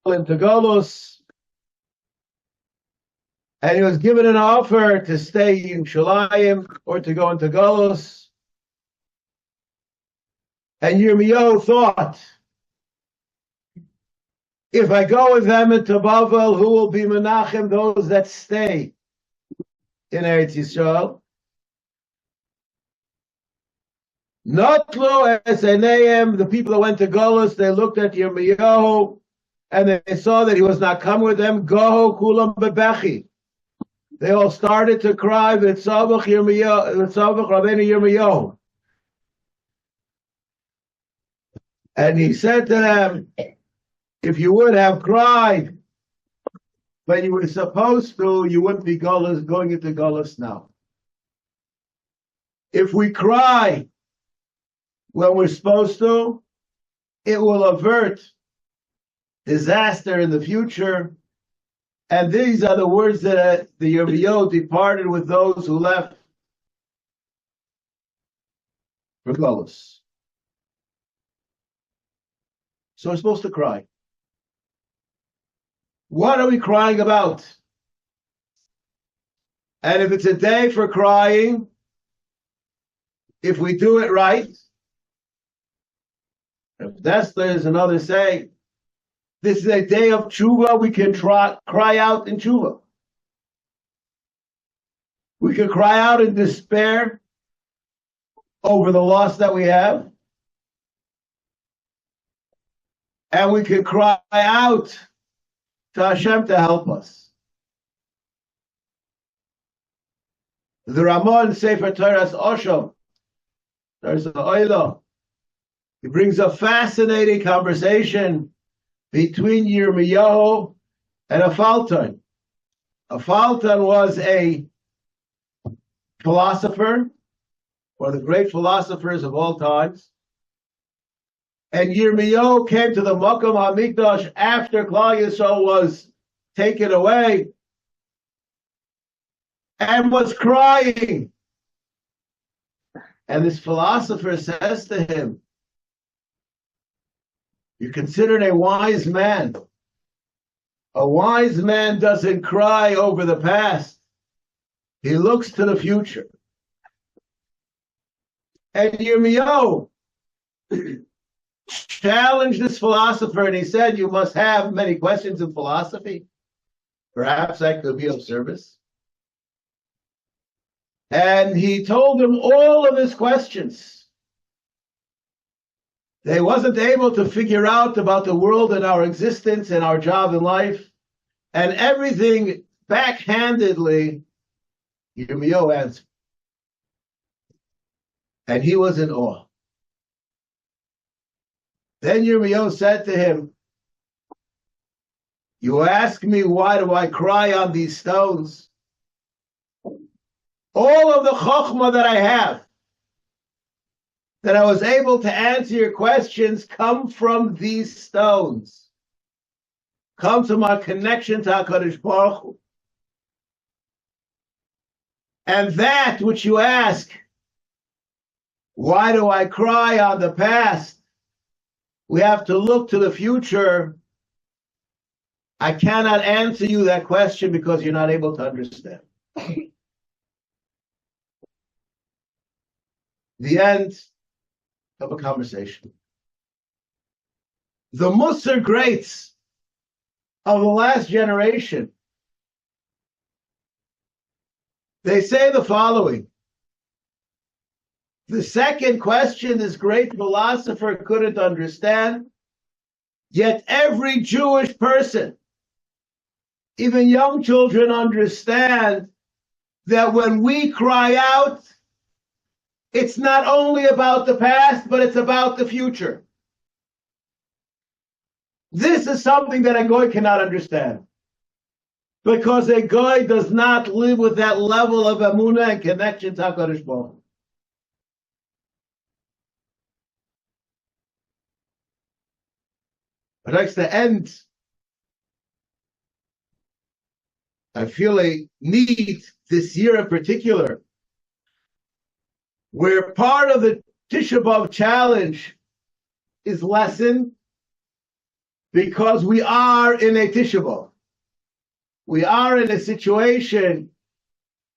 into Golus, and he was given an offer to stay in Shalayim or to go into Golus. And Yirmiyahu thought, if I go with them into Bavel, who will be Menachem? Those that stay in Eretz Yisrael. Notlo es Eneim, the people that went to Golus, they looked at Yirmiyahu, and they saw that he was not coming with them. Goho kulam bebechi. They all started to cry, V'tzavach Rabbeinu Yirmiyahu. And he said to them, if you would have cried when you were supposed to, you wouldn't be going into Golus now. If we cry when we're supposed to, it will avert disaster in the future. And these are the words that the Yirmiyahu departed with those who left for Golus. So we're supposed to cry. What are we crying about? And if it's a day for crying, if we do it right, if Dessler is another saying, this is a day of tshuva, we can cry out in tshuva. We can cry out in despair over the loss that we have. And we can cry out to Hashem to help us. The Ramon Sefer Torah's Oshom, there's an Oilo. He brings a fascinating conversation between Yirmiyahu and a Falton. A Falton was a philosopher, one of the great philosophers of all times. And Yirmiyahu came to the Makom HaMikdash after Klal Yisrael was taken away and was crying. And this philosopher says to him, you're considered a wise man. A wise man doesn't cry over the past. He looks to the future. And Yirmiyahu challenged this philosopher, and he said, you must have many questions in philosophy. Perhaps I could be of service. And he told him all of his questions. They wasn't able to figure out about the world and our existence and our job in life. And everything backhandedly, Yirmiyahu answered. And he was in awe. Then Yirmiyahu said to him, you ask me, why do I cry on these stones? All of the chokhmah that I have, that I was able to answer your questions, come from these stones. Come from our connection to HaKadosh Baruch Hu. And that which you ask, why do I cry on the past? We have to look to the future. I cannot answer you that question because you're not able to understand. The end of a conversation. The Musar greats of the last generation, they say the following. The second question this great philosopher couldn't understand, yet every Jewish person, even young children, understand that when we cry out, it's not only about the past, but it's about the future. This is something that a goy cannot understand, because a goy does not live with that level of emunah and connection to HaKadosh Baruch Hu. I'd like to end. I feel a need this year in particular, where part of the Tisha B'Av challenge is lesson, because we are in a Tisha B'Av. We are in a situation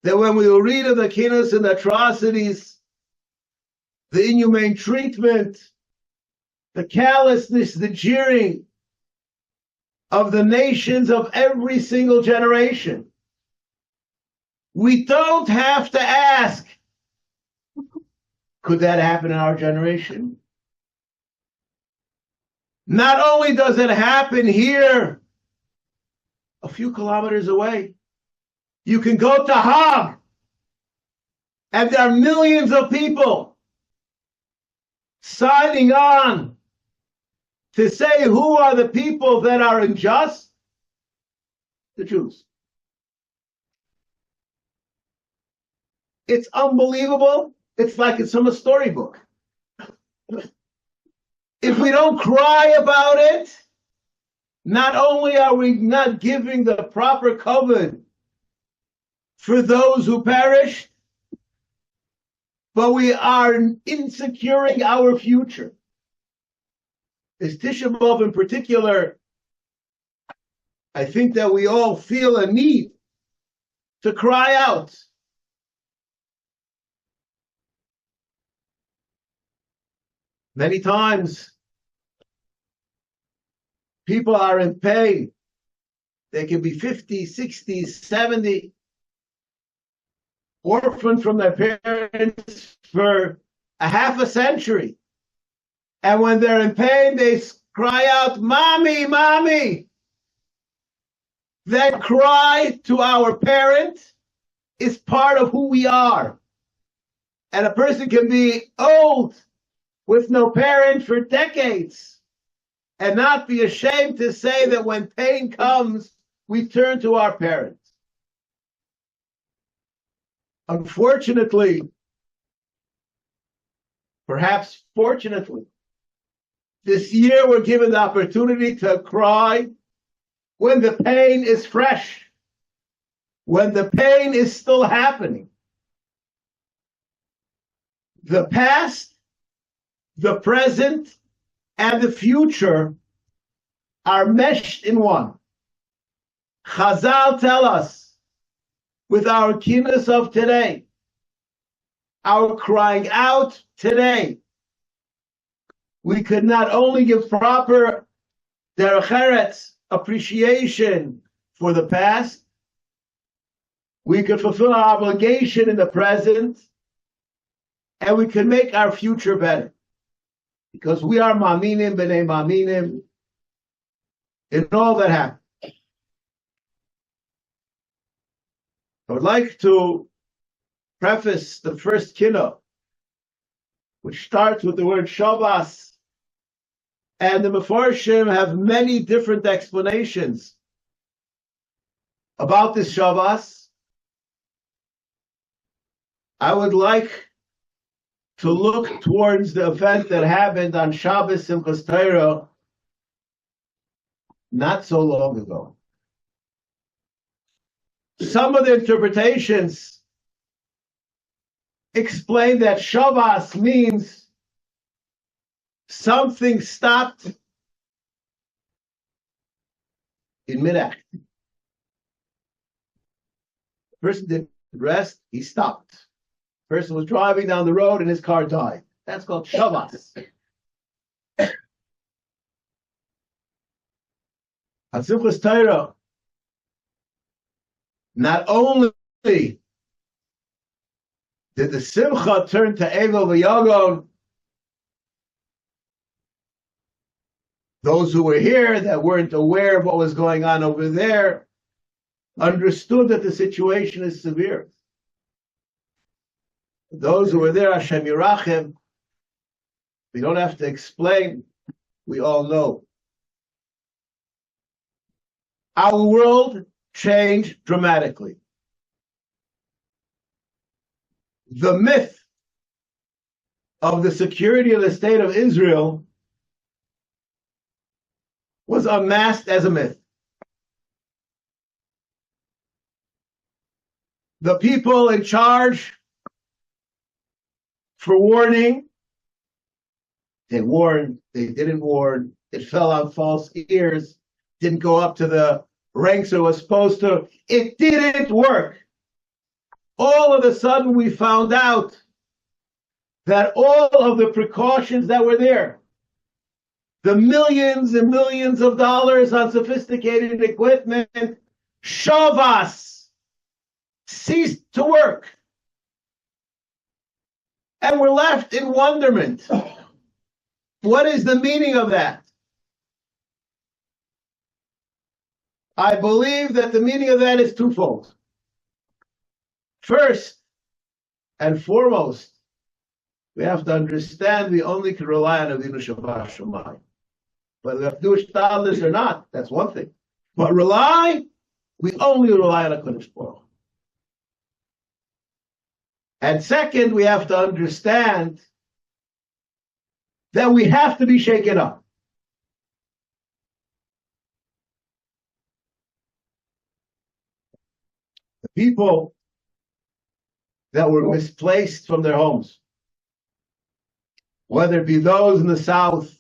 that when we will read of the Kinnos and the atrocities, the inhumane treatment, the callousness, the jeering of the nations of every single generation, we don't have to ask, could that happen in our generation? Not only does it happen here, a few kilometers away, you can go to Hague, and there are millions of people signing on to say who are the people that are unjust? The Jews. It's unbelievable. It's like it's from a storybook. If we don't cry about it, not only are we not giving the proper covenant for those who perished, but we are insecuring our future. This Tisha B'Av in particular, I think that we all feel a need to cry out. Many times, people are in pain. They can be 50, 60, 70, orphaned from their parents for a half a century. And when they're in pain, they cry out, "Mommy, Mommy." That cry to our parent is part of who we are. And a person can be old with no parent for decades and not be ashamed to say that when pain comes, we turn to our parents. Unfortunately, perhaps fortunately, this year we're given the opportunity to cry when the pain is fresh, when the pain is still happening. The past, the present, and the future are meshed in one. Chazal tell us, with our Kinnos of today, our crying out today, we could not only give proper derech eretz appreciation for the past, we could fulfill our obligation in the present, and we could make our future better. Because we are ma'aminim b'nei ma'aminim in all that happens. I would like to preface the first kinno, which starts with the word Shabbos, and the Mefarshim have many different explanations about this Shabbos. I would like to look towards the event that happened on Shabbos Simchas Torah not so long ago. Some of the interpretations explain that Shabbos means something stopped in mid-act. The person didn't rest, he stopped. The person was driving down the road and his car died. That's called Shabbos. On Simchas Torah, not only did the Simcha turn to Evel v'Yagon, those who were here that weren't aware of what was going on over there understood that the situation is severe. Those who were there, Hashem Yirachem, we don't have to explain, we all know. Our world changed dramatically. The myth of the security of the state of Israel was unmasked as a myth. The people in charge for warning, they warned, they didn't warn, It fell on false ears, didn't go up to the ranks it was supposed to. It didn't work. All of a sudden, we found out that all of the precautions that were there, the millions and millions of dollars on sophisticated equipment, shavas, ceased to work. And we're left in wonderment. What is the meaning of that? I believe that the meaning of that is twofold. First and foremost, we have to understand we only can rely on Avinu Shabbat Shemayim. Whether we have to do shtadlus or not, that's one thing. But we only rely on a Kodesh Baruch. And second, we have to understand that we have to be shaken up. The people that were misplaced from their homes, whether it be those in the south,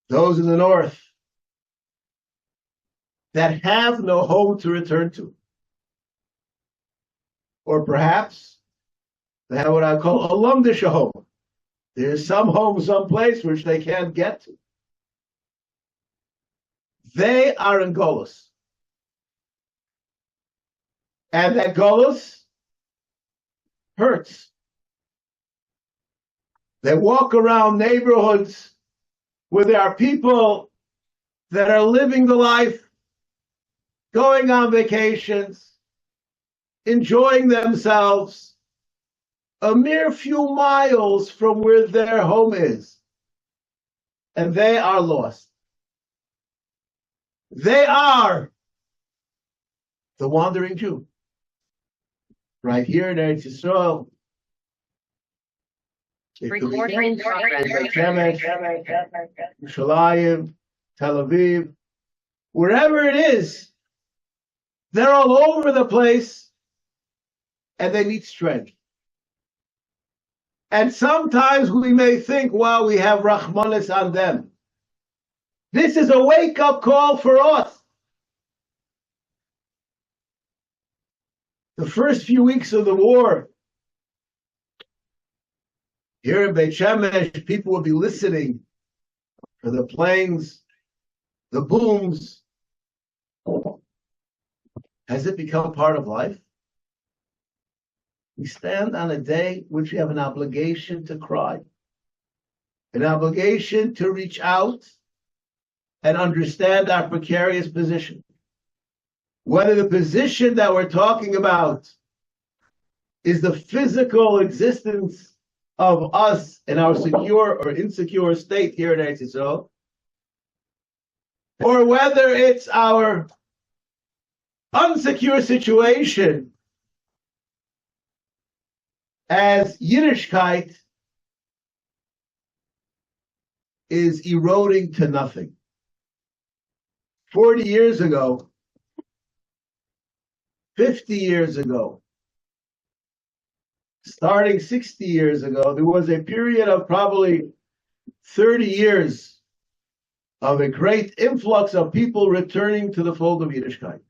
those in the north, that have no home to return to. Or perhaps they have what I call a lumdisha home. There's some home, someplace which they can't get to. They are in Golus. And that Golus hurts. They walk around neighborhoods where there are people that are living the life, going on vacations, enjoying themselves, a mere few miles from where their home is. And they are lost. They are the wandering Jew. Right here in Eretz Yisrael. Recording Yerushalayim, Tel Aviv, wherever it is, they're all over the place and they need strength. And sometimes we may think, well, we have Rahmanis on them. This is a wake-up call for us. The first few weeks of the war, here in Beit Shemesh, people will be listening for the planes, the booms. Has it become part of life? We stand on a day which we have an obligation to cry, an obligation to reach out and understand our precarious position. Whether the position that we're talking about is the physical existence of us in our secure or insecure state here in Eretz Yisrael, or whether it's our unsecure situation as Yiddishkeit is eroding to nothing. 40 years ago, 50 years ago, starting 60 years ago, there was a period of probably 30 years of a great influx of people returning to the fold of Yiddishkeit.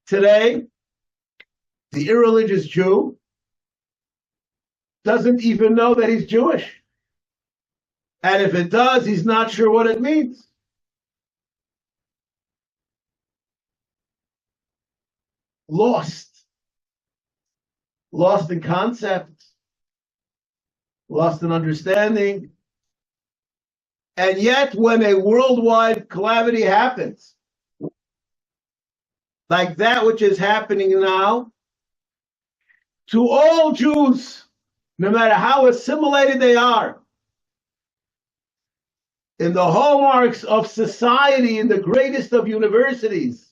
Today, the irreligious Jew doesn't even know that he's Jewish. And if it does, he's not sure what it means. Lost in concept, lost in understanding. And yet, when a worldwide calamity happens, like that which is happening now, to all Jews, no matter how assimilated they are, in the hallmarks of society, in the greatest of universities,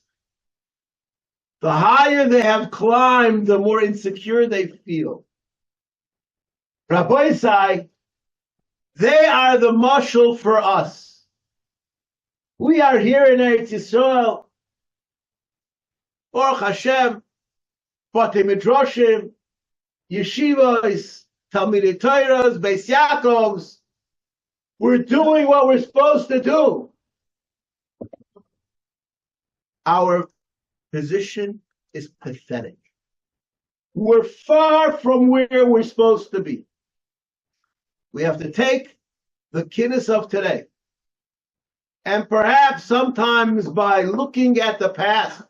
the higher they have climbed, the more insecure they feel. Rabbi Isai, they are the mashal for us. We are here in Eretz Yisrael, Baruch Hashem, Batei Midrashim, Yeshivas, Talmidei Torahs, Beis Yaakovs, We're doing what we're supposed to do. Our position is pathetic. We're far from where we're supposed to be. We have to take the Kinnos of today, and perhaps sometimes by looking at the past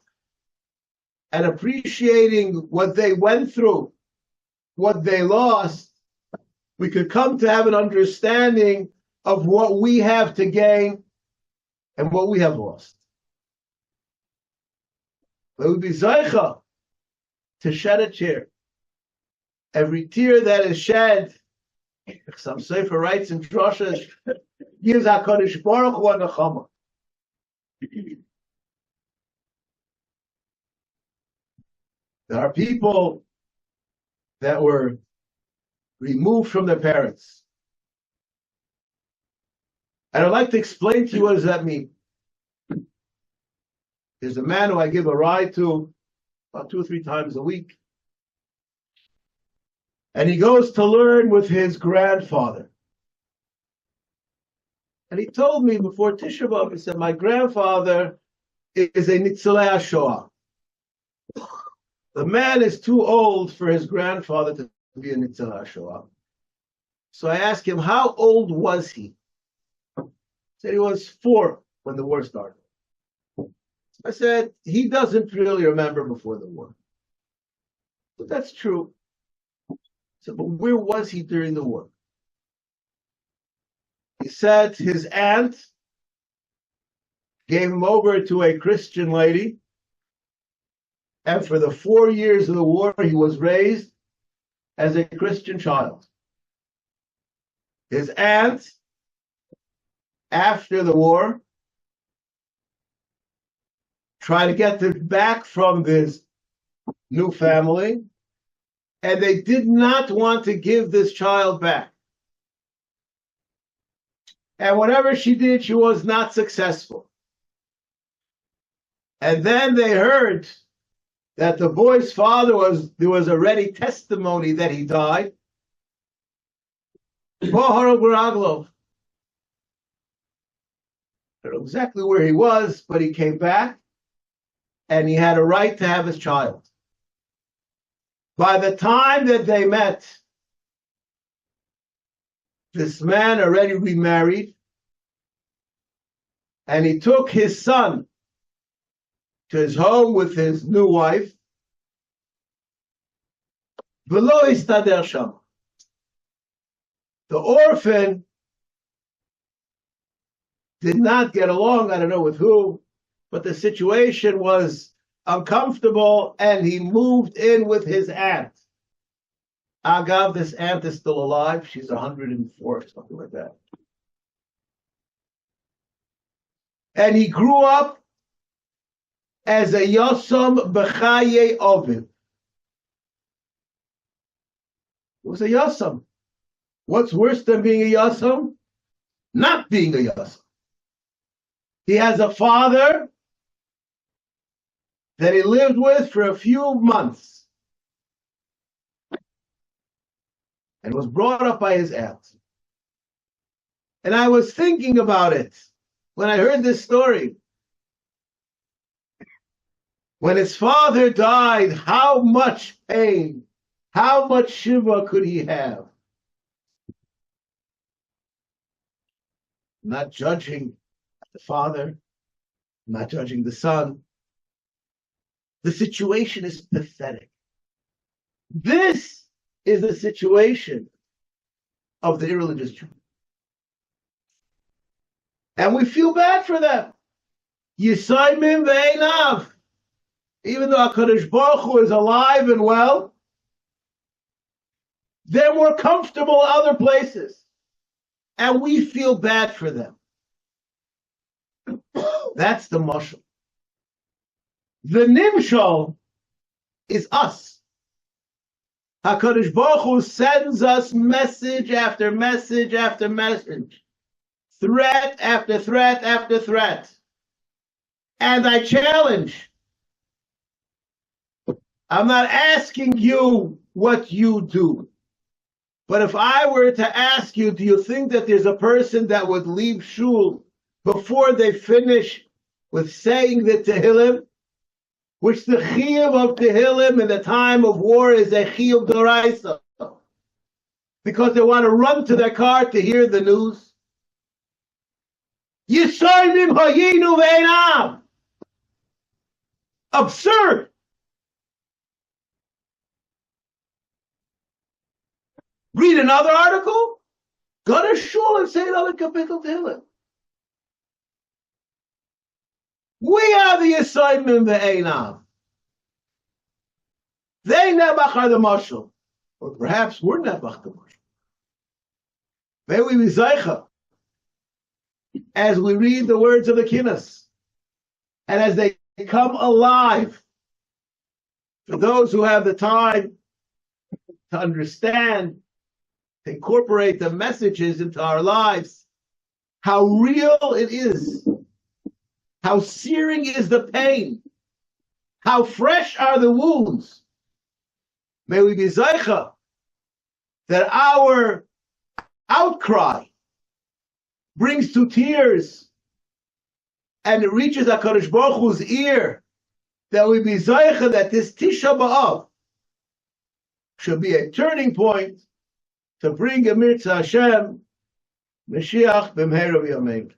and appreciating what they went through, what they lost, we could come to have an understanding of what we have to gain and what we have lost. It would be Zaycha to shed a tear. Every tear that is shed, some Sefer writes in Droshes, gives HaKadosh Baruch Hu a nechama. There are people that were removed from their parents. And I'd like to explain to you what does that mean. There's a man who I give a ride to about 2 or 3 times a week. And he goes to learn with his grandfather. And he told me before Tisha B'Av, he said, my grandfather is a Nitzalei HaShoah. The man is too old for his grandfather to be a Nitzalei HaShoah. So I asked him, how old was he? He said he was 4 when the war started. I said, he doesn't really remember before the war. But that's true. I said, but where was he during the war? He said his aunt gave him over to a Christian lady, and for the 4 years of the war, he was raised as a Christian child. His aunt, after the war, tried to get them back from this new family, and they did not want to give this child back. And whatever she did, she was not successful. And then they heard that the boy's father there was already testimony that he died. I don't know exactly where he was, but he came back, and he had a right to have his child. By the time that they met, this man already remarried, and he took his son to his home with his new wife. V'lo istader sham. The orphan did not get along, I don't know with who, but the situation was uncomfortable, and he moved in with his aunt. Agav, this aunt is still alive. She's 104, something like that. And he grew up as a Yosam B'chaye Ovid. He was a Yosam. What's worse than being a Yosam? Not being a Yosam. He has a father that he lived with for a few months and was brought up by his aunt. And I was thinking about it when I heard this story. When his father died, how much pain, how much shiva could he have? I'm not judging the father, I'm not judging the son. The situation is pathetic. This is the situation of the irreligious Jew. And we feel bad for them. Yisaimim ve'einav. Even though HaKadosh Baruch Hu is alive and well, they're more comfortable in other places. And we feel bad for them. That's the mashal. The nimshal is us. HaKadosh Baruch Hu sends us message after message after message. Threat after threat after threat. And I challenge. I'm not asking you what you do. But if I were to ask you, do you think that there's a person that would leave shul before they finish with saying the Tehillim, which the chiyuv of Tehillim in the time of war is a chiyuv d'oraisa, because they want to run to their car to hear the news? Yisoymim hayinu ve'enam. Absurd. Read another article, go to shul and say another kapitel Tehillim. We are the Yisoymim ve'enam. They Nebuch are the mashal, or perhaps we're Nebuch the mashal. May we be zeicha as we read the words of the Kinnos, and as they come alive for those who have the time to understand, to incorporate the messages into our lives, how real it is, how searing is the pain, how fresh are the wounds. May we be zeicha that our outcry brings to tears and it reaches HaKadosh Baruch Hu's ear, that we be zeicha that this Tisha B'Av should be a turning point to bring a mitzvah Hashem, Mashiach b'mheira v'yamein.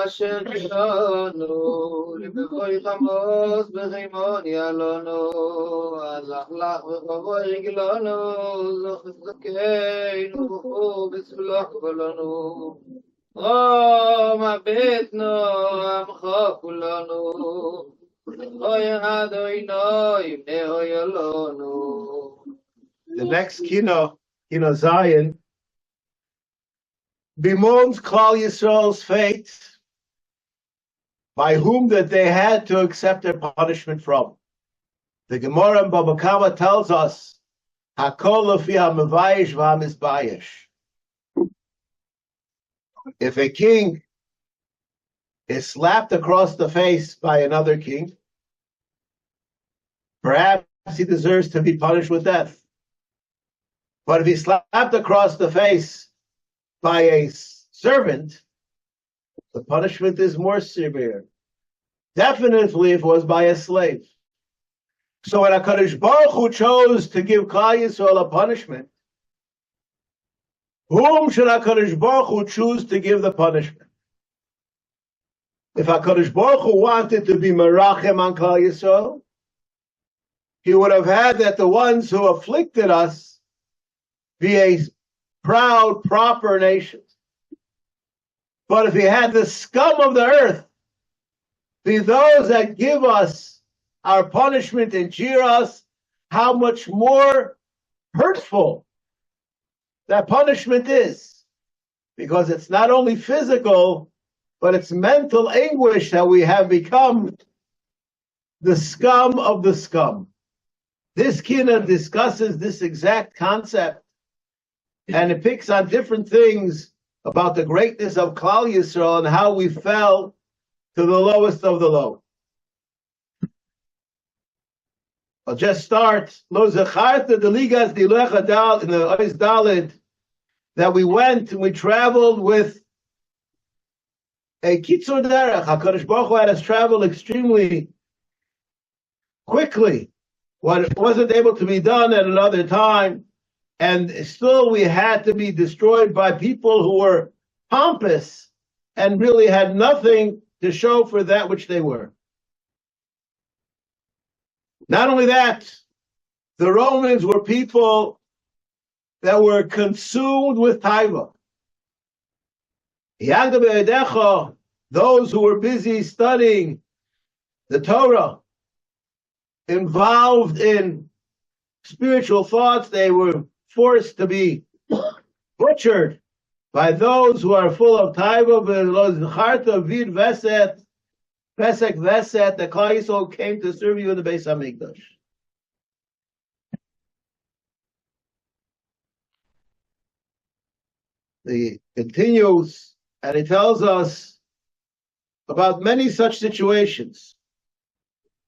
אשר שלנו, לבכוי חמוס בחימון ילונו, הלך לך וחבוי רגלנו, זוכת זכנו, וכו בסבלוך כולנו, רום הביתנו, עמך כולנו, אוי אדוני, בני ילונו. The next Kinnos Zion, bemoans Klal Yisrael's fate, by whom that they had to accept their punishment from. The Gemara in Baba Kama tells us, Hakol lefi ha'mevayish v'ha'mizbayish. If a king is slapped across the face by another king, perhaps he deserves to be punished with death. But if he's slapped across the face by a servant, the punishment is more severe. Definitely if it was by a slave. So when HaKadosh Baruch Hu chose to give Klal Yisrael a punishment, whom should HaKadosh Baruch Hu choose to give the punishment? If HaKadosh Baruch Hu wanted to be merachem on Klal Yisrael, he would have had that the ones who afflicted us be a proud, proper nation. But if he had the scum of the earth be those that give us our punishment and jeer us, how much more hurtful that punishment is. Because it's not only physical, but it's mental anguish that we have become the scum of the scum. This Kinnos discusses this exact concept, and it picks on different things about the greatness of Klal Yisrael and how we fell to the lowest of the low. I'll just start. Lo zacharta the ligas dilecha dal in the Ois Dalid that we went and we traveled with a kitzur derech. HaKadosh Baruch Hu had us travel extremely quickly. What wasn't able to be done at another time, and still we had to be destroyed by people who were pompous and really had nothing to show for that which they were. Not only that, the Romans were people that were consumed with taiva. Those who were busy studying the Torah, involved in spiritual thoughts, they were forced to be butchered by those who are full of taiva. Pesach Veset, the Klal Yisrael came to serve you in the Beis Hamikdash. He continues, and he tells us about many such situations.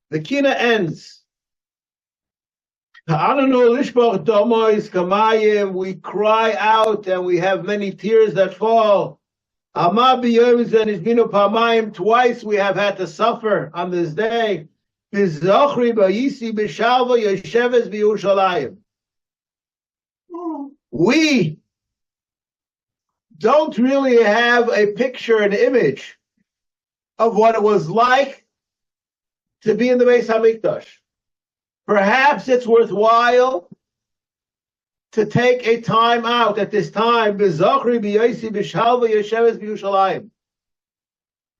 The Kinnos ends. We cry out and we have many tears that fall. Twice we have had to suffer on this day. We don't really have a picture, an image of what it was like to be in the Beis Hamikdash. Perhaps it's worthwhile to take a time out at this time.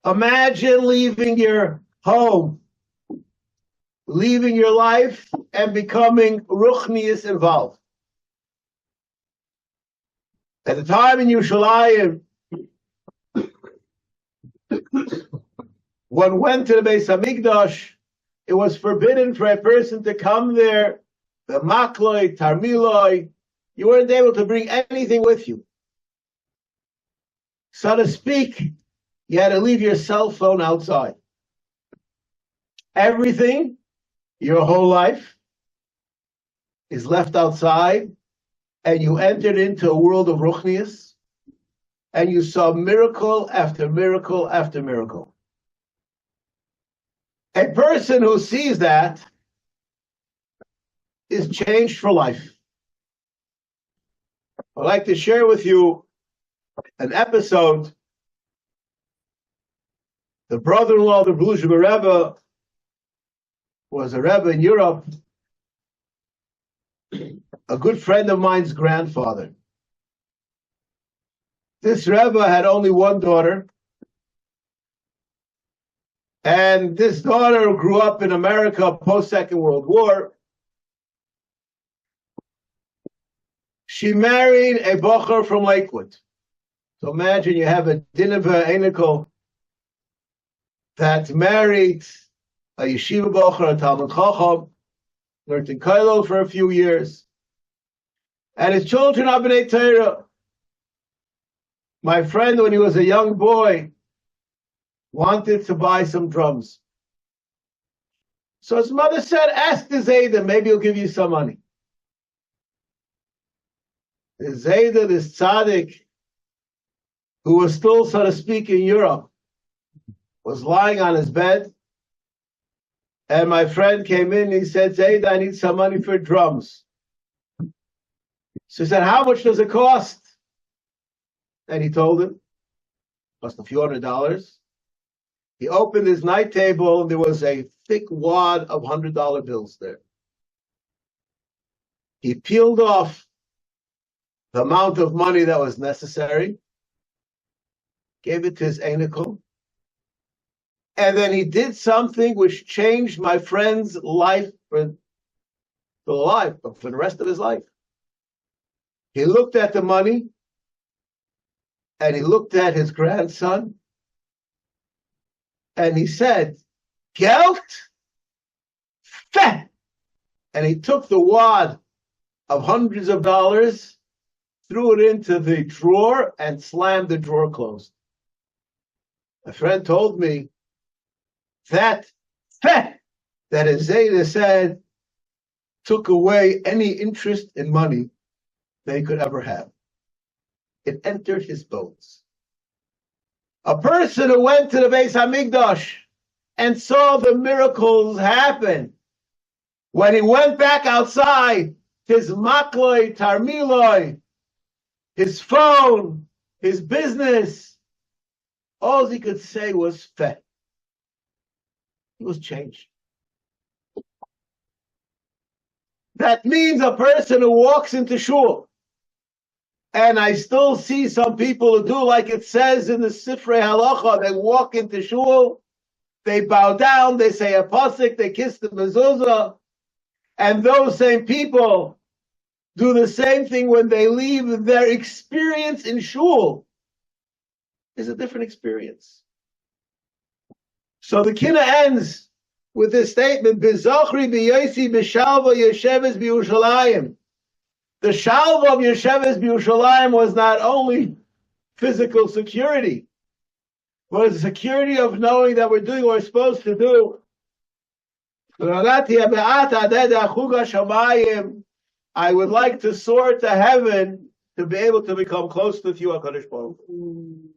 Imagine leaving your home, leaving your life, and becoming ruchnius involved. At the time in Yerushalayim, one went to the Beis Hamikdash, it was forbidden for a person to come there, the makloi, tarmiloi. You weren't able to bring anything with you. So to speak, you had to leave your cell phone outside. Everything, your whole life, is left outside, and you entered into a world of ruchnius, and you saw miracle after miracle after miracle. A person who sees that is changed for life. I'd like to share with you an episode. The brother-in-law of the Bluzhever Rebbe was a Rebbe in Europe, a good friend of mine's grandfather. This Rebbe had only one daughter, and this daughter grew up in America post-Second World War. She married a bocher from Lakewood. So imagine you have a Dineveh Einikel that married a yeshiva bocher, a Talmud Chacham, learned in kehillah for a few years, and his children are b'nei Torah. My friend, when he was a young boy, wanted to buy some drums. So his mother said, ask the Zayda, maybe he'll give you some money. The Zayda, this tzaddik, who was still, so to speak, in Europe, was lying on his bed, and my friend came in and he said, Zayda, I need some money for drums. So he said, how much does it cost? And he told him, it cost a few $100s. He opened his night table, and there was a thick wad of $100 bills there. He peeled off the amount of money that was necessary, gave it to his anicle, and then he did something which changed my friend's life for the rest of his life. He looked at the money, and he looked at his grandson, and he said, Geld? Feh! And he took the wad of hundreds of dollars, threw it into the drawer, and slammed the drawer closed. My friend told me that feh that Zayda said took away any interest in money they could ever have. It entered his bones. A person who went to the Beis Hamikdash and saw the miracles happen, when he went back outside, his makloi, tarmiloi, his phone, his business, all he could say was feh. He was changed. That means a person who walks into shul, and I still see some people who do like it says in the Sifrei Halacha, they walk into shul, they bow down, they say a pasuk, they kiss the mezuzah, and those same people do the same thing when they leave. Their experience in shul is a different experience. So the Kinnos ends with this statement, B'zochri b'yosi b'shalva yesheves b'Yushalayim. The shalva of Yesheves b'Yushalayim was not only physical security, but the security of knowing that we're doing what we're supposed to do. I would like to soar to heaven to be able to become close with you, HaKadosh Baruch Hu.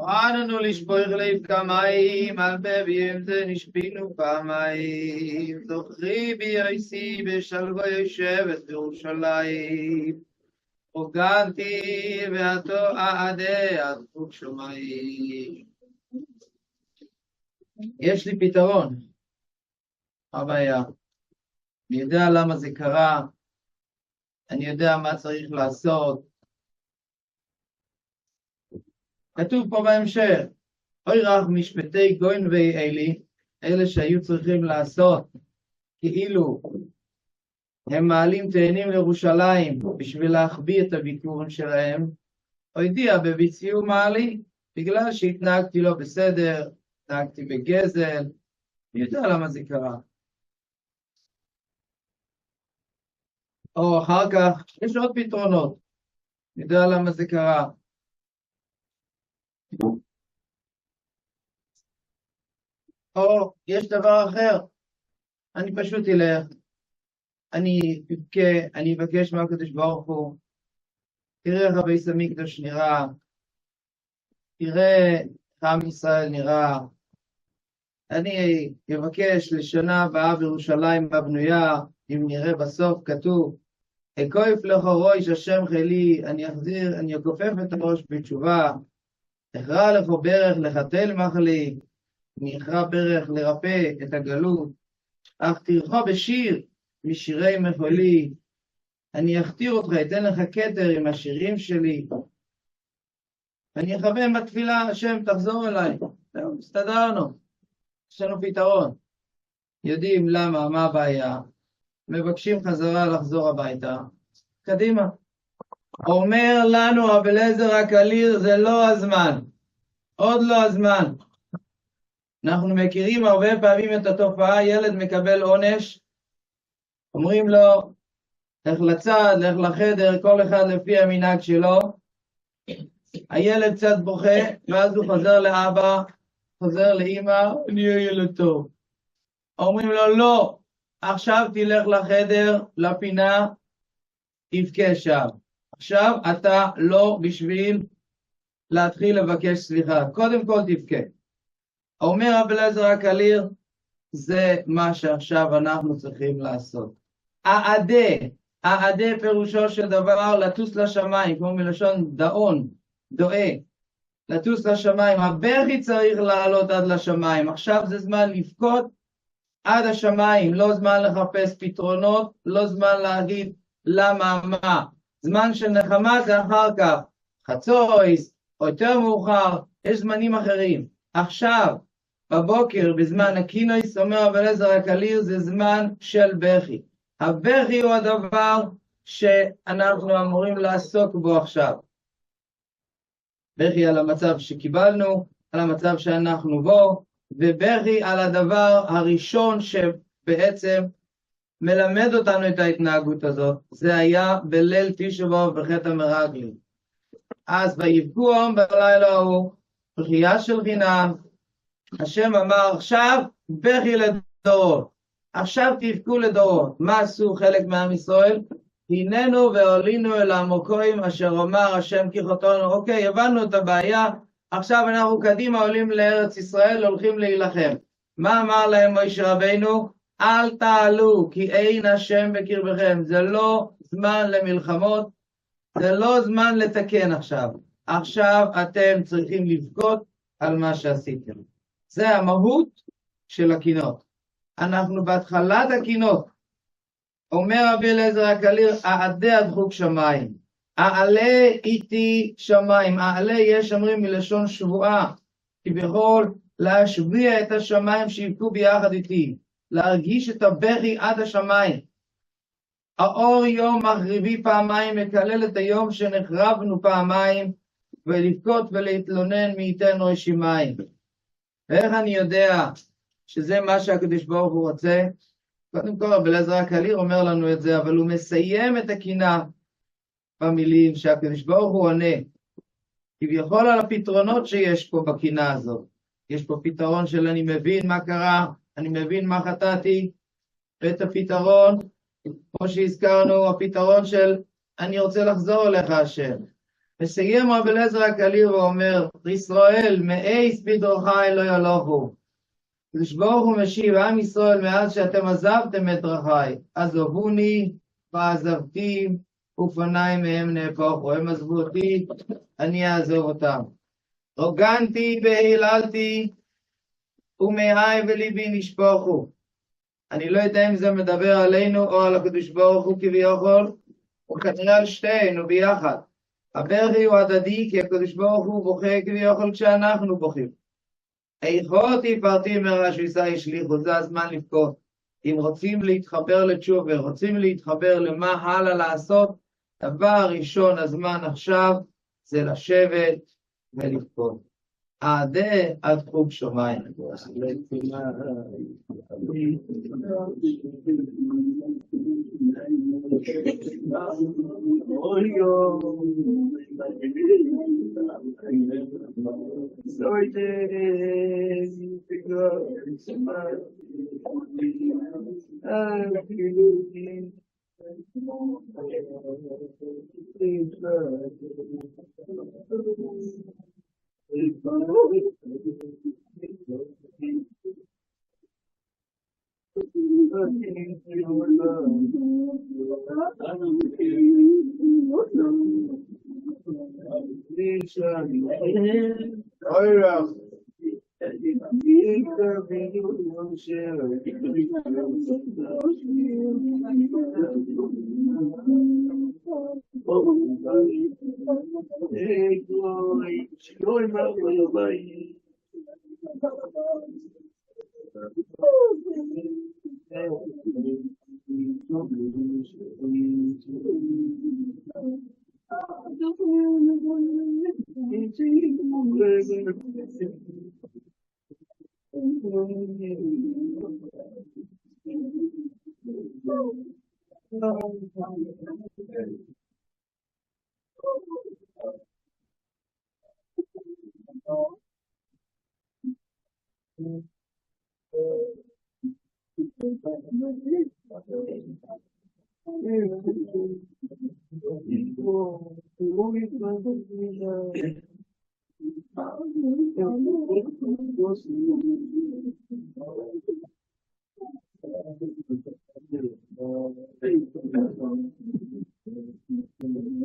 אנו לשפוך לב כמים, על בביהם זה נשפינו פעמיים. זוכרי ביועסי בשלווה יושבת בירושלים. הוגנתי ועתו אעדי עד חוג שמיים. יש לי פתרון. הבעיה. אני יודע למה זה קרה, אני יודע מה צריך לעשות. כתוב פה בהמשך, אוי רך משפטי גוין ואלי, אלה שהיו צריכים לעשות, כאילו הם מעלים תאנים לירושלים בשביל להחביא את הביקורים שלהם, הודיע בביצעו מעלי, בגלל שהתנהגתי לא בסדר, התנהגתי בגזל, אני יודע למה זה קרה. או אחר כך, יש עוד פתרונות, אני יודע למה זה קרה. או יש דבר אחר, אני פשוט אלך, אני אבכה, אני אבקש מהקדוש ברוך הוא, תראה איך הבית המקדש נראה, תראה איך עם ישראל נראה, אני אבקש לשנה הבאה בירושלים הבנויה, אם נראה בסוף כתוב, אכופף לך ראש השם חילי, אני אחזיר, אני אכופף את הראש בתשובה, אכרע לך ברך לחתל מחלי, אני אכרע ברך לרפא את הגלות, אך תרחו בשיר משירי מחולי, אני אכתיר אותך, אתן לך כתר עם השירים שלי, אני אכוון בתפילה, השם תחזור אליי, זהו, הסתדרנו, יש לנו פתרון, יודעים למה, מה הבעיה, מבקשים חזרה לחזור הביתה, קדימה. אומר לנו רב אליעזר הקליר, זה לא הזמן, עוד לא הזמן. אנחנו מכירים הרבה פעמים את התופעה, ילד מקבל עונש, אומרים לו, לך לצד, לך לחדר, כל אחד לפי המנהג שלו, הילד קצת בוכה, ואז הוא חוזר לאבא, חוזר לאמא, אני אהיה ילד טוב. אומרים לו, לא, עכשיו תלך לחדר, לפינה, תבכה שם. עכשיו אתה לא בשביל להתחיל לבקש סליחה, קודם כל תבכה. אומר רב אליעזר הקליר, זה מה שעכשיו אנחנו צריכים לעשות. העדה פירושו של דבר לטוס לשמיים, כמו מלשון דאון, דואה, לטוס לשמיים, הבכי צריך לעלות עד לשמיים, עכשיו זה זמן לבכות עד השמיים, לא זמן לחפש פתרונות, לא זמן להגיד למה מה, זמן של נחמה זה אחר כך, חצויס, או יותר מאוחר, יש זמנים אחרים, עכשיו, בבוקר, בזמן הקינוס, אומר רב אליעזר הקליר, זה זמן של בכי. הבכי הוא הדבר שאנחנו אמורים לעסוק בו עכשיו. בכי על המצב שקיבלנו, על המצב שאנחנו בו, ובכי על הדבר הראשון שבעצם מלמד אותנו את ההתנהגות הזאת. זה היה בליל תשע באב בחטא המרגלים. אז ויבכו העם בלילה ההוא, בכייה של חינם, השם אמר עכשיו בכי לדורות, עכשיו תבכו לדורות. מה עשו חלק מעם ישראל? הננו ועלינו אל המקום אשר אמר השם כחותנו. אוקיי, הבנו את הבעיה, עכשיו אנחנו קדימה עולים לארץ ישראל, הולכים להילחם. מה אמר להם משה רבינו? אל תעלו כי אין השם בקרבכם. זה לא זמן למלחמות, זה לא זמן לתקן עכשיו. עכשיו אתם צריכים לבכות על מה שעשיתם. זה המהות של הקינות. אנחנו בהתחלת הקינות. אומר רבי אליעזר הקליר, אעדה עד חוג שמיים. אעלה איתי שמיים. אעלה יש אומרים מלשון שבועה. כביכול להשביע את השמיים שיבכו ביחד איתי. להרגיש את הבכי עד השמיים. האור יום מחריבי פעמיים, מקלל את היום שנחרבנו פעמיים, ולבכות ולהתלונן מי ייתן ראשי מים. ואיך אני יודע שזה מה שהקדוש ברוך הוא רוצה? קודם כל רבי אליעזר הקליר אומר לנו את זה, אבל הוא מסיים את הקינה במילים שהקדוש ברוך הוא עונה. כביכול על הפתרונות שיש פה בקינה הזאת. יש פה פתרון של אני מבין מה קרה, אני מבין מה חטאתי, ואת הפתרון, כמו שהזכרנו, הפתרון של אני רוצה לחזור אליך השם. מסיים רבי אליעזר הקליר ואומר, ישראל מאיס בדרכי לא ילכו. הקדוש ברוך הוא משיב, עם ישראל מאז שאתם עזבתם את דרכי, עזבוני ועזבתי ופניי מהם נהפכו. הם עזבו אותי, אני אעזוב אותם. הוגנתי והיללתי ומעי וליבי נשפוכו. אני לא יודע אם זה מדבר עלינו או על הקדוש ברוך הוא כביכול, או כנראה על שתינו ביחד. הבכי הוא הדדי כי הקדוש ברוך הוא בוכה כביכול כשאנחנו בוכים. איכותי פרטי מרשביסה השליחו, זה הזמן לבכות. אם רוצים להתחבר לתשובה, רוצים להתחבר למה הלאה לעשות, דבר ראשון הזמן עכשיו זה לשבת ולבכות. עדה עד חוג שמיים.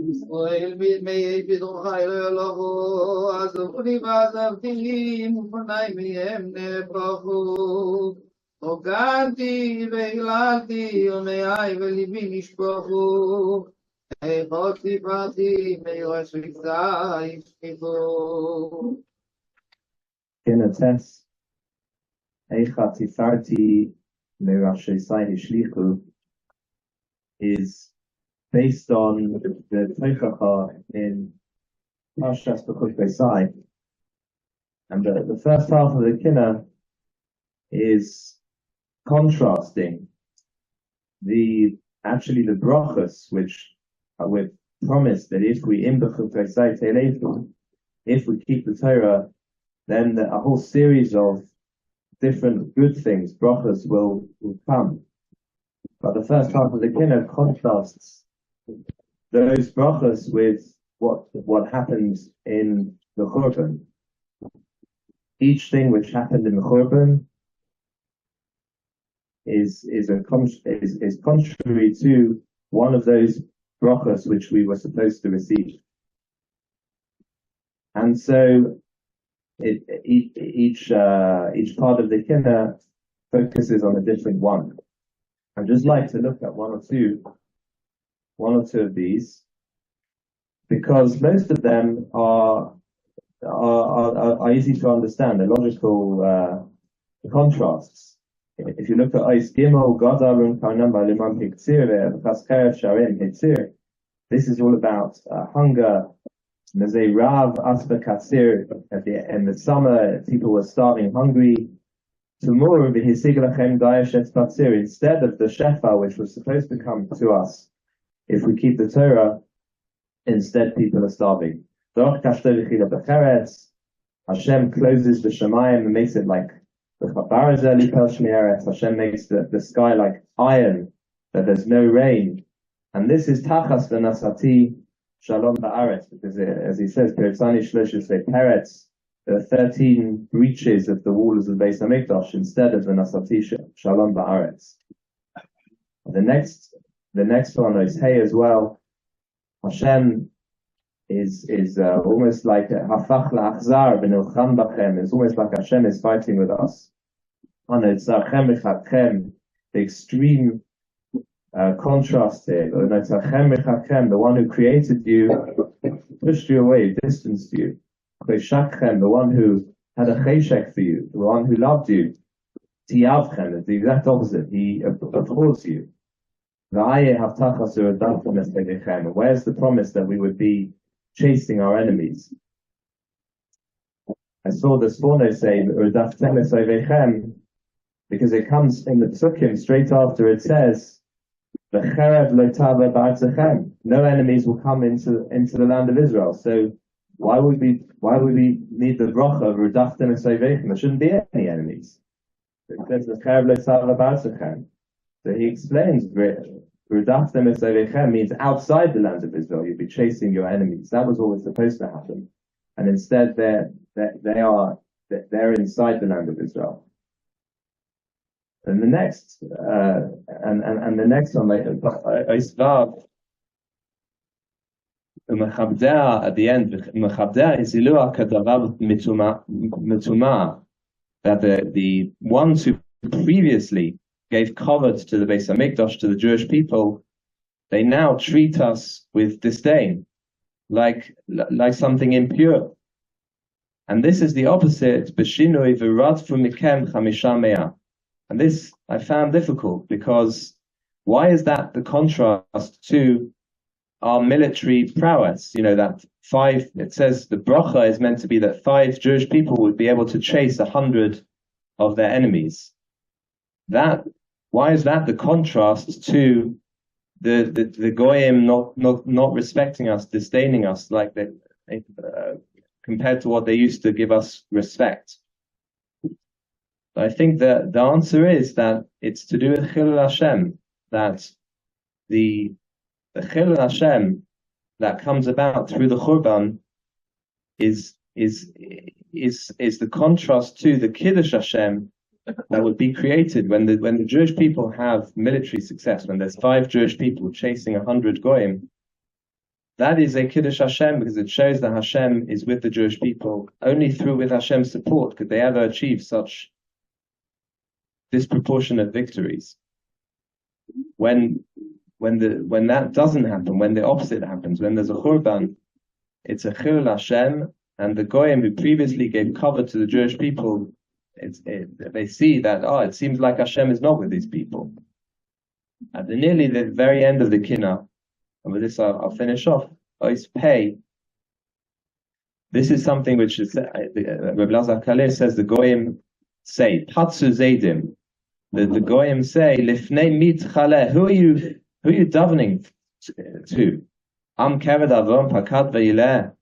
ישראל בימי בדרכי לא ילכו, עזבוני ועזבתי, ופניי מהם נהפכו. הוגנתי והיללתי, ומעי וליבי נשפכו. איכות סיפרתי, מיורש רגזי השליחו. Kinnos, Eicha Tifarti Merashesai Shlichu is based on the Teichacha in Parshas B'chut Beisai. And the first half of the Kinnos is contrasting the brachas, which we're promised that if we in B'chut Beisai Teilefu, if we keep the Torah, then a whole series of different good things, brachas, will come. But the first half of the Kinnos contrasts those brachas with what happens in the Churban. Each thing which happened in the Churban is contrary to one of those brachas which we were supposed to receive. And so each part of the Kinnos focuses on a different one. I'd just like to look at one or two of these, because most of them are easy to understand, the logical contrasts. If you look at Ois Gimel, Gadalun Karnamba Liman Piktsir, Paskaya Sharim Hitzir, this is all about hunger. There's a Rav Asba Katsir in the summer, people were starving, hungry. Tomorrow, instead of the Shefa, which was supposed to come to us, if we keep the Torah, instead people are starving. Hashem closes the Shemayim and makes it like Hashem makes the sky like iron, that there's no rain. And this is Tachas v'nasati Shalom ba'aretz, because as he says, Peretz, there are 13 breaches of the walls of Beis Medrash instead of the Nasati Shalom ba'aretz. The next one is Hey as well. Hashem is almost like Hafach la'achzar v'nilcham b'chem. It's almost like Hashem is fighting with us. the extreme contrast here. The one who created you pushed you away, distanced you. The one who had a cheshek for you, the one who loved you. Tiyavchem is the exact opposite. He abhors you. Where's the promise that we would be chasing our enemies? I saw the Sforno say because it comes in the Psukim straight after it says no enemies will come into the land of Israel. So why would we need the bracha of Redachtem Esavechem? There shouldn't be any enemies. It says so he explains Redachtem Esavechem means outside the land of Israel. You'd be chasing your enemies. That was always supposed to happen, and instead they're inside the land of Israel. And the next and the next one, Oisvav at the end, that the ones who previously gave cover to the Beis Hamikdash, to the Jewish people, they now treat us with disdain, like something impure. And this is the opposite. B'shinui v'radfu mikem chamisha me'ah. And this I found difficult, because why is that the contrast to our military prowess? That it says the bracha is meant to be that 5 Jewish people would be able to chase 100 of their enemies. Why is that the contrast to the goyim not respecting us, disdaining us, like compared to what they used to give us respect? I think that the answer is that it's to do with kehillah Hashem, that the kehillah Hashem that comes about through the Churban is the contrast to the Kiddush Hashem that would be created when the Jewish people have military success, when there's 5 Jewish people chasing 100 goyim. That is a Kiddush Hashem, because it shows that Hashem is with the Jewish people. Only with Hashem's support could they ever achieve such disproportionate victories. When that doesn't happen, when the opposite happens, when there's a Churban, it's a kehillah Hashem, and the goyim who previously gave cover to the Jewish people, they see that it seems like Hashem is not with these people. At nearly the very end of the Kinnos, and with this I'll finish off. Ois Pei. This is something which is Rav Avrohom Baruch Zachariash says the goyim say Patsu Zaydim. The goyim say Lifnei mit Chaleh. Who are you davening to? Am Keved Avon Pakad Ve'ileh.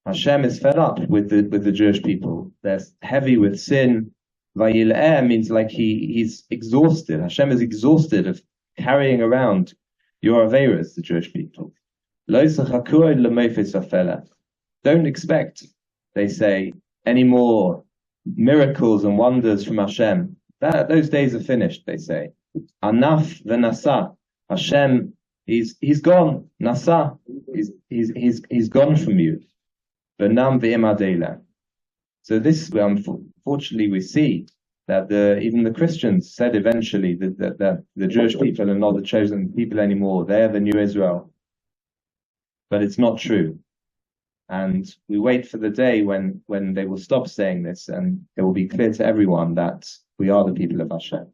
Hashem is fed up with the Jewish people. They're heavy with sin. Vayil'eh means like he's exhausted. Hashem is exhausted of carrying around your aveiros, the Jewish people. Don't expect, they say, any more miracles and wonders from Hashem. Those days are finished, they say. Anaf v'nasa. Hashem, he's gone. Nasa, he's gone from you. V'nam v'im. So this, unfortunately, we see that even the Christians said eventually that the Jewish people are not the chosen people anymore. They're the new Israel. But it's not true. And we wait for the day when they will stop saying this, and it will be clear to everyone that we are the people of Hashem.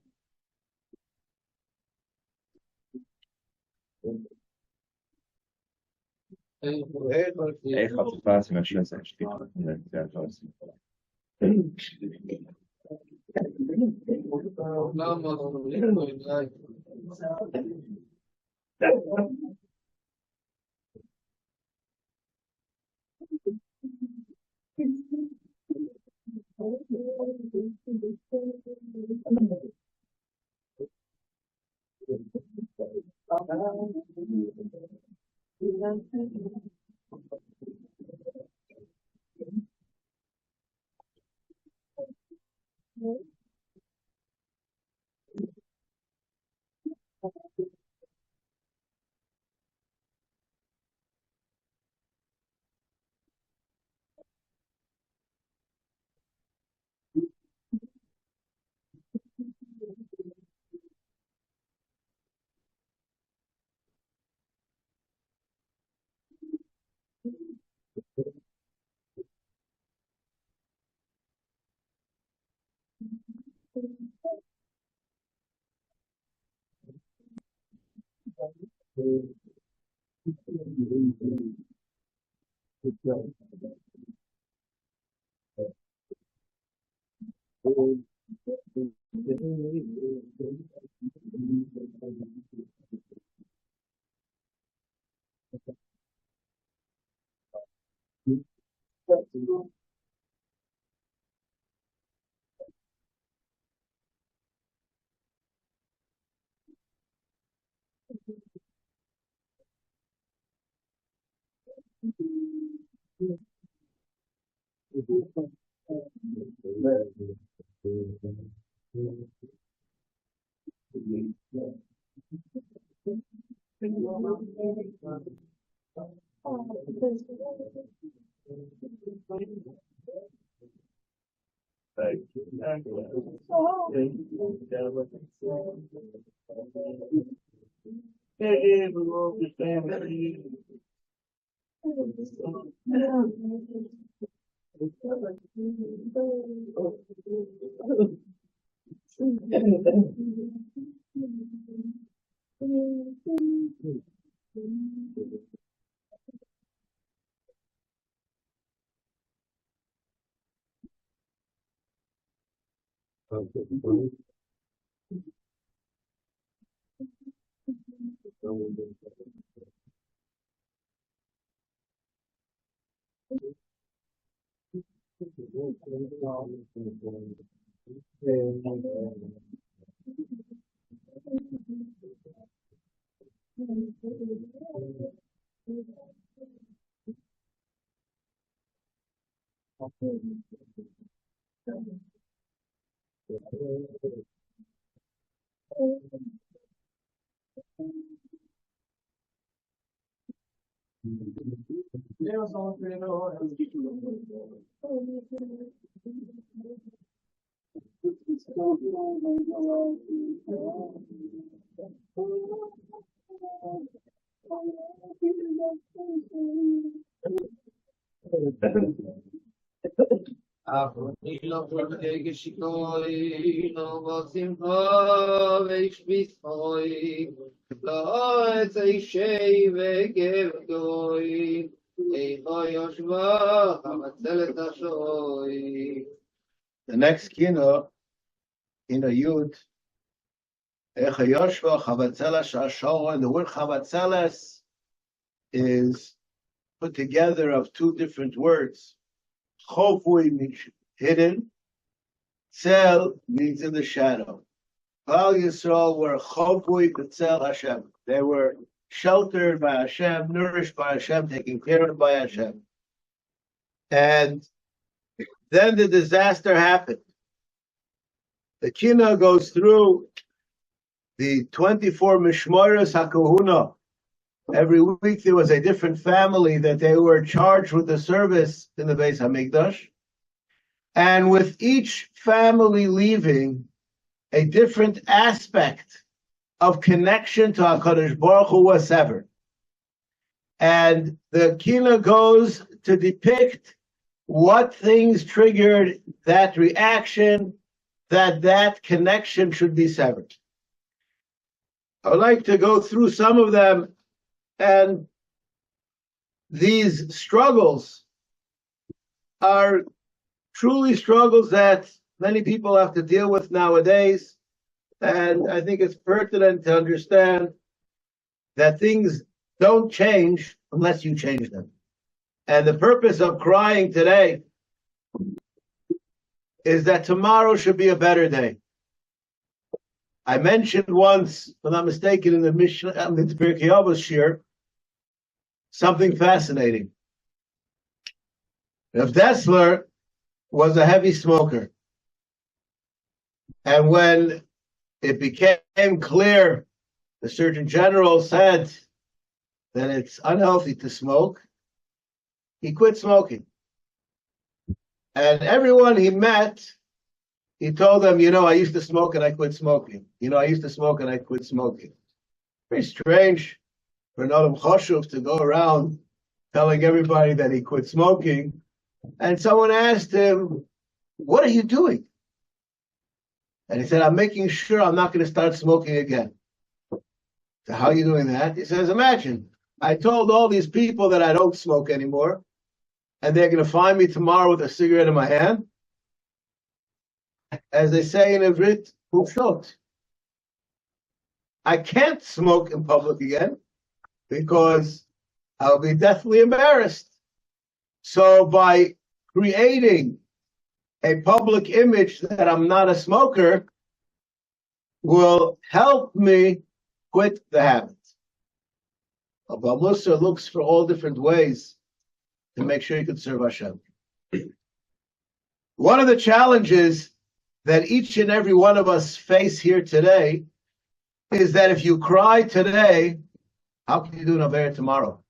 The next Kinnos, Yud, Echa Yoshva, Chavatzelas Shashol, and the word Chavatzelas is put together of two different words. Chovui means hidden, Tzel means in the shadow. Klal Yisrael were Chovui B'Tzel Hashem. They were sheltered by Hashem, nourished by Hashem, taken care of by Hashem. And then the disaster happened. The Kinnos goes through the 24 Mishmoros HaKahuna. Every week there was a different family that they were charged with the service in the Beis Hamikdash. And with each family leaving, a different aspect of connection to HaKadosh Baruch Hu was severed. And the Kinnos goes to depict what things triggered that reaction, that connection should be severed. I would like to go through some of them, and these struggles are truly struggles that many people have to deal with nowadays, and I think it's pertinent to understand that things don't change unless you change them. And the purpose of crying today is that tomorrow should be a better day. I mentioned once, if I'm not mistaken, in the Mishnah, the Pirkei Avos Shir, something fascinating. Rav Dessler was a heavy smoker. And when it became clear, the Surgeon General said that it's unhealthy to smoke, he quit smoking. And everyone he met, he told them, I used to smoke and I quit smoking. I used to smoke and I quit smoking. Very strange for an Adam Choshuv to go around telling everybody that he quit smoking. And someone asked him, what are you doing? And he said, I'm making sure I'm not going to start smoking again. So how are you doing that? He says, imagine, I told all these people that I don't smoke anymore. and they're going to find me tomorrow with a cigarette in my hand. As they say in Ivrit, hufshot. I can't smoke in public again because I'll be deathly embarrassed. So by creating a public image that I'm not a smoker will help me quit the habit. A Baal Mussar looks for all different ways to make sure you can serve Hashem. One of the challenges that each and every one of us face here today is that if you cry today, how can you do an Avera tomorrow?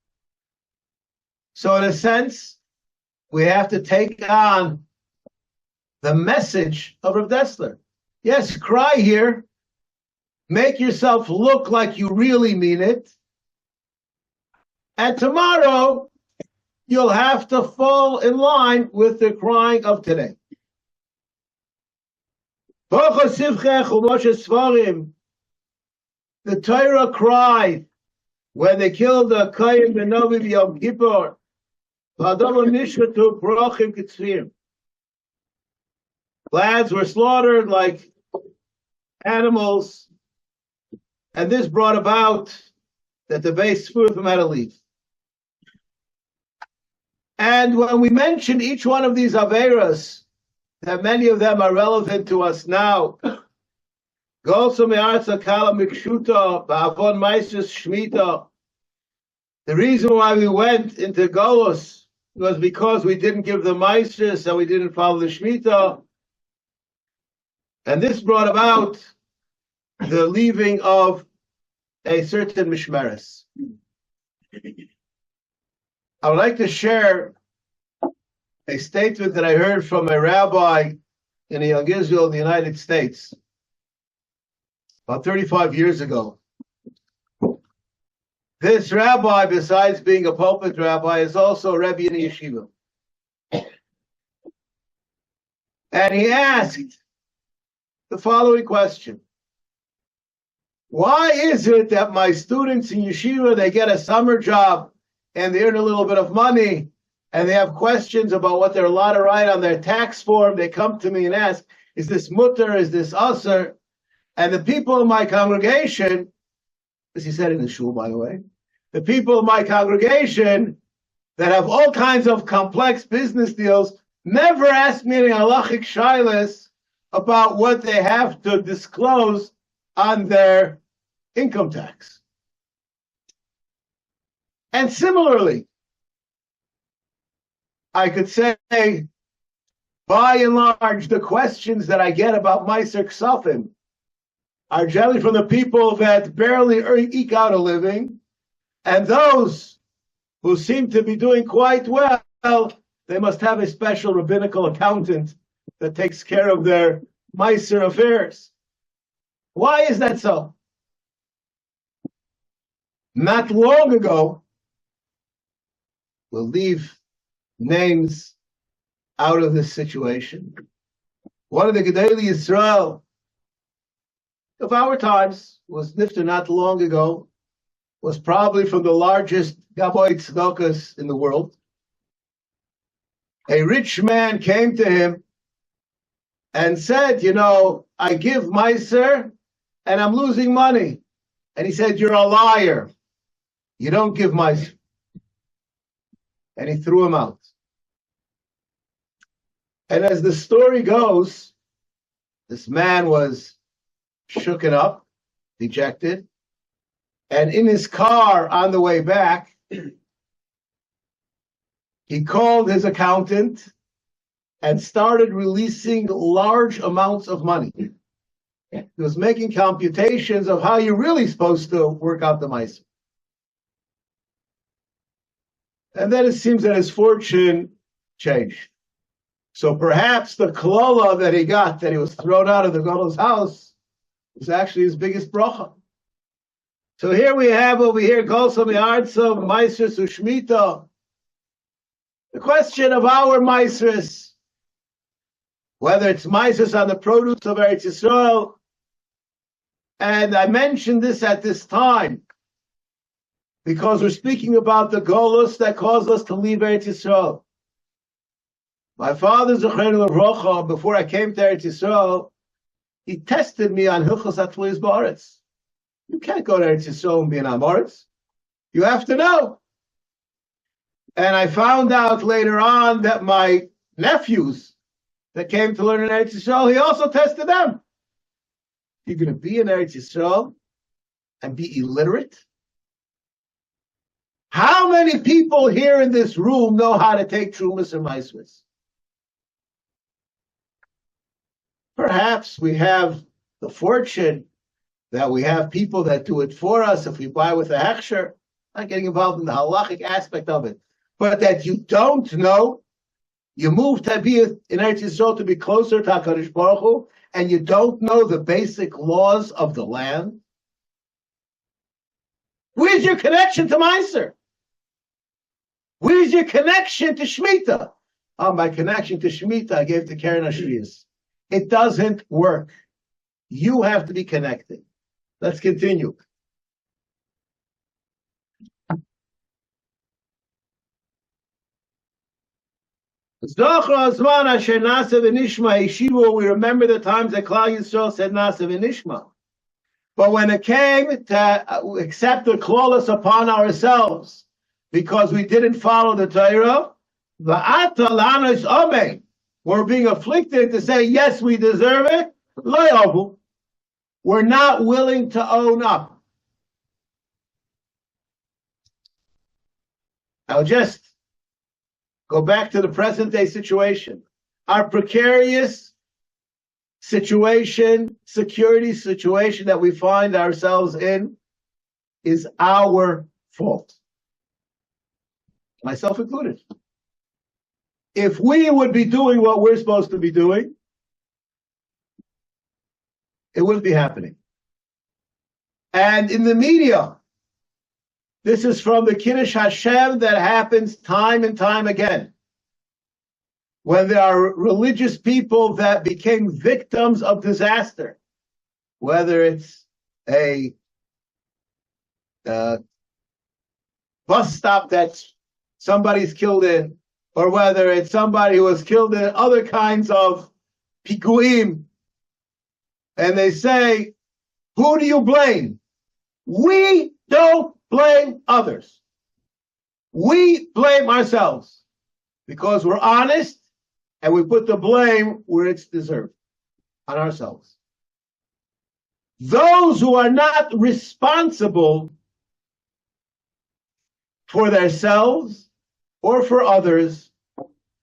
So in a sense, we have to take on the message of Rav Dessler. Yes, cry here. Make yourself look like you really mean it. And tomorrow, you'll have to fall in line with the crying of today. The Torah cried when they killed the Kayin ben Novi Yom Kippur. Lads were slaughtered like animals, and this brought about that the Beis Medrash had to leave. And when we mention each one of these Averas, that many of them are relevant to us now, the reason why we went into Golus was because we didn't give the Maestris and we didn't follow the Shemitah. And this brought about the leaving of a certain Mishmeres. I would like to share a statement that I heard from a rabbi in a young Israel in the United States about 35 years ago. This rabbi, besides being a pulpit rabbi, is also a Rebbe in a yeshiva. And he asked the following question. Why is it that my students in yeshiva, they get a summer job and they earn a little bit of money and they have questions about what they're allowed to write on their tax form? They come to me and ask, is this mutter, is this usher? And the people in my congregation, as he said in the shul, by the way, the people in my congregation that have all kinds of complex business deals never ask me any halachic shilas about what they have to disclose on their income tax. And similarly, I could say, by and large, the questions that I get about Meiser Ksafim are generally from the people that barely eke out a living, and those who seem to be doing quite well, they must have a special rabbinical accountant that takes care of their Meiser affairs. Why is that so? Not long ago, we'll leave names out of this situation. One of the Gedolei Yisrael of our times was nifter not long ago, was probably from the largest Gabbai Tzedakos in the world. A rich man came to him and said, I give Meiser and I'm losing money. And he said, you're a liar. You don't give Meiser. And he threw him out. And as the story goes, this man was shooken up, dejected, and in his car on the way back, he called his accountant and started releasing large amounts of money. He was making computations of how you're really supposed to work out the mice. And then it seems that his fortune changed. So perhaps the kehillah that he got, that he was thrown out of the God's house, was actually his biggest bracha. So here we have over here, Golsa Mi'artza, Maestris Ushmita. The question of our Maestris, whether it's Maestris on the produce of Eretz Yisrael, and I mentioned this at this time, because we're speaking about the Golus that caused us to leave Eretz Yisrael. My father, Zechariah Avrohom, before I came to Eretz Yisrael, he tested me on Hilchos HaTfilus Ba'aretz. You can't go to Eretz Yisrael and be an Amoritz. You have to know. And I found out later on that my nephews that came to learn in Eretz Yisrael, he also tested them. You're going to be in Eretz Yisrael and be illiterate? How many people here in this room know how to take Trumas and Maisvus? Perhaps we have the fortune that we have people that do it for us if we buy with a hechsher, not getting involved in the halachic aspect of it, but that you don't know, you move to be in Eretz Yisrael to be closer to HaKadosh Baruch Hu, and you don't know the basic laws of the land. Where's your connection to Meiser? Where's your connection to Shemitah? Oh, my connection to Shemitah I gave to Keren Ashriyas. It doesn't work. You have to be connected. Let's continue. We remember the times that Klal Yisrael said Nasa v'nishma. But when it came to accept the klolus upon ourselves because we didn't follow the Torah, v'ata lanos omein, we're being afflicted to say, yes, we deserve it, lo yavu. We're not willing to own up. I'll just go back to the present day situation. Our precarious situation, security situation that we find ourselves in is our fault. Myself included. If we would be doing what we're supposed to be doing, it wouldn't be happening. And in the media, this is from the Kiddush Hashem that happens time and time again. When there are religious people that became victims of disaster, whether it's a bus stop that somebody's killed in, or whether it's somebody who was killed in other kinds of pikuim, and they say, who do you blame? We don't blame others. We blame ourselves because we're honest and we put the blame where it's deserved, on ourselves. Those who are not responsible for themselves or for others,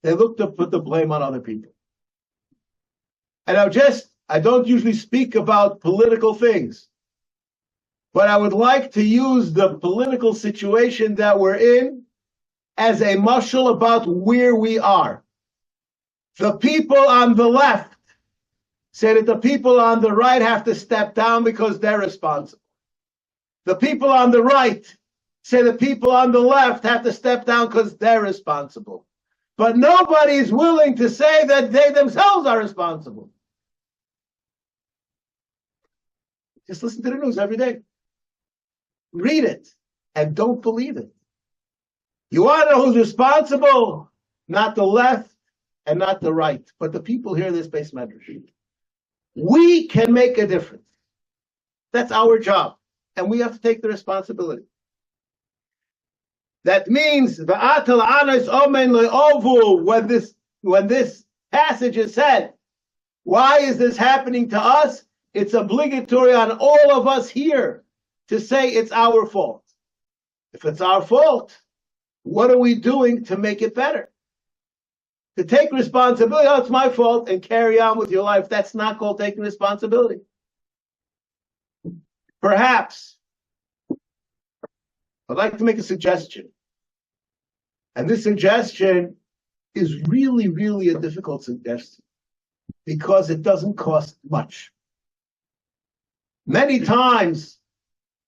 they look to put the blame on other people. And I don't usually speak about political things, but I would like to use the political situation that we're in as a mashal about where we are. The people on the left say that the people on the right have to step down because they're responsible. The people on the right say the people on the left have to step down because they're responsible. But nobody is willing to say that they themselves are responsible. Just listen to the news every day. Read it and don't believe it. You want to know who's responsible? Not the left and not the right, but the people here in this Beis Medrash. We can make a difference. That's our job, and we have to take the responsibility. That means when this passage is said, why is this happening to us? It's obligatory on all of us here to say it's our fault. If it's our fault, what are we doing to make it better? To take responsibility, oh, it's my fault, and carry on with your life, that's not called taking responsibility. Perhaps, I'd like to make a suggestion. And this suggestion is really, really a difficult suggestion because it doesn't cost much. Many times,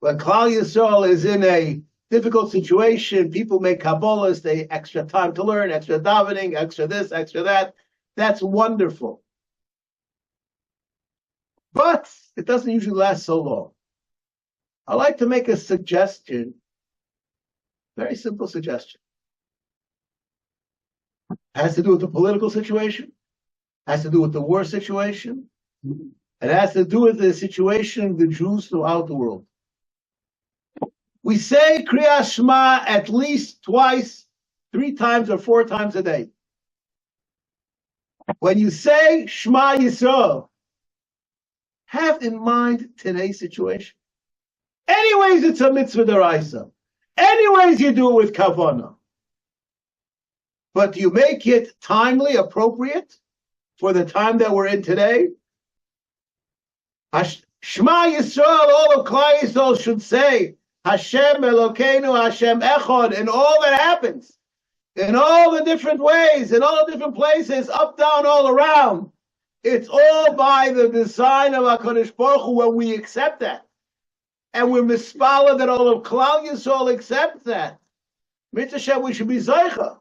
when Klal Yisrael is in a difficult situation, people make Kabbalahs, they extra time to learn, extra davening, extra this, extra that. That's wonderful. But it doesn't usually last so long. I like to make a suggestion, very simple suggestion. Has to do with the political situation, has to do with the war situation, it has to do with the situation of the Jews throughout the world. We say Kriyas Shema at least twice, 3 times, or 4 times a day. When you say Shema Yisrael, have in mind today's situation. Anyways, it's a mitzvah d'oraisa. Anyways, you do it with kavanah. But you make it timely, appropriate for the time that we're in today. Shema Yisrael, all of Klal Yisrael should say, Hashem Elokeinu, Hashem Echad, in all that happens, in all the different ways, in all the different places, up, down, all around. It's all by the design of HaKadosh Baruch Hu when we accept that. And we're mispala that all of Klal Yisrael accept that. Mitzvah, we should be Zaycha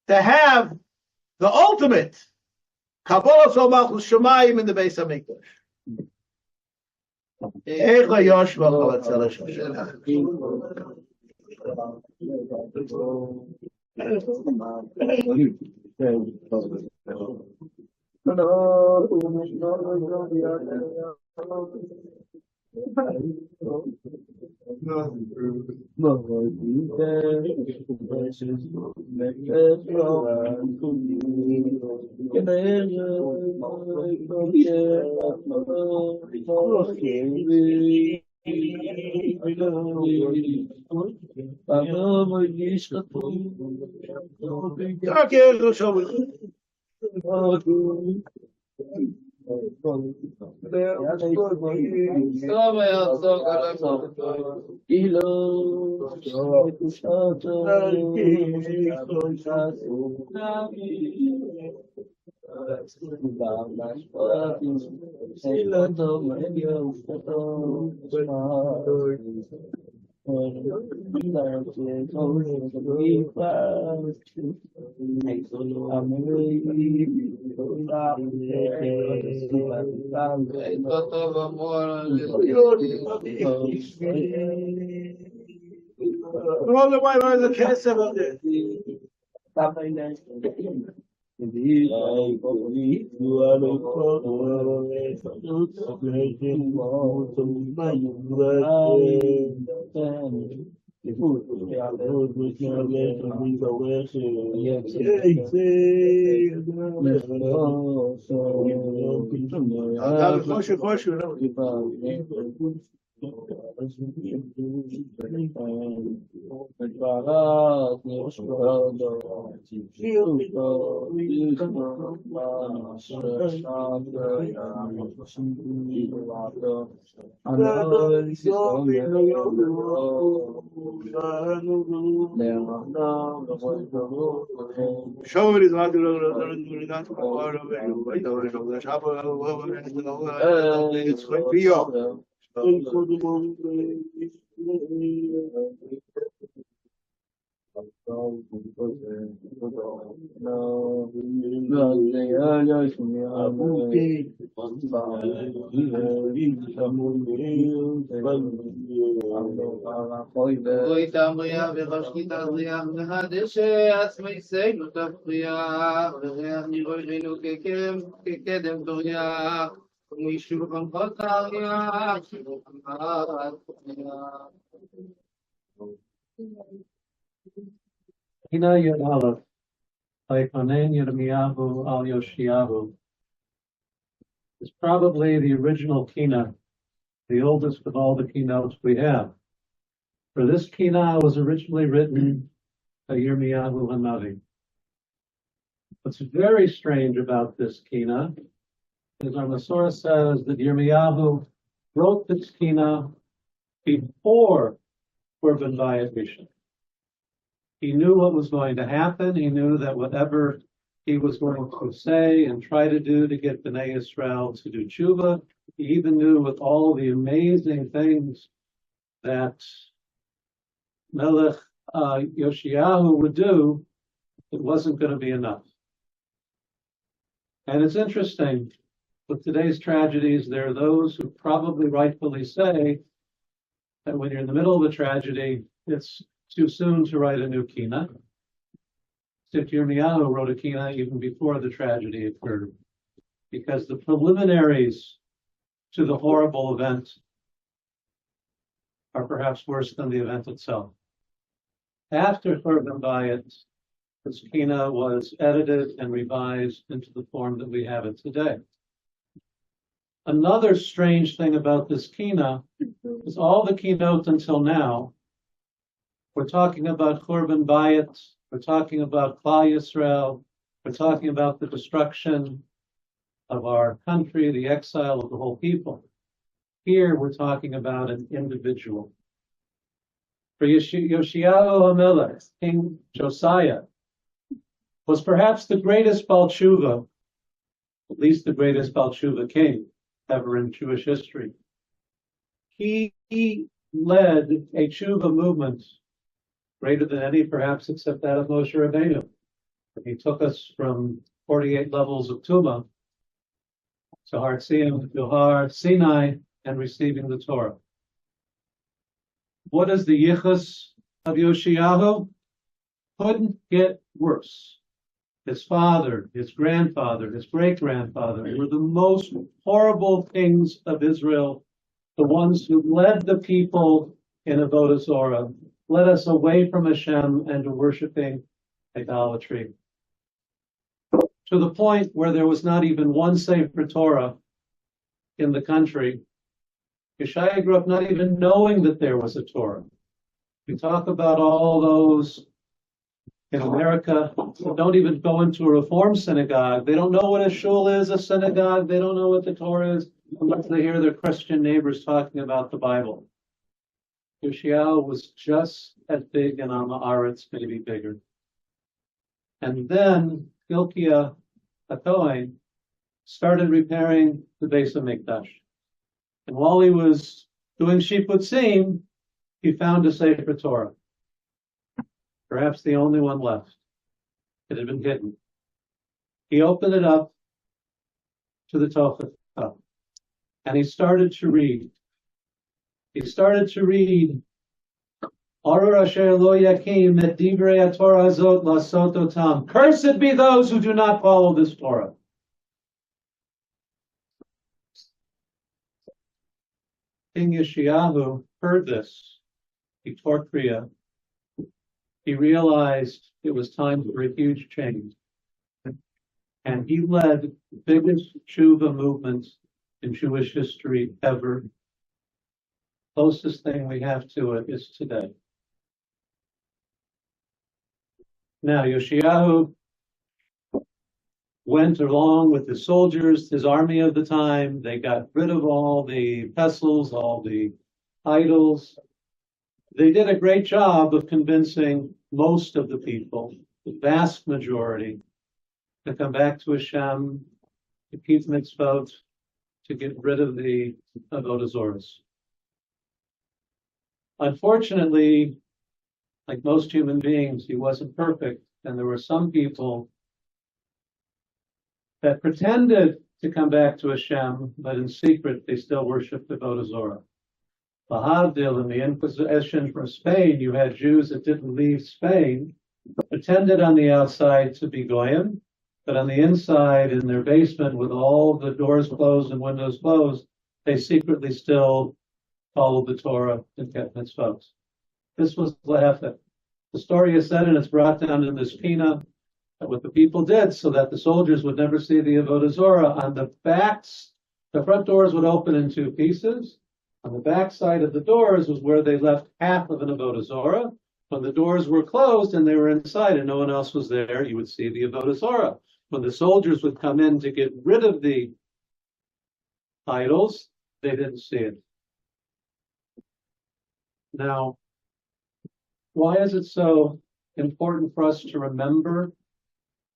to have the ultimate Kabbalah Sol Malchus Shemayim in the Beis HaMikdash. Eicha Yoshua Chavatzela it's going to be your. Kinnos Yud Aleph, Vaychonen Yirmiyahu al Yoshiyahu, is probably the original Kinnos, the oldest of all the Kinnos we have. For this Kinnos was originally written by Yirmiyahu Hanavi. What's very strange about this Kinnos is our Masorah says that Yirmiyahu wrote this Kinnos before Korban Bayit Rishon. He knew what was going to happen. He knew that whatever he was going to say and try to do to get Bnei Yisrael to do tshuva, he even knew with all the amazing things that Melech Yoshiyahu would do, it wasn't going to be enough. And it's interesting, with today's tragedies, there are those who probably rightfully say that when you're in the middle of a tragedy, it's too soon to write a new Kinnos. Yirmiyahu wrote a kehillah even before the tragedy occurred, because the preliminaries to the horrible event are perhaps worse than the event itself. After Churban Bayit, this kehillah was edited and revised into the form that we have it today. Another strange thing about this kehillah is all the keynote until now, we're talking about Churban Bayit, we're talking about Klal Yisrael, we're talking about the destruction of our country, the exile of the whole people. Here we're talking about an individual. For Yoshiyahu HaMelech, King Josiah, was perhaps the greatest Baal Tshuva, at least the greatest Baal Tshuva king ever in Jewish history. He led a Tshuva movement greater than any, perhaps, except that of Moshe Rabbeinu. He took us from 48 levels of Tumah to Har Tziyim, to Har Sinai, and receiving the Torah. What is the yichus of Yoshiyahu? Couldn't get worse. His father, his grandfather, his great-grandfather were the most horrible kings of Israel, the ones who led the people in Avodah Zorah, led us away from Hashem and to worshiping idolatry, to the point where there was not even one Sefer Torah in the country. Yeshaya grew up not even knowing that there was a Torah. We talk about all those in America who don't even go into a Reform synagogue. They don't know what a shul is, a synagogue. They don't know what the Torah is unless they hear their Christian neighbors talking about the Bible. Yoshiyahu was just as big in Am Haaretz, maybe bigger. And then Hilkiah HaKohen started repairing the Beis Medrash. And while he was doing Shipputzim, he found a Sefer Torah, perhaps the only one left. It had been hidden. He opened it up to the Tochatzah, and he started to read. He started to read, Arur asher lo yakim et divrei haTorah hazot lasot otam. Cursed be those who do not follow this Torah. King Yoshiyahu heard this. He tore Kriya. He realized it was time for a huge change. And he led the biggest tshuva movement in Jewish history ever. Closest thing we have to it is today. Now, Yoshiyahu went along with the soldiers, his army of the time. They got rid of all the pestles, all the idols. They did a great job of convincing most of the people, the vast majority, to come back to Hashem, to keep mitzvot, to get rid of the avodah zorah. Unfortunately, like most human beings, he wasn't perfect, and there were some people that pretended to come back to Hashem, but in secret they still worshipped avodah zorah. Bahadil, in the Inquisition from Spain, you had Jews that didn't leave Spain, pretended on the outside to be goyim, but on the inside, in their basement, with all the doors closed and windows closed, they secretly still followed the Torah and kept mitzvot. This was Lehefet. The story is said, and it's brought down in this Pina, that what the people did so that the soldiers would never see the avodah zorah, on the backs, the front doors would open in two pieces. On the back side of the doors was where they left half of an avodah zorah. When the doors were closed and they were inside and no one else was there, you would see the avodah zorah. When the soldiers would come in to get rid of the idols, they didn't see it. Now, why is it so important for us to remember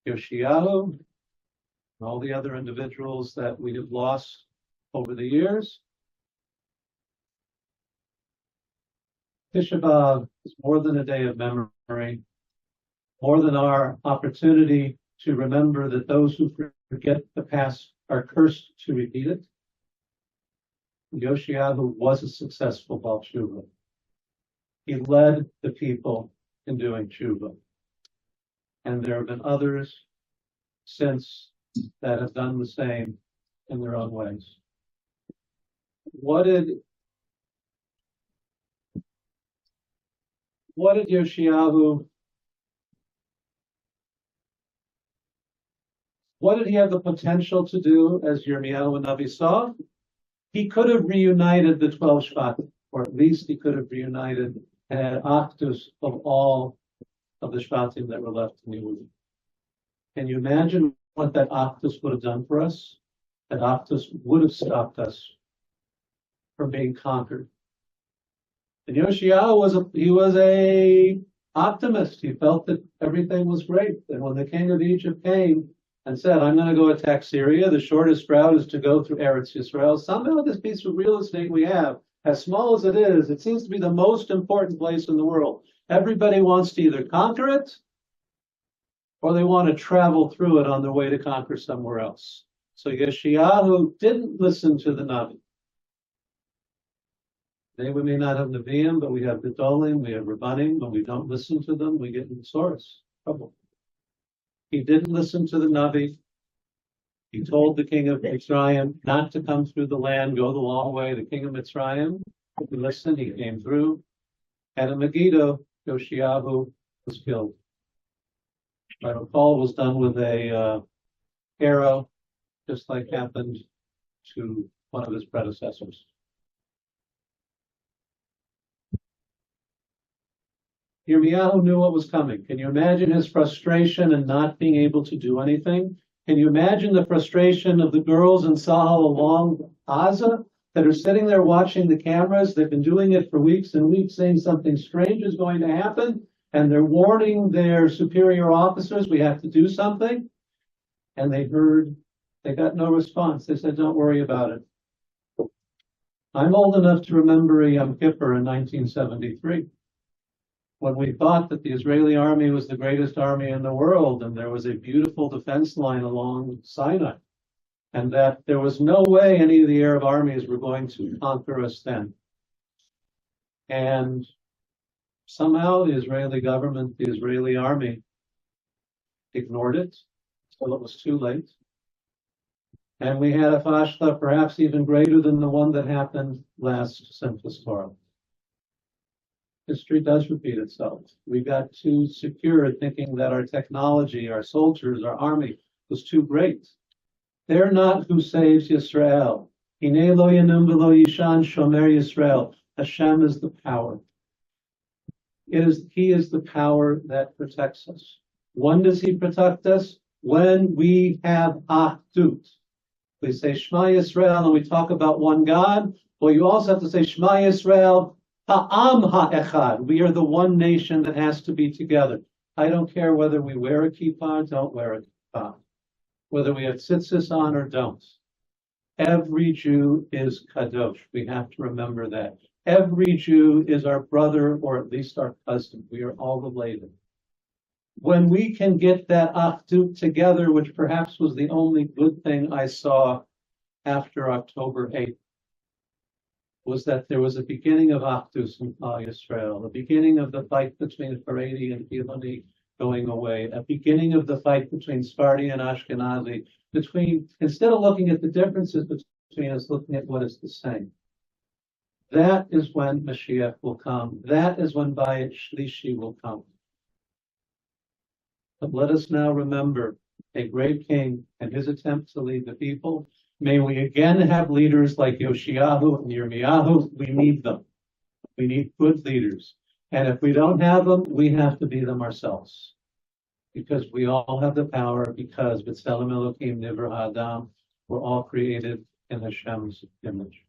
Yoshiyahu and all the other individuals that we have lost over the years? Tisha B'Av is more than a day of memory, more than our opportunity to remember that those who forget the past are cursed to repeat it. Yoshiyahu was a successful Baal Tshuva. He led the people in doing tshuva. and there have been others since that have done the same in their own ways. What did Yoshiyahu, what did he have the potential to do, as Yirmiyahu and Navi saw? He could have reunited the 12 Shvatim, or at least he could have reunited an actus of all of the Shvatim that were left in Yehuda. Can you imagine what that actus would have done for us? That actus would have stopped us from being conquered. And Yoshiyahu was a optimist. He felt that everything was great. And when the king of Egypt came and said, I'm going to go attack Syria, the shortest route is to go through Eretz Yisrael. Somehow this piece of real estate we have, as small as it is, it seems to be the most important place in the world. Everybody wants to either conquer it or they want to travel through it on their way to conquer somewhere else. So Yoshiyahu didn't listen to the Navi. Today we may not have Nevi'im, but we have Gedolim, we have Rabbanim. When we don't listen to them, we get in trouble. He didn't listen to the Navi. He told the king of Mitzrayim not to come through the land, go the long way. The king of Mitzrayim didn't listen. He came through. And in Megiddo, Yoshiyahu was killed. Paul was done with a arrow, just like happened to one of his predecessors. Yirmiyahu knew what was coming. Can you imagine his frustration and not being able to do anything? Can you imagine the frustration of the girls in Sahel along Gaza that are sitting there watching the cameras? They've been doing it for weeks and weeks, saying something strange is going to happen, and they're warning their superior officers, we have to do something. And they got no response. They said, don't worry about it. I'm old enough to remember Yom Kippur in 1973. When we thought that the Israeli army was the greatest army in the world, and there was a beautiful defense line along Sinai, and that there was no way any of the Arab armies were going to conquer us then. And somehow the Israeli government, the Israeli army, ignored it until it was too late. And we had a fashla perhaps even greater than the one that happened last Simchas Torah. History does repeat itself. We got too secure thinking that our technology, our soldiers, our army was too great. They're not who saves Yisrael. Hinei lo yanum v'lo yishan shomer Yisrael. Hashem is the power. He is the power that protects us. When does he protect us? When we have ahdut. We say Shema Yisrael and we talk about one God. Well, you also have to say Shema Yisrael Ha'am ha'echad. We are the one nation that has to be together. I don't care whether we wear a kippah or don't wear a kippah, whether we have tzitzis on or don't. Every Jew is kadosh. We have to remember that. Every Jew is our brother or at least our cousin. We are all related. When we can get that achdut together, which perhaps was the only good thing I saw after October 8th, was that there was a beginning of Achdus in Klal Yisrael, a beginning of the fight between Haredi and Chiloni going away, a beginning of the fight between Sephardi and Ashkenazi, instead of looking at the differences between us, looking at what is the same. That is when Mashiach will come. That is when Bayit Shlishi will come. But let us now remember a great king and his attempt to lead the people. May we again have leaders like Yoshiyahu and Yirmiyahu. We need them. We need good leaders. And if we don't have them, we have to be them ourselves. Because we all have the power, because B'Tselem Elokim Nivra Ha'adam, we're all created in Hashem's image.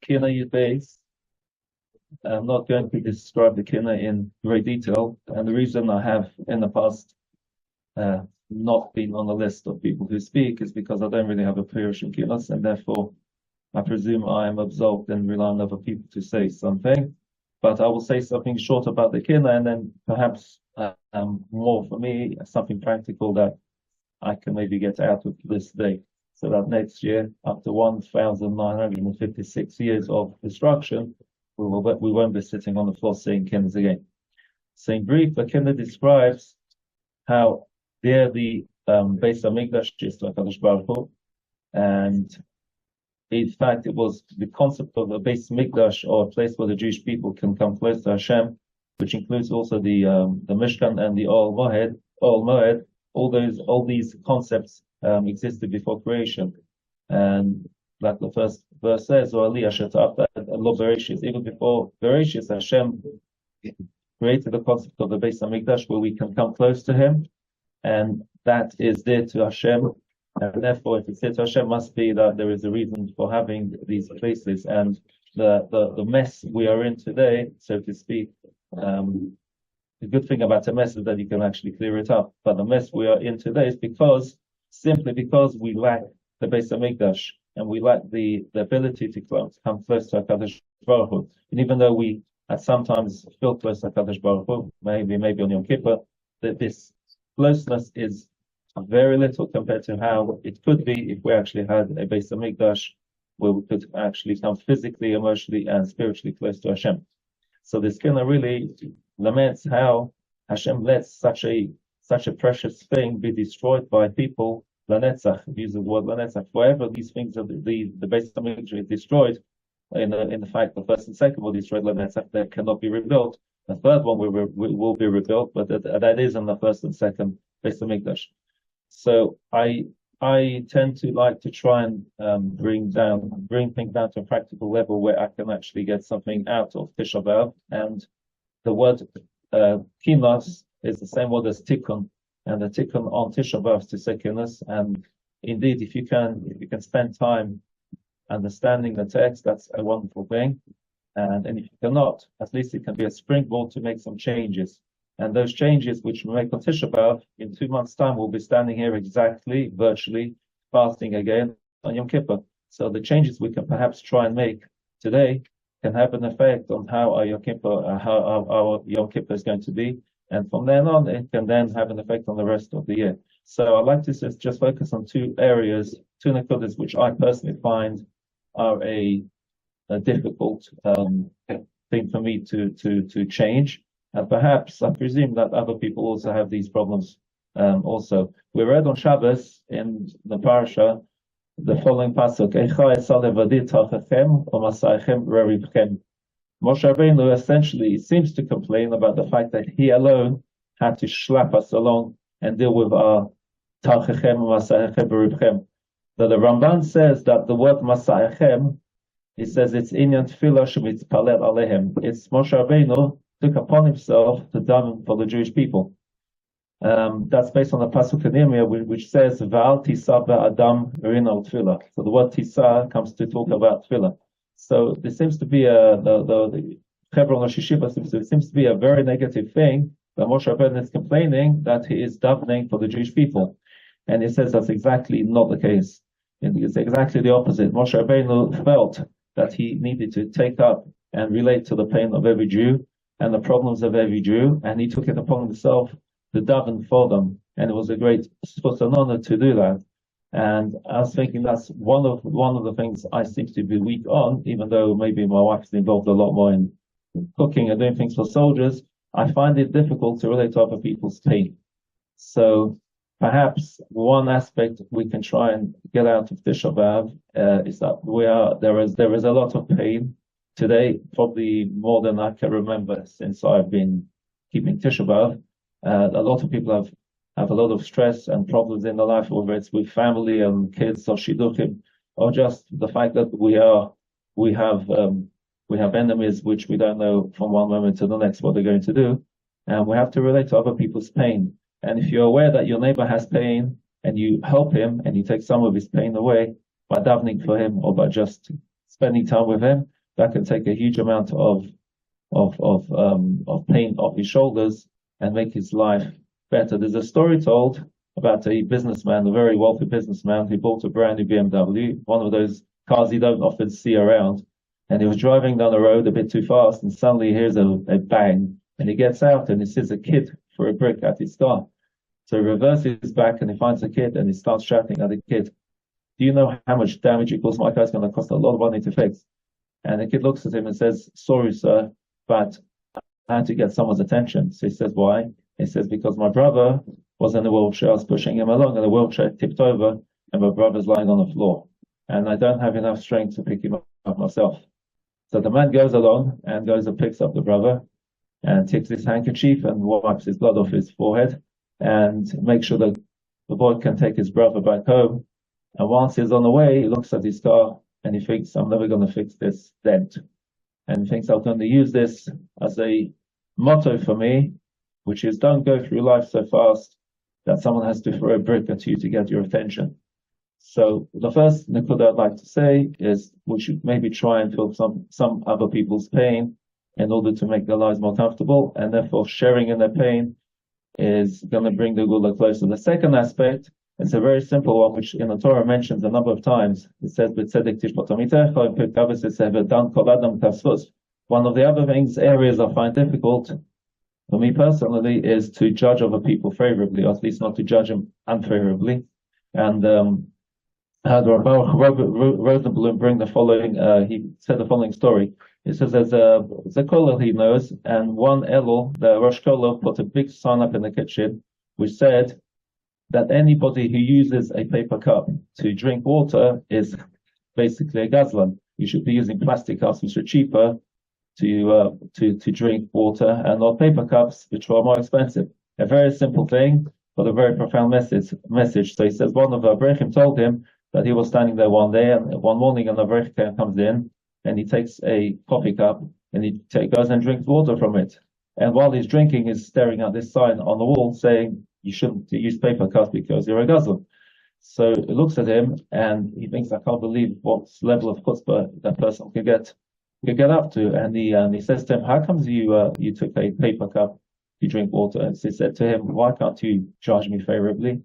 Kinnos base. I'm not going to describe the Kinnos in great detail, and the reason I have in the past not been on the list of people who speak is because I don't really have a Pirish in Kinnos, and therefore I presume I am absolved and rely on other people to say something. But I will say something short about the Kinnos, and then perhaps more for me, something practical that I can maybe get out of this day. So that next year, after 1,956 years of destruction, we won't be sitting on the floor saying Kinnos again. So in brief, the Kinnos describes how there the Beis Medrash is to HaKadosh Baruch Hu, and in fact it was the concept of a Beis Medrash, or a place where the Jewish people can come close to Hashem, which includes also the Mishkan and the Ol Moed. All these concepts existed before creation, and like the first verse says, or Aliyah Shetafta Lo Bereshis, even before Bereshis, Hashem created the concept of the Beis Hamikdash where we can come close to Him, and that is dear to Hashem, and therefore, if it's dear to Hashem, must be that there is a reason for having these places, and the mess we are in today, so to speak. The good thing about a mess is that you can actually clear it up. But the mess we are in today is simply because we lack the Beis Hamikdash, and we lack the ability to come close to HaKadosh Baruch Hu. And even though we sometimes feel close to HaKadosh Baruch Hu, maybe on Yom Kippur, that this closeness is very little compared to how it could be if we actually had a Beis Hamikdash where we could actually come physically, emotionally, and spiritually close to Hashem. So this Kinnos really laments how Hashem lets such a precious thing be destroyed by people. Lanetzach, use the word Lanetzach. Forever, these things of the Beis Hamikdash is destroyed. In the fact, the first and second were destroyed. Lanetzach, that cannot be rebuilt. The third one will be rebuilt, but that is in the first and second Beis Hamikdash. So I tend to like to try and bring things down to a practical level where I can actually get something out of Tisha B'Av. And the word Kinnos is the same word as Tikkun, and the Tikkun on Tisha B'Av is to say Kinnos. And indeed, if you can spend time understanding the text, that's a wonderful thing. And if you cannot, at least it can be a springboard to make some changes. And those changes which we make on Tisha B'Av, in 2 months' time, we'll be standing here exactly, virtually, fasting again on Yom Kippur. So the changes we can perhaps try and make today can have an effect on how our Yom Kippur is going to be. and from then on, it can then have an effect on the rest of the year. So I'd like to just focus on two areas, two nekudas, which I personally find are a difficult thing for me to change. And perhaps I presume that other people also have these problems also. We read on Shabbos in the parasha the following pasuk: Moshe Rabbeinu essentially seems to complain about the fact that he alone had to schlep us along and deal with our Tachechem Masayechem Beribchem. That the Ramban says that the word Masayechem, he says it's Inyan Tefillah Shemitzpalel Alehem. It's Moshe Rabbeinu took upon himself to daven for the Jewish people. That's based on the pasuk in Yirmiyah, which says Va'al Tisa Adam Rinal Tefillah. So the word Tisa comes to talk about Tefillah. So there seems to be the Hebron Shishiva seems to be a very negative thing that Moshe Rabbeinu is complaining that he is davening for the Jewish people. And he says that's exactly not the case. It's exactly the opposite. Moshe Rabbeinu felt that he needed to take up and relate to the pain of every Jew and the problems of every Jew, and he took it upon himself to daven for them. And it was a great honor to do that. And I was thinking that's one of the things I seem to be weak on, even though maybe my wife is involved a lot more in cooking and doing things for soldiers. I find it difficult to relate to other people's pain. So perhaps one aspect we can try and get out of Tisha B'Av is that there is a lot of pain today, probably more than I can remember since I've been keeping Tisha B'Av. A lot of people have a lot of stress and problems in their life, whether it's with family and kids or shidduchim, or just the fact that we have enemies which we don't know from one moment to the next what they're going to do, and we have to relate to other people's pain. And if you're aware that your neighbor has pain and you help him and you take some of his pain away by davening for him or by just spending time with him, that can take a huge amount of pain off his shoulders and make his life better. There's a story told about a businessman, a very wealthy businessman, who bought a brand new BMW, one of those cars you don't often see around. And he was driving down the road a bit too fast, and suddenly he hears a bang, and he gets out and he sees a kid throw a brick at his car. So he reverses back and he finds a kid and he starts shouting at the kid, "Do you know how much damage it caused? My car's going to cost a lot of money to fix." And the kid looks at him and says, "Sorry, sir, but I had to get someone's attention." So he says, "Why?" He says, "Because my brother was in a wheelchair, I was pushing him along, and the wheelchair tipped over, and my brother's lying on the floor. And I don't have enough strength to pick him up myself." So the man goes along and goes and picks up the brother and takes his handkerchief and wipes his blood off his forehead and makes sure that the boy can take his brother back home. And once he's on the way, he looks at his car and he thinks, "I'm never going to fix this dent." And he thinks, "I'm going to use this as a motto for me, which is don't go through life so fast that someone has to throw a brick at you to get your attention." So the first nekuda I'd like to say is we should maybe try and feel some other people's pain in order to make their lives more comfortable, and therefore sharing in their pain is going to bring the gula closer. The second aspect is a very simple one, which in the Torah mentions a number of times. It says, one of the other areas I find difficult for me personally is to judge other people favorably, or at least not to judge them unfavorably. And had Rav Rosenblum bring the following, he said the following story. He says there's a kollel he knows, and one Elul, the Rosh Kollel, put a big sign up in the kitchen, which said that anybody who uses a paper cup to drink water is basically a gazlan. You should be using plastic cups, which are cheaper to drink water, and not paper cups, which are more expensive. A very simple thing, but a very profound message. So he says one of the Avrechim told him that he was standing there one day, and one morning an Avrech comes in, and he takes a coffee cup, and he goes and drinks water from it. And while he's drinking, he's staring at this sign on the wall saying, "You shouldn't use paper cups because you're a gazlan." So he looks at him, and he thinks, "I can't believe what level of chutzpah that person could get up to." And he says to him, "How comes you took a paper cup to drink water?" And so he said to him, "Why can't you judge me favorably?"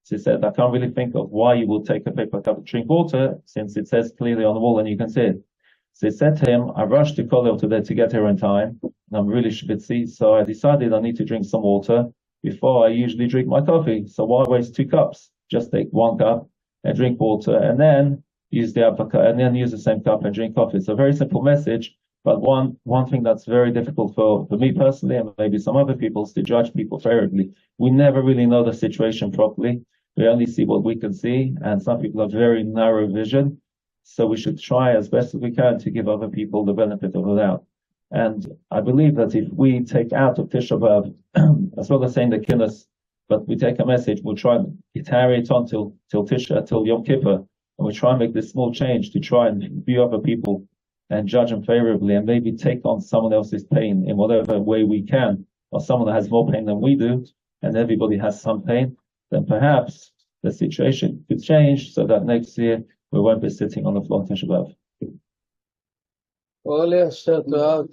So he said, "I can't really think of why you will take a paper cup to drink water, since it says clearly on the wall and you can see it." So he said to him, "I rushed to Kollel today to get here in time, I'm really schwitzy, so I decided I need to drink some water before I usually drink my coffee. So why waste 2 cups? Just take 1 cup and drink water, and then use the uppercut, and then use the same cup and drink coffee. It's a very simple message, but one thing that's very difficult for me personally, and maybe some other people, is to judge people favorably. We never really know the situation properly. We only see what we can see, and some people have very narrow vision. So we should try as best as we can to give other people the benefit of the doubt. And I believe that if we take out of Tisha B'Av, as well as saying the Kinnos, but we take a message, we'll try and carry it on till Tisha, till Yom Kippur, and we try and make this small change to try and view other people and judge them favorably, and maybe take on someone else's pain in whatever way we can, or someone that has more pain than we do, and everybody has some pain, then perhaps the situation could change so that next year we won't be sitting on the floor on Tisha B'Av. Olha, chato.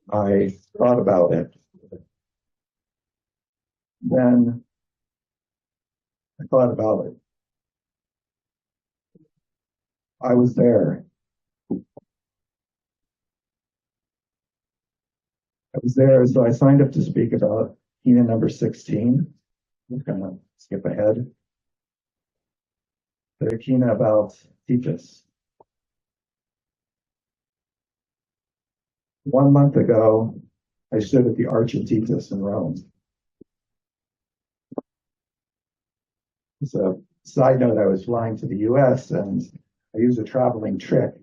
I thought about it. Then I thought about it. I was there. So I signed up to speak about kehillah number 16. I'm going to skip ahead. The kehillah about Tisha. 1 month ago, I stood at the Arch of Tisha in Rome. It's a side note, I was flying to the US and I used a traveling trick,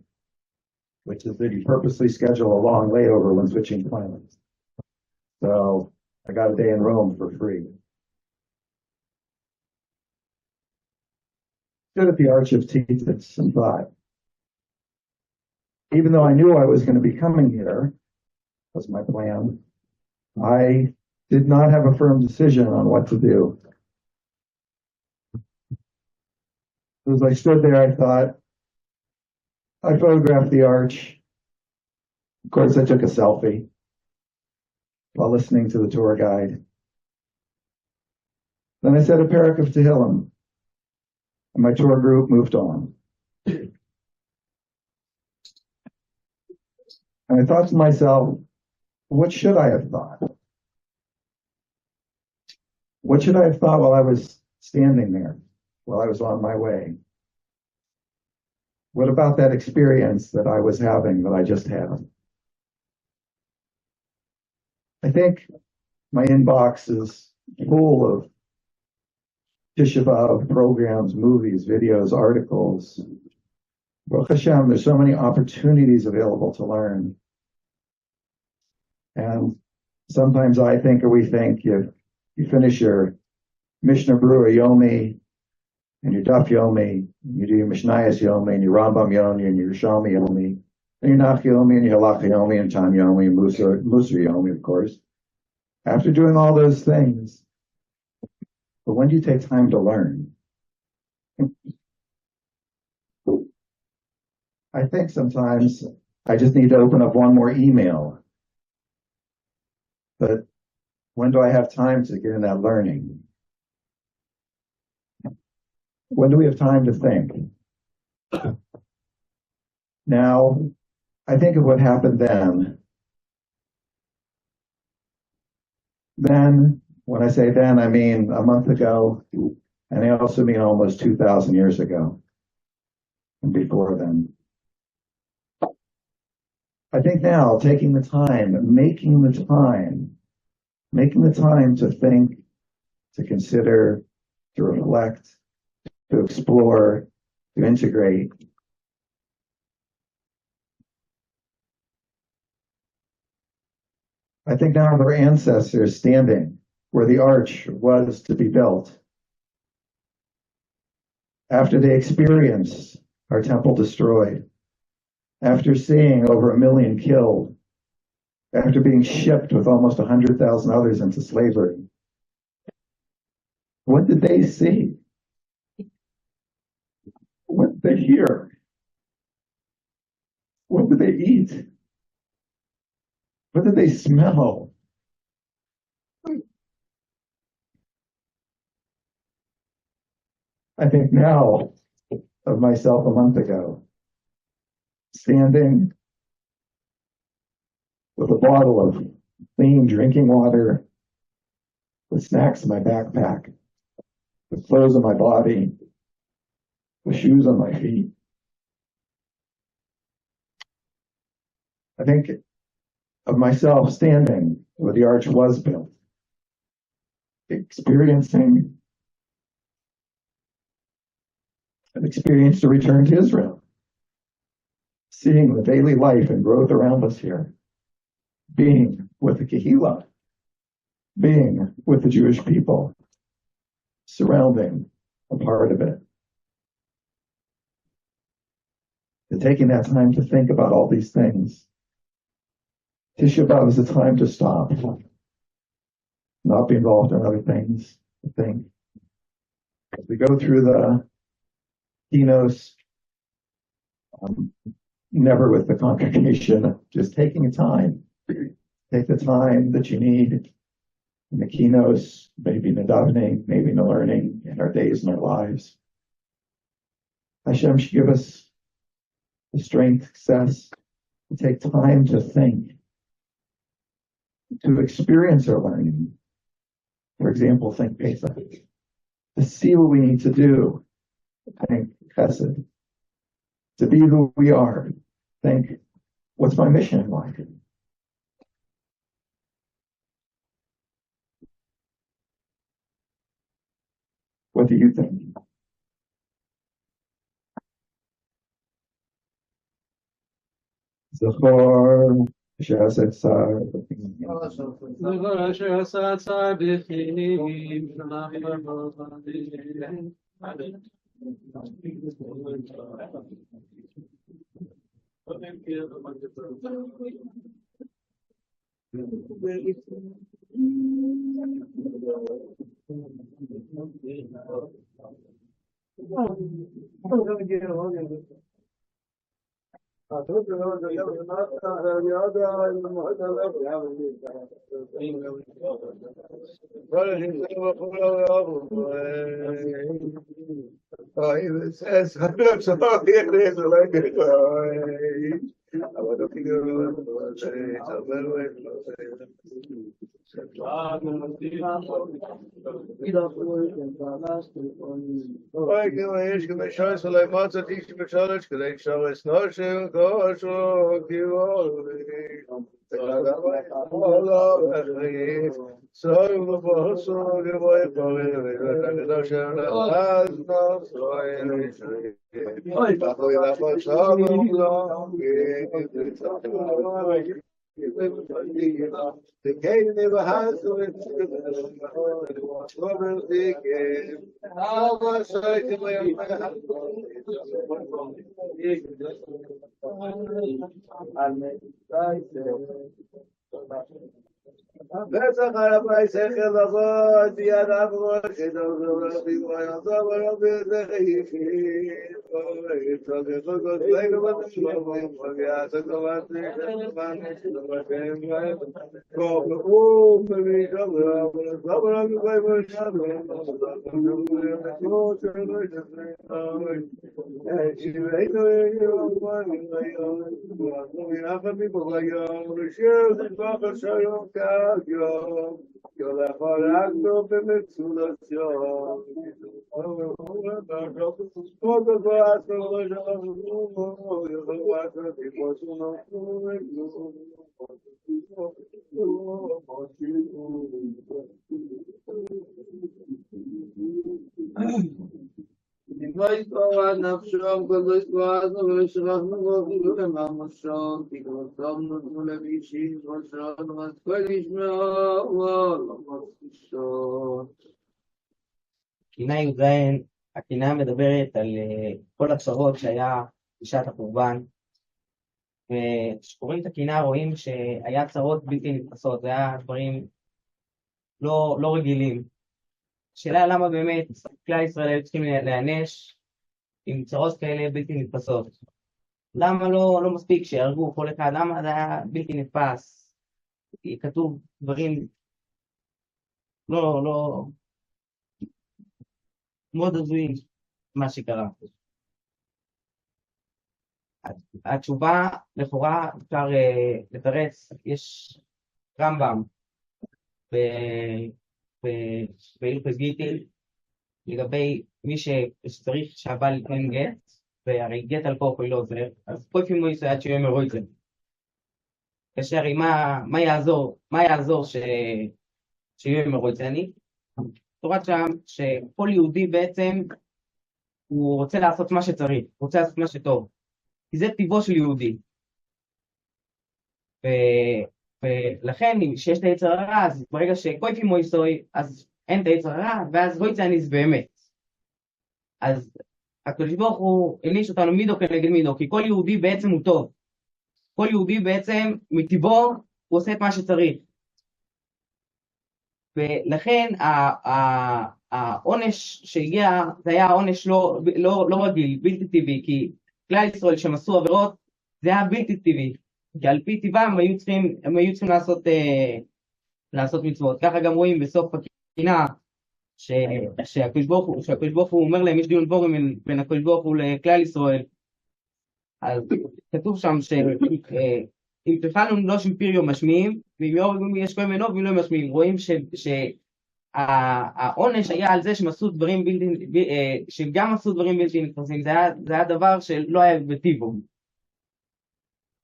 which is that you purposely schedule a long layover when switching planes. So I got a day in Rome for free. Stood at the Arch of Tisha and thought, even though I knew I was going to be coming here, was my plan, I did not have a firm decision on what to do. As I stood there, I thought, I photographed the arch. Of course, I took a selfie while listening to the tour guide. Then I said a parak of Tehillim, and my tour group moved on. And I thought to myself, what should I have thought? What should I have thought while I was standing there? while I was on my way? What about that experience that I was having, that I just had? I think my inbox is full of Tisha B'Av programs, movies, videos, articles. Baruch Hashem, there's so many opportunities available to learn. And sometimes I think, or we think, you finish your Mishnah Berurah Yomi and your Daf Yomi, you do your Mishnayos Yomi and your Rambam Yomi and your Yerushalmi Yomi, and your Nach Yomi and your Halacha Yomi and Tam Yomi and Musar Yomi, of course. After doing all those things, but when do you take time to learn? I think sometimes I just need to open up one more email. But when do I have time to get in that learning? When do we have time to think? Now, I think of what happened then. Then, when I say then, I mean a month ago, and I also mean almost 2,000 years ago, and before then. I think now, taking the time, making the time to think, to consider, to reflect, to explore, to integrate. I think now of our ancestors standing where the arch was to be built. After they experienced our temple destroyed, after seeing over 1 million killed, after being shipped with almost 100,000 others into slavery, what did they see? What did they hear? What did they eat? What did they smell? I think now of myself a month ago, standing with a bottle of clean drinking water, with snacks in my backpack, with clothes on my body, with shoes on my feet. I think of myself standing where the arch was built, experiencing an experience to return to Israel, seeing the daily life and growth around us here, being with the kehillah, being with the Jewish people, surrounding a part of it. And taking that time to think about all these things. Tisha B'Av is a time to stop, not be involved in other things, to think. As we go through the Kinnos, never with the congregation, just taking time. Take the time that you need in the Kinnos, maybe in the davening, maybe in the learning, in our days and our lives. Hashem should give us the strength, success, to take time to think, to experience our learning. For example, think Pesach. To see what we need to do. Think Chesed. To be who we are. Think, what's my mission in life? What do you think? Zachor, Shasek Sar. יש כמשל סולי מצא תיש בשלש כדי שלש נושם כושו סוי ובוסו גבוי פורי ותקדו שם אז נוסוי תחוי לפסום the king never has to בצח הרבי שכל לבוא ביד עברו שדור רבי ויעזוב רבי זכי יצוגף וגוסלנו בתשלום וביעץ הכובעת כובעו במישוב ורב רבי וימשב שיבנו יחד מפה היום ושיר זכוח השלום כהגיום יולכל עגנו במצולות יום עוד דבר עשו ושלחנו יולכל עשו תיפוסו נופו נגמוי תורת נפשום קדוש תורתנו ולשכחנו ואפילו לממשון כי כבודם נתנו לבישים ראשון וכל ישמעו ולמסושון. קינה י"ז, הקינה מדברת על כל הצרות שהיה בשעת החורבן, וכשקוראים את הקינה רואים שהיה צרות בלתי נתפסות, זה היה דברים לא רגילים. השאלה למה באמת כלל ישראל היו צריכים להיענש עם צרות כאלה בלתי נתפסות. למה לא מספיק שיהרגו כל אחד, למה זה היה בלתי נתפס? כתוב דברים לא מאוד הזויים מה שקרה. התשובה לכאורה אפשר לתרץ, יש רמב"ם בהלכות גיטין לגבי מי שצריך שהבעל ייתן גט, והרי גט על כוחו לא עוזר, אז כל פעמים הוא יעשה עד שיהיה מרויצן. כאשר מה יעזור שיהיה מרויצני? תורת שם שכל יהודי בעצם הוא רוצה לעשות מה שצריך, הוא רוצה לעשות מה שטוב, כי זה טבעו של יהודי. ולכן שיש את היצר הרע, אז ברגע שכל פעמים הוא יסוי, אז אין את היצר הרע, ואז הוא יצאניס באמת. אז הקדוש ברוך הוא העניש אותנו מידו כנגד מידו, כי כל יהודי בעצם הוא טוב. כל יהודי בעצם מטבעו הוא עושה את מה שצריך. ולכן העונש שהגיע, זה היה עונש לא רגיל, בלתי טבעי, כי כלל ישראל שהם עשו עבירות, זה היה בלתי טבעי. כי על פי טבעם הם היו צריכים לעשות מצוות. ככה גם רואים בסוף הקינה, שהקדוש ברוך הוא אומר להם, יש דיון דבורים בין הקדוש ברוך הוא לכלל ישראל. אז כתוב שם אם תאכלו לא של פיריו משמיעים, ואם יש כל מינו ולא משמיעים. רואים שהעונש היה על זה שהם עשו דברים שגם עשו דברים בלתי נתפסים. זה היה דבר שלא היה בטבעו.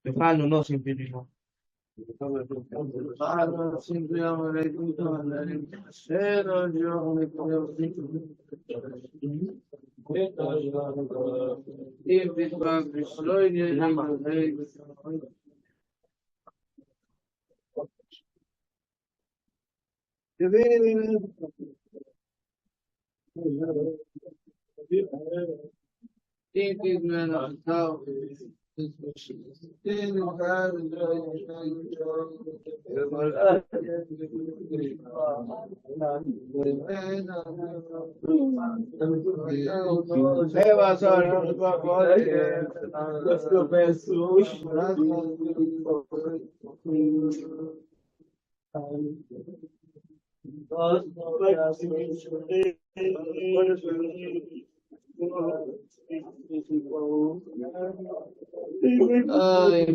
תאכלנו לא של פיריו. Ay,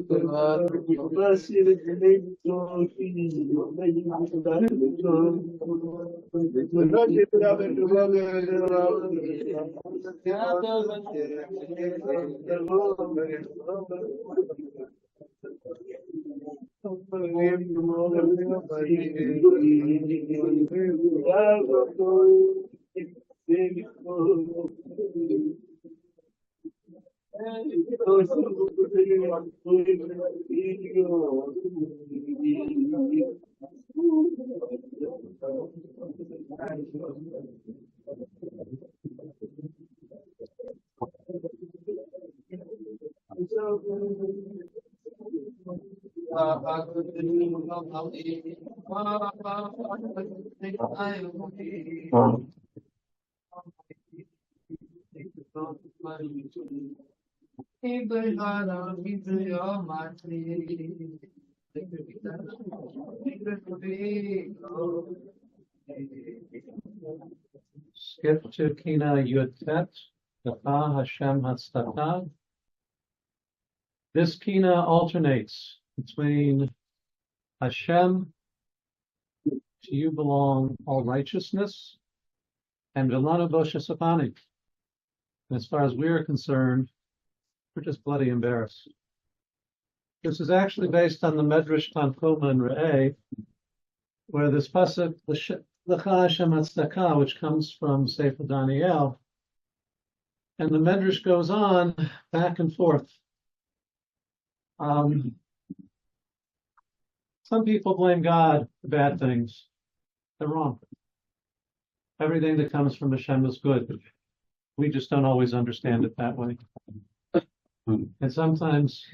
Kurban. Skip to Kina Yutet, Gafa Hashem Hatztata. This Kina alternates between Hashem, to you belong all righteousness, and Vilana Boshe Sapani. As far as we're concerned, we're just bloody embarrassed. This is actually based on the Medrash Tanchuma and Re'eh, where this pasuk, L'cha Hashem Hatzdaka, which comes from Sefer Daniel, and the Medrash goes on back and forth. Some people blame God for bad things. They're wrong. Everything that comes from Hashem is good. We just don't always understand it that way. And sometimes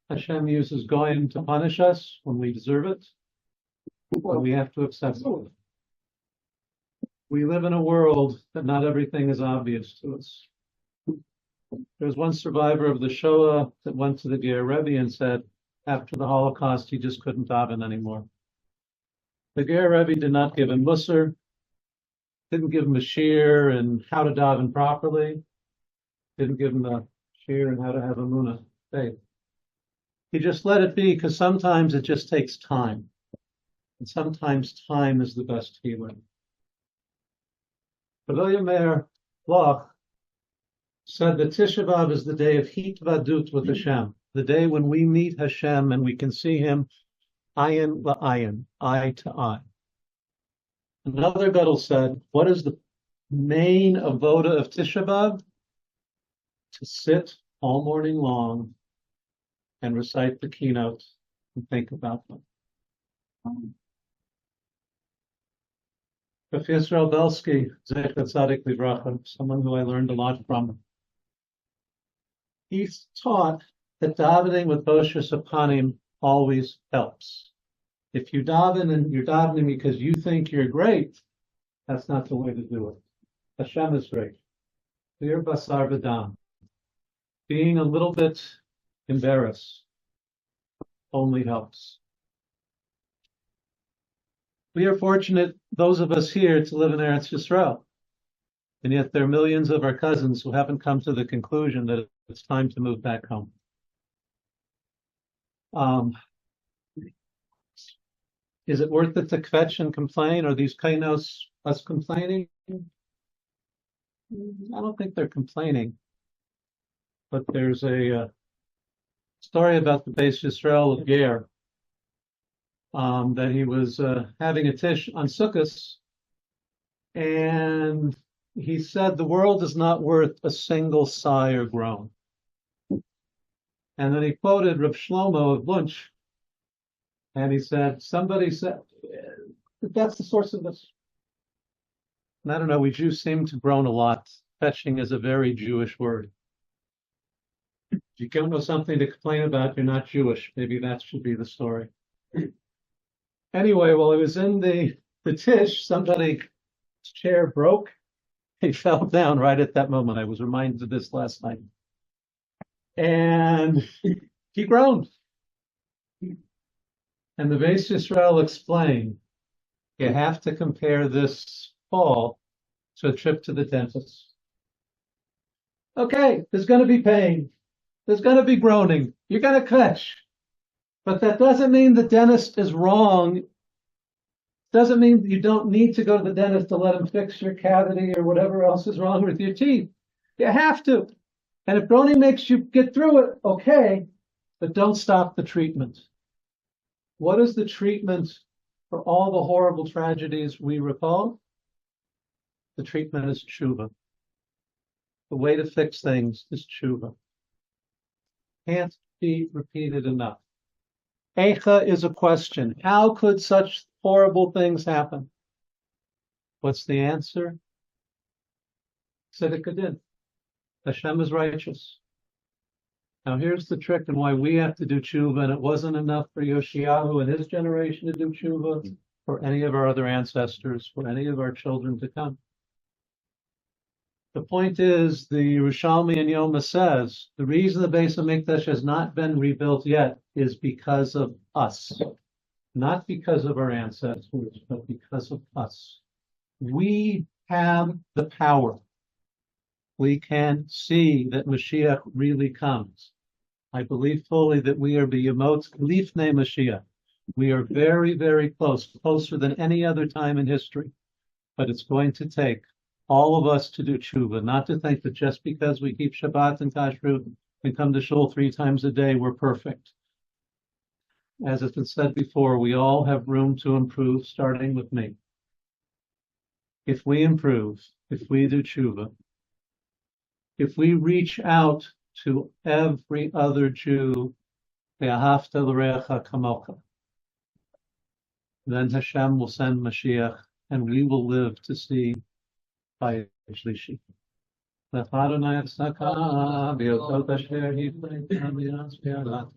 Hashem uses goyim to punish us when we deserve it, but we have to accept it. We live in a world that not everything is obvious to us. There's one survivor of the Shoah that went to the Ger Rebbe and said, after the Holocaust, he just couldn't daven anymore. The Ger Rebbe did not give him Musar, didn't give him a shear and how to daven properly, didn't give him a shear and how to have a munah faith. He just let it be, because sometimes it just takes time. And sometimes time is the best healer. Rav Meir Bloch said that Tisha B'Av is the day of hitvadut with Hashem, the day when we meet Hashem and we can see Him ayin la'ayin, eye to eye. Another Gadol said, what is the main avoda of Tisha B'Av? To sit all morning long and recite the keynote and think about them. Rav Yisrael Belsky, Zecher Tzadik Livracha, someone who I learned a lot from, he's taught that davening with Boshes Apanim always helps. If you daven and you're davening because you think you're great, that's not the way to do it. Hashem is great. Clear basar v'dam. Being a little bit embarrassed only helps. We are fortunate, those of us here, to live in Eretz Yisrael. And yet there are millions of our cousins who haven't come to the conclusion that it's time to move back home. Is it worth it to kvetch and complain? Are these Kinnos us complaining? I don't think they're complaining. But there's a story about the Beis Yisrael of Ger, that he was having a tish on Sukkos, and he said the world is not worth a single sigh or groan. And then he quoted Rav Shlomo of Lunch, and he said, somebody said, that's the source of this. And I don't know, we Jews seem to groan a lot. Fetching is a very Jewish word. If you don't know something to complain about, you're not Jewish. Maybe that should be the story. Anyway, while I was in the tish, somebody's chair broke. He fell down right at that moment. I was reminded of this last night. And he groaned. And the Beis Yisrael explained, You have to compare this fall to a trip to the dentist. Okay, there's going to be pain. There's going to be groaning. You're going to crash. But that doesn't mean the dentist is wrong. Doesn't mean you don't need to go to the dentist to let him fix your cavity or whatever else is wrong with your teeth. You have to. And if groaning makes you get through it, okay, but don't stop the treatment. What is the treatment for all the horrible tragedies we recall? The treatment is tshuva. The way to fix things is tshuva. Can't be repeated enough. Eicha is a question. How could such horrible things happen? What's the answer? Tzedek Adin. Hashem is righteous. Now here's the trick and why we have to do tshuva, and it wasn't enough for Yoshiyahu and his generation to do tshuva, for any of our other ancestors, for any of our children to come. The point is, the Yerushalmi and Yoma says, the reason the Beis Hamikdash has not been rebuilt yet is because of us. Not because of our ancestors, but because of us. We have the power. We can see that Mashiach really comes. I believe fully that we are b'yemot lifnei Mashiach. We are very, very close, closer than any other time in history. But it's going to take all of us to do tshuva, not to think that just because we keep Shabbat and Kashrut and come to shul 3 times a day, we're perfect. As has been said before, we all have room to improve, starting with me. If we improve, if we do tshuva, if we reach out to every other Jew, ve'ahavta l'reacha kamocha, then Hashem will send Mashiach, and we will live to see by Shlishi. Lech Adonai tzedakah, b'yotot asher hifnei minas ve'alat.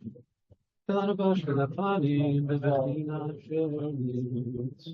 V'lanu shel hapanim, v'v'china shel mitz.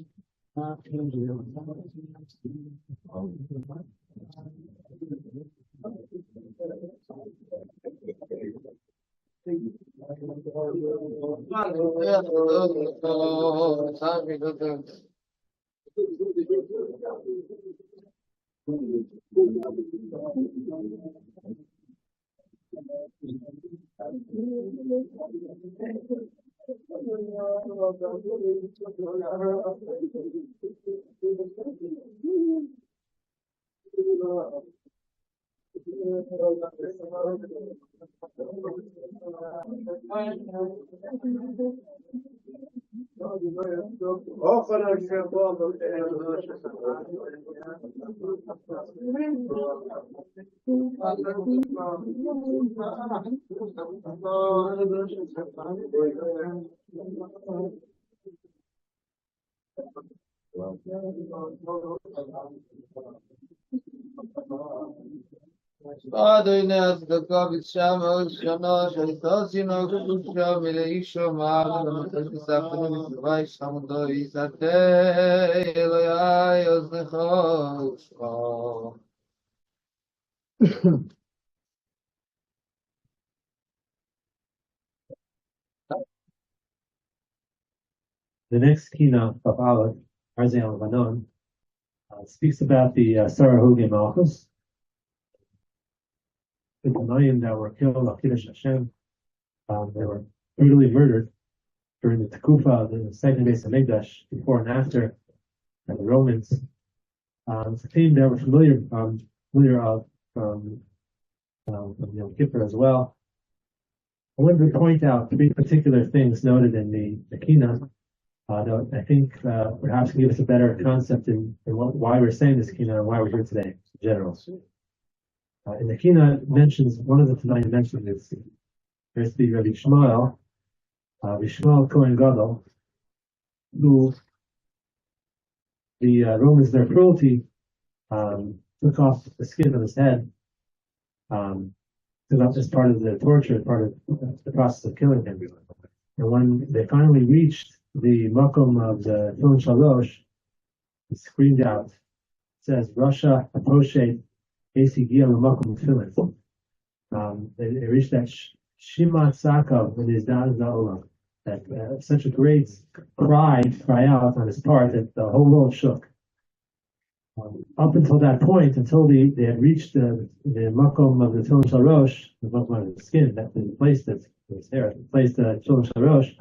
Adonai tzedakah b'shamos shana shalitosino k'usha v'leisho ma'al v'matel k'safenu v'shavai shamudo yisatei Eloyai oznecho u'shma. The next keynote of Aleph, Arzei al-Manon, speaks about the Sarahogim Malchus, the Tanoim that were killed on Kiddush Hashem. They were brutally murdered during the Tekufa, the second Beis Hamikdash, before and after the Romans. It's a theme that we're familiar of from Yom Kippur as well. I wanted to point out 3 particular things noted in the Kinnos. I think perhaps can give us a better concept in why we're saying this Kinnos and why we're here today in general. In the Kinnos mentions, one of the Tanaim mentioned is, there's the Rabbi Shmuel Kohen Gadol, who the Romans, their cruelty, took off the skin of his head, took off as part of the torture, part of the process of killing him. And when they finally reached the makom of the Tefillin Shalosh, he screamed out, it says, Rasha Aposhet Esi Gia L'makom Tefillin. They reached that Shimat Sakav in his Da'an Za'olam, such a great cry out on his part that the whole world shook. Up until that point, until they had reached the makom of the Tefillin Shel Rosh, the makom of the skin that they placed it, his hair, placed the Tefillin Shel Rosh,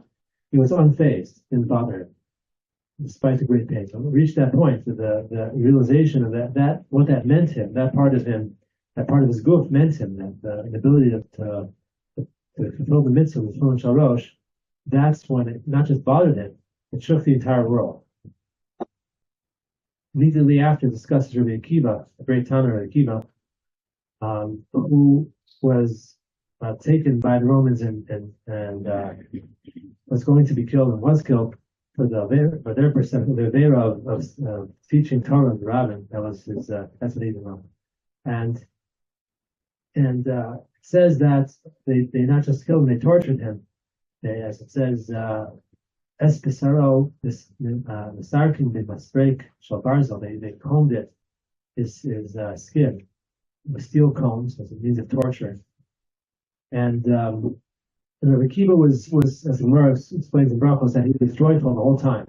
he was unfazed, didn't bother him, despite the great pain. So reached that point, the realization of that what that meant him, that part of him, that part of his goof meant him, that the ability to fulfill the mitzvah of the Tefillin Shel Rosh, that's when it not just bothered him, it shook the entire world. Immediately after discusses Rabbi Akiva, a great Tana Rabbi Akiva, who was taken by the Romans and was going to be killed and was killed for their percent, their vera of teaching Torah and the rabbin. That was his. That's what he did wrong. And it says that they not just killed him, they tortured him. As it says. Espesaro, this Sarkin did Masprek Shalbarzel, they combed it, his skin with steel combs as a means of torture. And Rabbi Akiva was as the Gemara explains in Brachos, that he was joyful the whole time.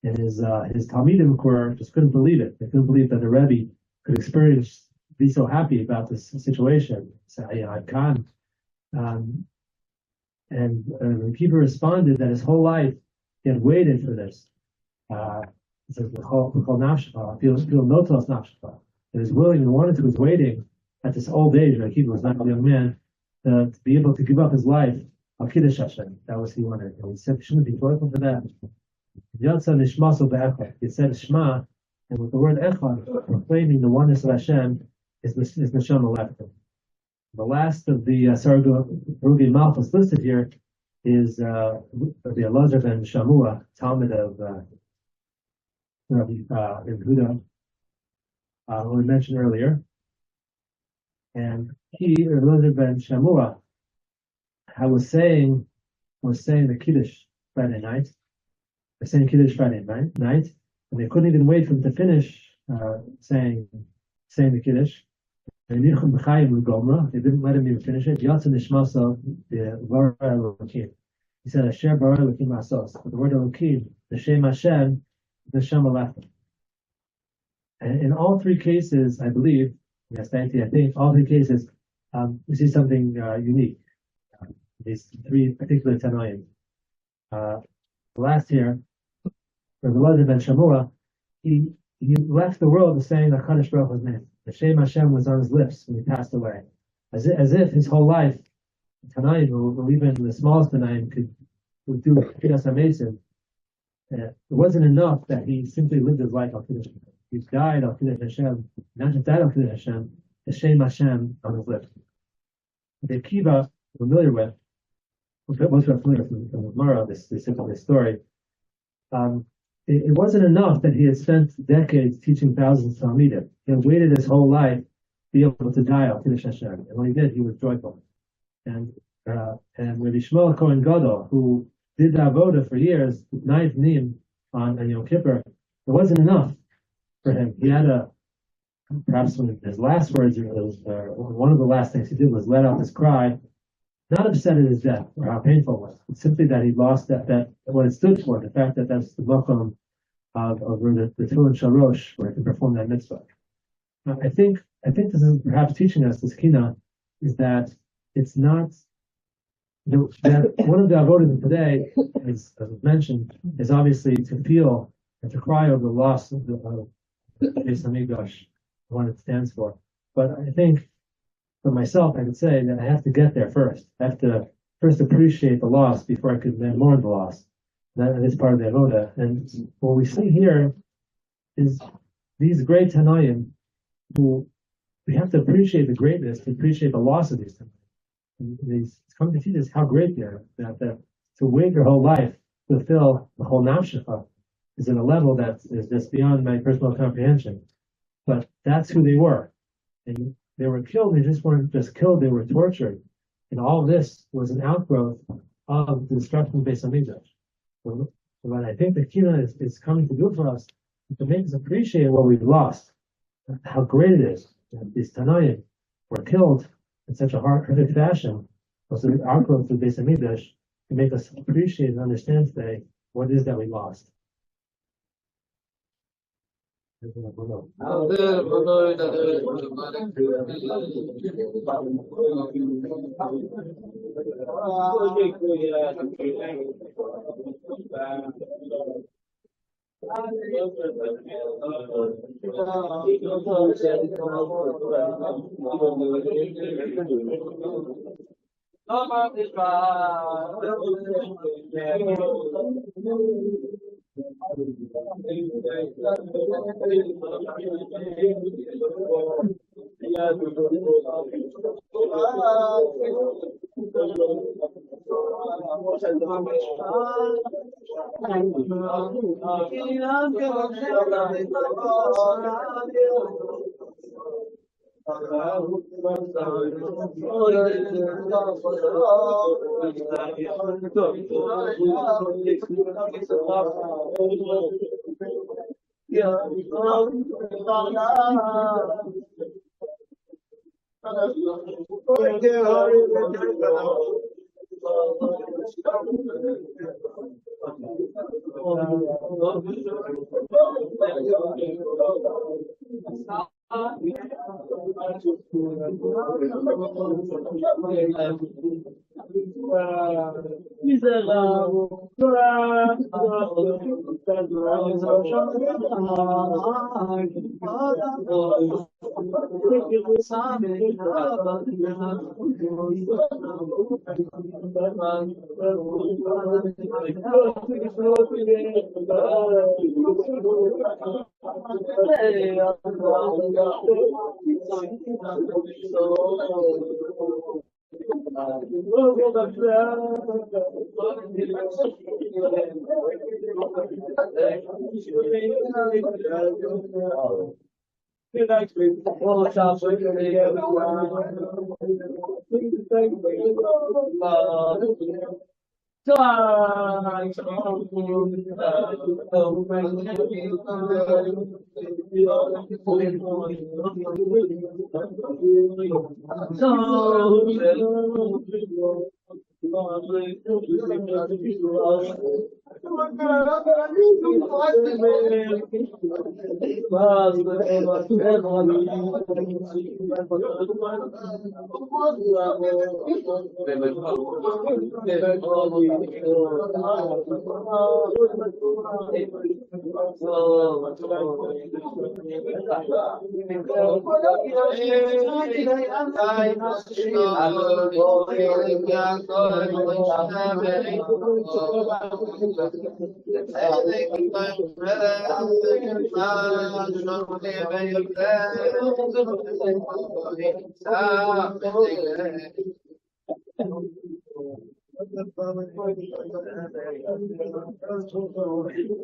And his Talmidim just couldn't believe it. They couldn't believe that the Rebbe could be so happy about this situation. So I can't. And Rabbi Akiva responded that his whole life he had waited for this. He says, that he was willing and wanted to, was waiting at this old age. Rabbi Akiva was not a young man, to be able to give up his life. Al Kiddush Hashem. That was what he wanted. And he said, shouldn't be joyful for that. He said Shema, and with the word Echad, proclaiming the oneness of Hashem, is Neshama left him. The last of the Sarugi Malchus listed here is the Elazar ben Shamua, Talmud of Rabbi Yehuda, who we mentioned earlier. And Elazar ben Shamua, was saying the Kiddush Friday night. They're saying Kiddush Friday night, and they couldn't even wait for him to finish saying the Kiddush. They didn't let him even finish it. He said, Asher bara Elokim asos. The word Elokim, the Shem Hashem, the Shem Alechem. And in all three cases, I believe, I think all three cases, we see something unique. These three particular Tanoim. The last here, the Elazar ben Shamua, he left the world saying that Kadosh Baruch was name. The Shem Hashem was on his lips when he passed away, as if his whole life, Tanaim, or even the smallest Tanaim, could do Kiddush Hamesim. It wasn't enough that he simply lived his life al Kiddush Hashem. He died al Kiddush Hashem, not just that al Kiddush Hashem, the Shem Hashem on his lips. The Akiva, familiar with, most are familiar from the Gemara, this story. It wasn't enough that he had spent decades teaching thousands of Talmidim. He had waited his whole life to be able to die al Kiddush Hashem. And when he did, he was joyful. And Rabbi Shmuel Kohen Gadol, who did the avoda for years, 9th Nim on Yom Kippur, it wasn't enough for him. He had perhaps one of his last words, one of the last things he did was let out this cry, not upset at his death or how painful it was, but simply that he lost that what it stood for, the fact that that's the makom of the Tefillin Shel Rosh, where he could perform that mitzvah. Now, I think this is perhaps teaching us, this kina, is that it's not that one of the avodas today, as was mentioned, is obviously to feel and to cry over the loss of the Beis Hamikdash, what it stands for. But I think for myself, I could say that I have to get there first. I have to first appreciate the loss before I could then mourn the loss. That is part of the avoda. And what we see here is these great Tanaim who we have to appreciate the greatness, to appreciate the loss of these Tanaim. It's coming to teach us how great they are. That to wait your whole life to fulfill the whole nafshecha is at a level that is just beyond my personal comprehension. But that's who they were. And they were killed. They just weren't just killed, they were tortured. And all this was an outgrowth of the destruction of Beis Hamikdash. So what I think the kehillah is coming to do for us is to make us appreciate what we've lost, how great it is that these Tanaim were killed in such a horrific fashion, was the outgrowth of Beis Hamikdash, to make us appreciate and understand today what it is that we lost.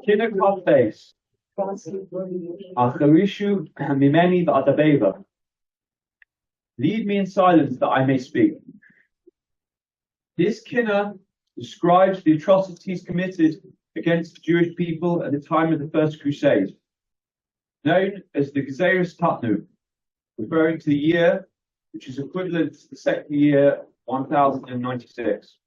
Kinnos base. Acharishu mimeni v'adabeva. Lead me in silence that I may speak. This kinna describes the atrocities committed against the Jewish people at the time of the First Crusade, known as the Gezeres Tatnu, referring to the year which is equivalent to the second year 1096.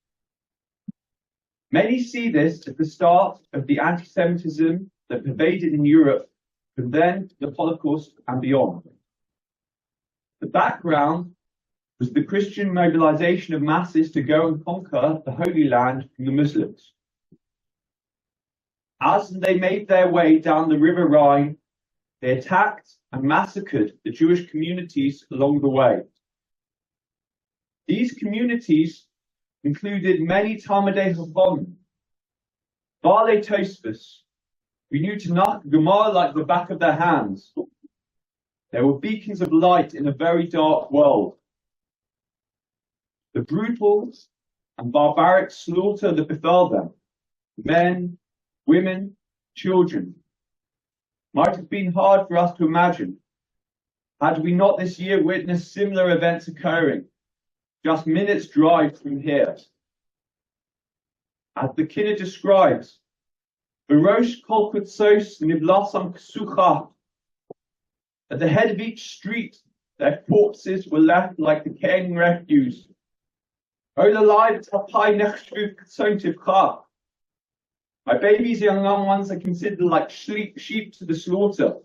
Many see this as the start of the anti-Semitism that pervaded in Europe from then to the Holocaust and beyond. The background was the Christian mobilization of masses to go and conquer the Holy Land from the Muslims. As they made their way down the River Rhine, they attacked and massacred the Jewish communities along the way. These communities included many Talmidei Chachamim, Baalei Tosfos, who knew Tanakh Gemara like the back of their hands. They were beacons of light in a very dark world. The brutal and barbaric slaughter that befell them, men, women, children, might have been hard for us to imagine had we not this year witnessed similar events occurring just minutes' drive from here. As the Kinnos describes, Barosh Kol Kutsos Niblasam Ksucha. At the head of each street, their corpses were left like decaying refuse. My babies, young ones, are considered like sheep to the slaughter.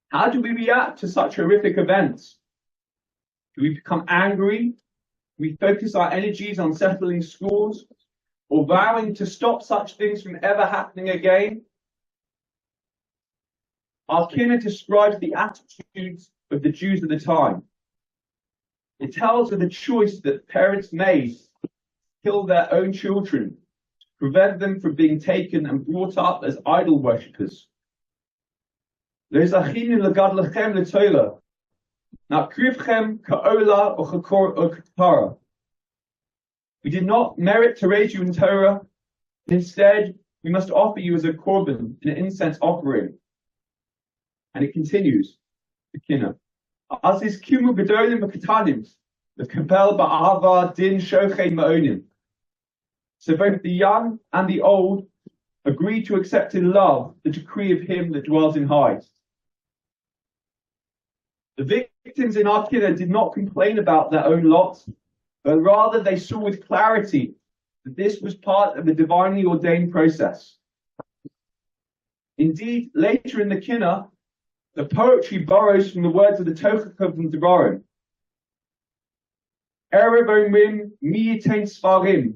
How do we react to such horrific events? Do we become angry? Do we focus our energies on settling scores or vowing to stop such things from ever happening again? Our Kinnos describes the attitudes of the Jews at the time. It tells of the choice that parents made to kill their own children, to prevent them from being taken and brought up as idol worshippers. We did not merit to raise you in Torah. Instead, we must offer you as a korban, an incense offering. And it continues, the Kinnos. As is kimu gedolim v'ketanim, the kapel ba'ava din shochei ma'onim. So both the young and the old agree to accept in love the decree of him that dwells in heights. The victims in our Kinnos did not complain about their own lot, but rather they saw with clarity that this was part of the divinely ordained process. Indeed, later in the Kinnos, the poetry borrows from the words of the Tochachav and Devarim. Erev omrim mi yitain sfarim,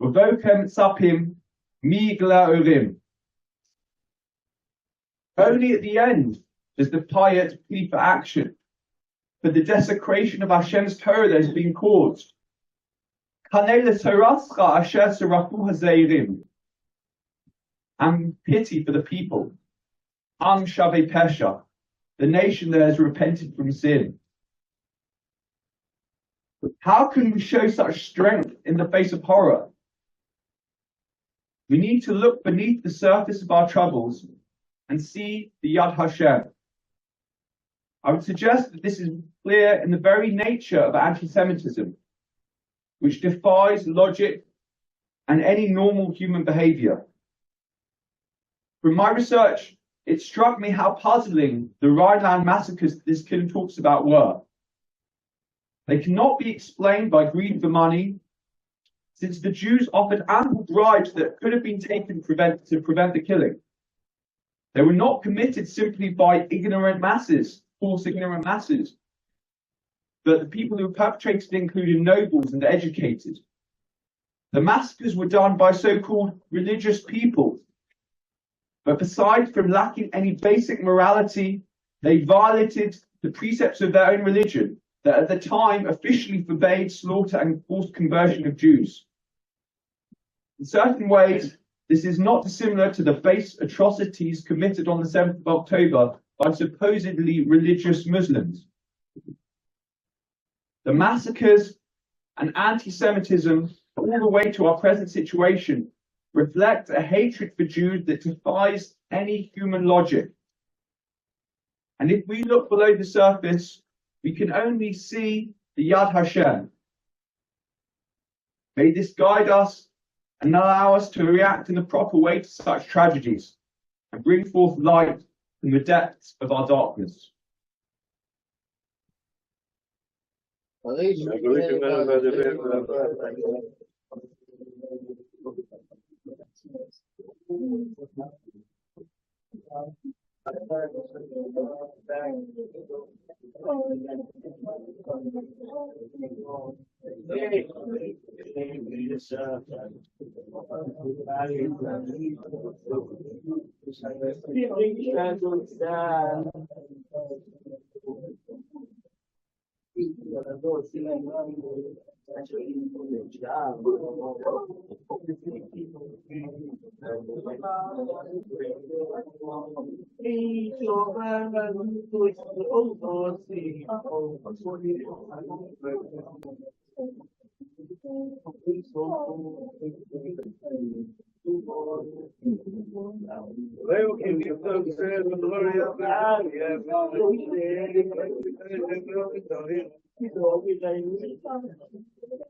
v'vokem tzapim mi yigla orim. Only at the end does the Payet plead for action, for the desecration of Hashem's Torah that has been caused. Kanei l'torascha asher serafu hazeirim. And pity for the people. Am Shavei Pesha, the nation that has repented from sin. How can we show such strength in the face of horror? We need to look beneath the surface of our troubles and see the Yad Hashem. I would suggest that this is clear in the very nature of anti-Semitism, which defies logic and any normal human behavior. From my research, it struck me how puzzling the Rhineland massacres this Kinnos talks about were. They cannot be explained by greed for money, since the Jews offered ample bribes that could have been taken to prevent the killing. They were not committed simply by false ignorant masses, but the people who perpetrated included nobles and educated. The massacres were done by so-called religious people. But aside from lacking any basic morality, they violated the precepts of their own religion that at the time officially forbade slaughter and forced conversion of Jews. In certain ways, this is not dissimilar to the base atrocities committed on the 7th of October by supposedly religious Muslims. The massacres and anti-Semitism, all the way to our present situation, reflect a hatred for Jews that defies any human logic. And if we look below the surface, we can only see the Yad Hashem. May this guide us and allow us to react in the proper way to such tragedies and bring forth light from the depths of our darkness.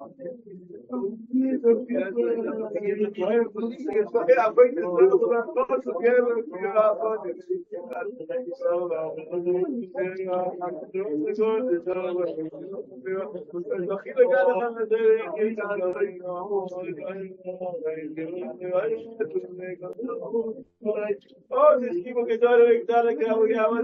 Oh, this people get out of it, we have a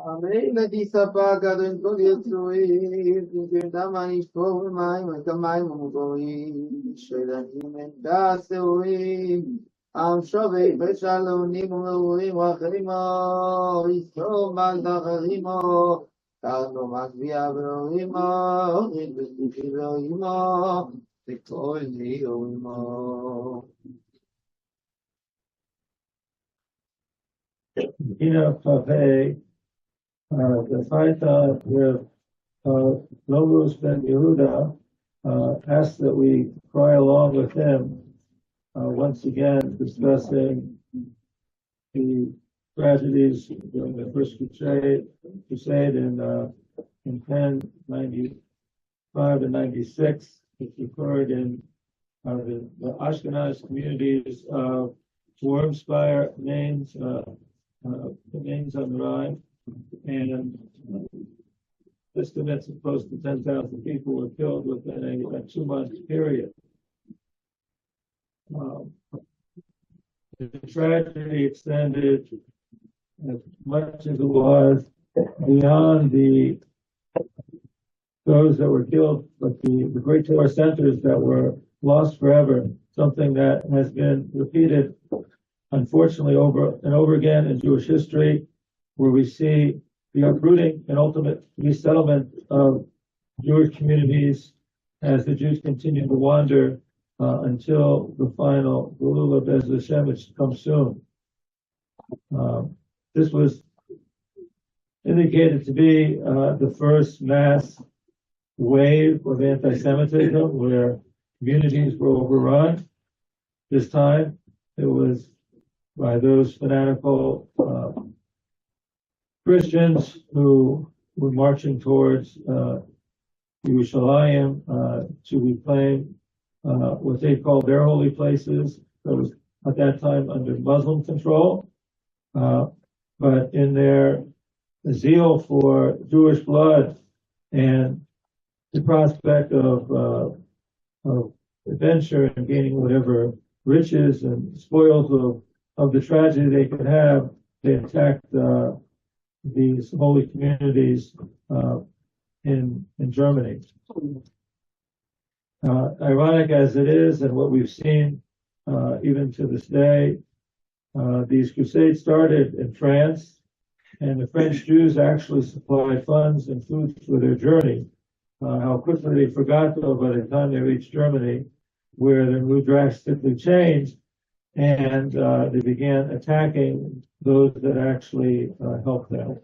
Amém, Natissa pagado em todo Yitzuim, Tintam Ishpo, Maim, Kamai, Mugoim, Shelanim, Daseuim, Am Shovei, Beshalonim, Mugoim, Wachrimo, Isro, Magdacharimo, Tano, Magvia, Veroimo, Rinduki, Veroimo, Tekol, Nioimo. The fight with Logos ben Yehuda asked that we cry along with him, once again discussing the tragedies during the First Crusade in 1095 and 96, which occurred in the Ashkenaz communities of Wormspire, Mainz, Mainz on the Rhine, and estimates of close to 10,000 people were killed within a 2-month period. The tragedy extended as much as it was beyond those that were killed, but the great Torah centers that were lost forever, something that has been repeated, unfortunately, over and over again in Jewish history, where we see the uprooting and ultimate resettlement of Jewish communities as the Jews continue to wander until the final Geula Be'ez Hashem, which comes soon. This was indicated to be the first mass wave of anti-Semitism where communities were overrun. This time it was by those fanatical Christians who were marching towards Yerushalayim to reclaim what they called their holy places. That was at that time under Muslim control, but in their zeal for Jewish blood and the prospect of adventure and gaining whatever riches and spoils of the tragedy they could have, they attacked these holy communities in Germany. Ironic as it is, and what we've seen even to this day, these crusades started in France, and the French Jews actually supplied funds and food for their journey. How quickly they forgot, though, by the time they reached Germany, where their mood drastically changed, and they began attacking those that actually helped them.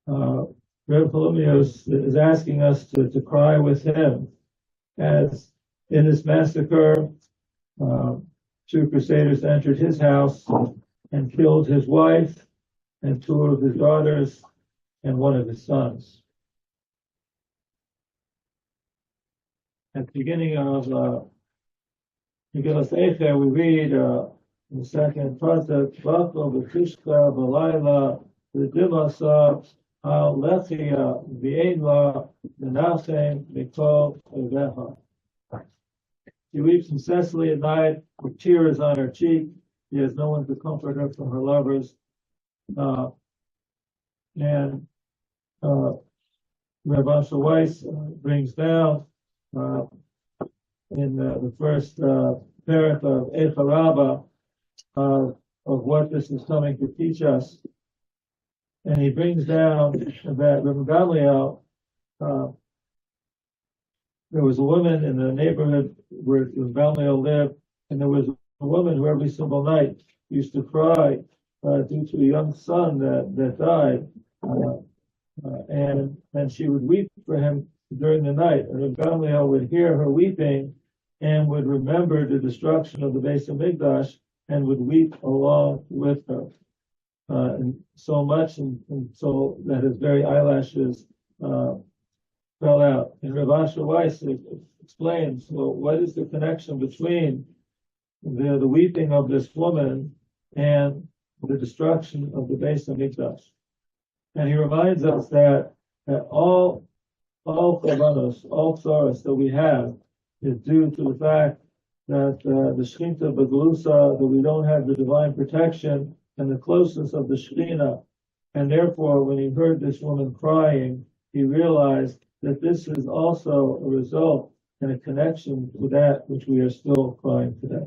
Rav Avrohom is asking us to cry with him, as in this massacre, two crusaders entered his house and killed his wife and two of his daughters and one of his sons. At the beginning of Megillas Eicher, we read in the second pasuk, "V'achol v'tishka v'layla v'dimasa al lechia v'ein menachem mikol ovecha." She weeps incessantly at night with tears on her cheek. She has no one to comfort her from her lovers. And Rav Asher Weiss brings down in the first parak of Eicha Rabbah of what this is coming to teach us. And he brings down that Rav Gamliel, there was a woman in the neighborhood where Rav Gamliel lived, and there was a woman who every single night used to cry due to a young son that died. And she would weep for him during the night. And Rav Gamliel would hear her weeping and would remember the destruction of the Beis Medrash and would weep along with her. And so much, and so that his very eyelashes fell out. And Rav Asher Weiss explains, well, what is the connection between the weeping of this woman and the destruction of the Beis Medrash? And he reminds us that all kavanos, all tzaras that we have is due to the fact that the Shekhinah Begalusa, that we don't have the divine protection and the closeness of the Shekhinah. And therefore, when he heard this woman crying, he realized that this is also a result and a connection to that which we are still crying today.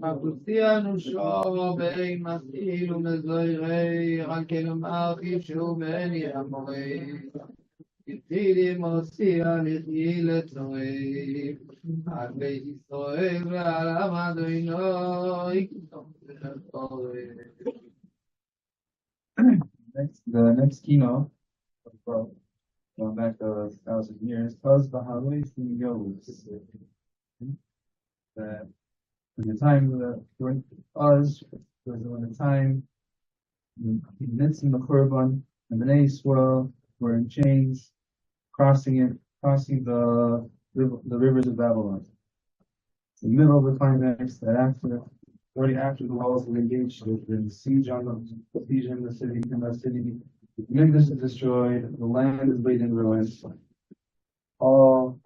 Acustiano show bei masil umezoi rakel machi show beni amoi Tiri mosia nitile tzoi Ad beit Yisrael ve'alav Adoinoi The next keynote, well, going back to 1,000 years, was the Halois and Yos. That in the time that during us was when the time in the midst of the Korban and the Yisrael were in chains, crossing the rivers of Babylon. In the middle of the climax, that already after the walls were engaged, there's been siege in the city, in the city. The Mikdash is destroyed, the land is laid in ruins. All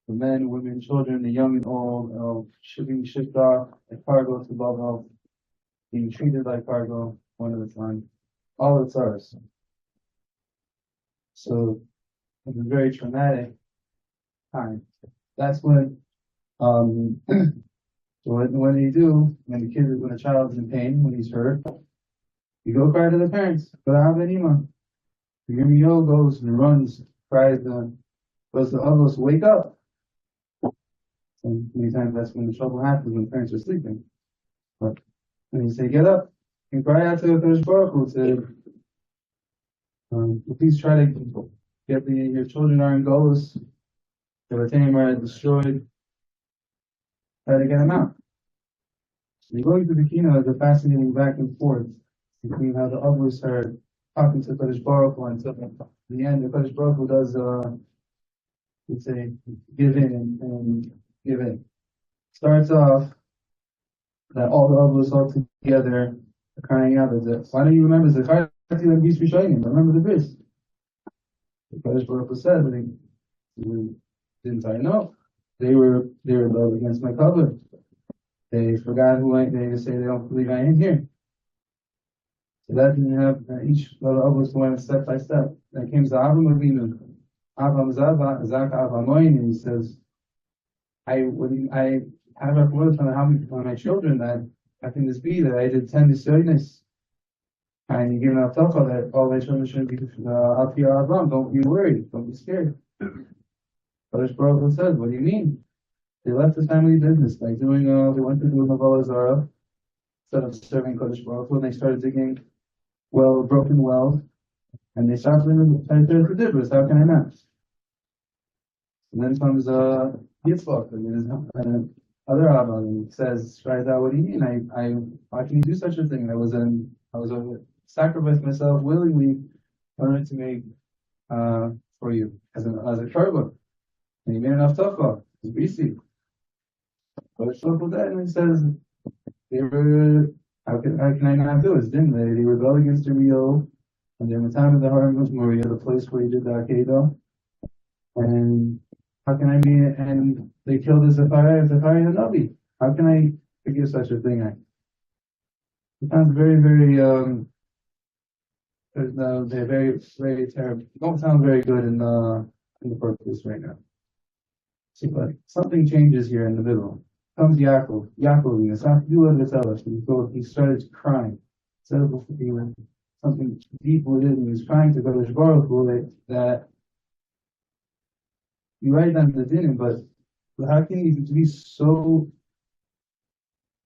the men, women, children, the young and old, being shipped off like cargo to Babel, being treated like cargo one at a time. All the tsars. So it was a very traumatic time. That's when so what do you do when a child's in pain, when he's hurt? You go cry to the parents. But Avenima. The Yirmiyahu goes and runs, cries goes to Avos, wake up. And many times that's when the trouble happens, when parents are sleeping. But when you say get up and cry out to the Kadosh Baruch Hu to please try to get your children are in Golos, the Batim are destroyed. Try to get them out. So you're going through the Kinnos, the fascinating back and forth between how the Avos are talking to Kadosh Baruch Hu until the end. The Kadosh Baruch Hu does, let's say, give in and give in. Starts off that all the Avos all together are crying out. Why don't you remember the remember the bris? The Kadosh Baruch Hu said, didn't I know? They were rebelled against my covenant. They forgot they say they don't believe I am here. So that didn't have each little Avos went step by step. Then came to Avram Avinu, Avram Zach Avamoin, and he says, I have a word from my children that how can this be that I did 10 discernists and you give an avtacha that all my children should be up here Avram. Don't be worried, don't be scared. Kadosh Baruch Hu says, what do you mean? They left the family business by doing, they went to do Mavolah Zarah instead of serving Kadosh Baruch Hu, and they started digging broken wells, and they started doing the Dibros. How can I not? And then comes Yitzchak, and other Rabbi, and he says, Shraida, what do you mean? Why can you do such a thing? I was sacrificed myself willingly in order to make for you as a korban. And he made enough tafah. It's BC. But it's look that, and he says, how can I not do it? Didn't they? They rebelled against Yirmiyahu, and during the time of the Haram of Moriah, the place where he did the kehillah, and how can I be? And they killed the Zechariah and Navi. How can I forgive such a thing? It sounds very, very. They're very, very terrible. Don't sound very good in the purpose right now. See, but something changes here in the middle. Comes Yaakov, it's not to do with himself. He started crying. Instead of something deep within him, he was crying to Kadosh Baruch Hu that you write down the dinim, but how can you be so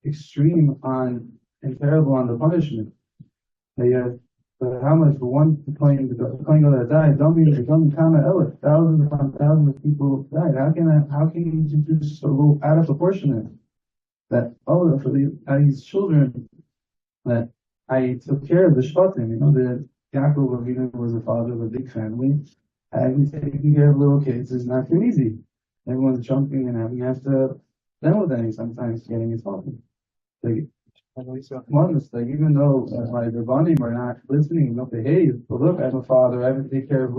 extreme on and terrible on the punishment? But how much for one claim that died? Don't be common Elif. Thousands upon thousands of people died. How can you do so out of proportionate? That for these children that I took care of the shvatim, that Yaakov Avinu was the father of a big family. Having taking care of little kids is not too easy. Everyone's jumping and having to deal with them sometimes getting it talking. Like even though my Rabbanim are not listening, don't behave, but look, I'm a father, I have to take care of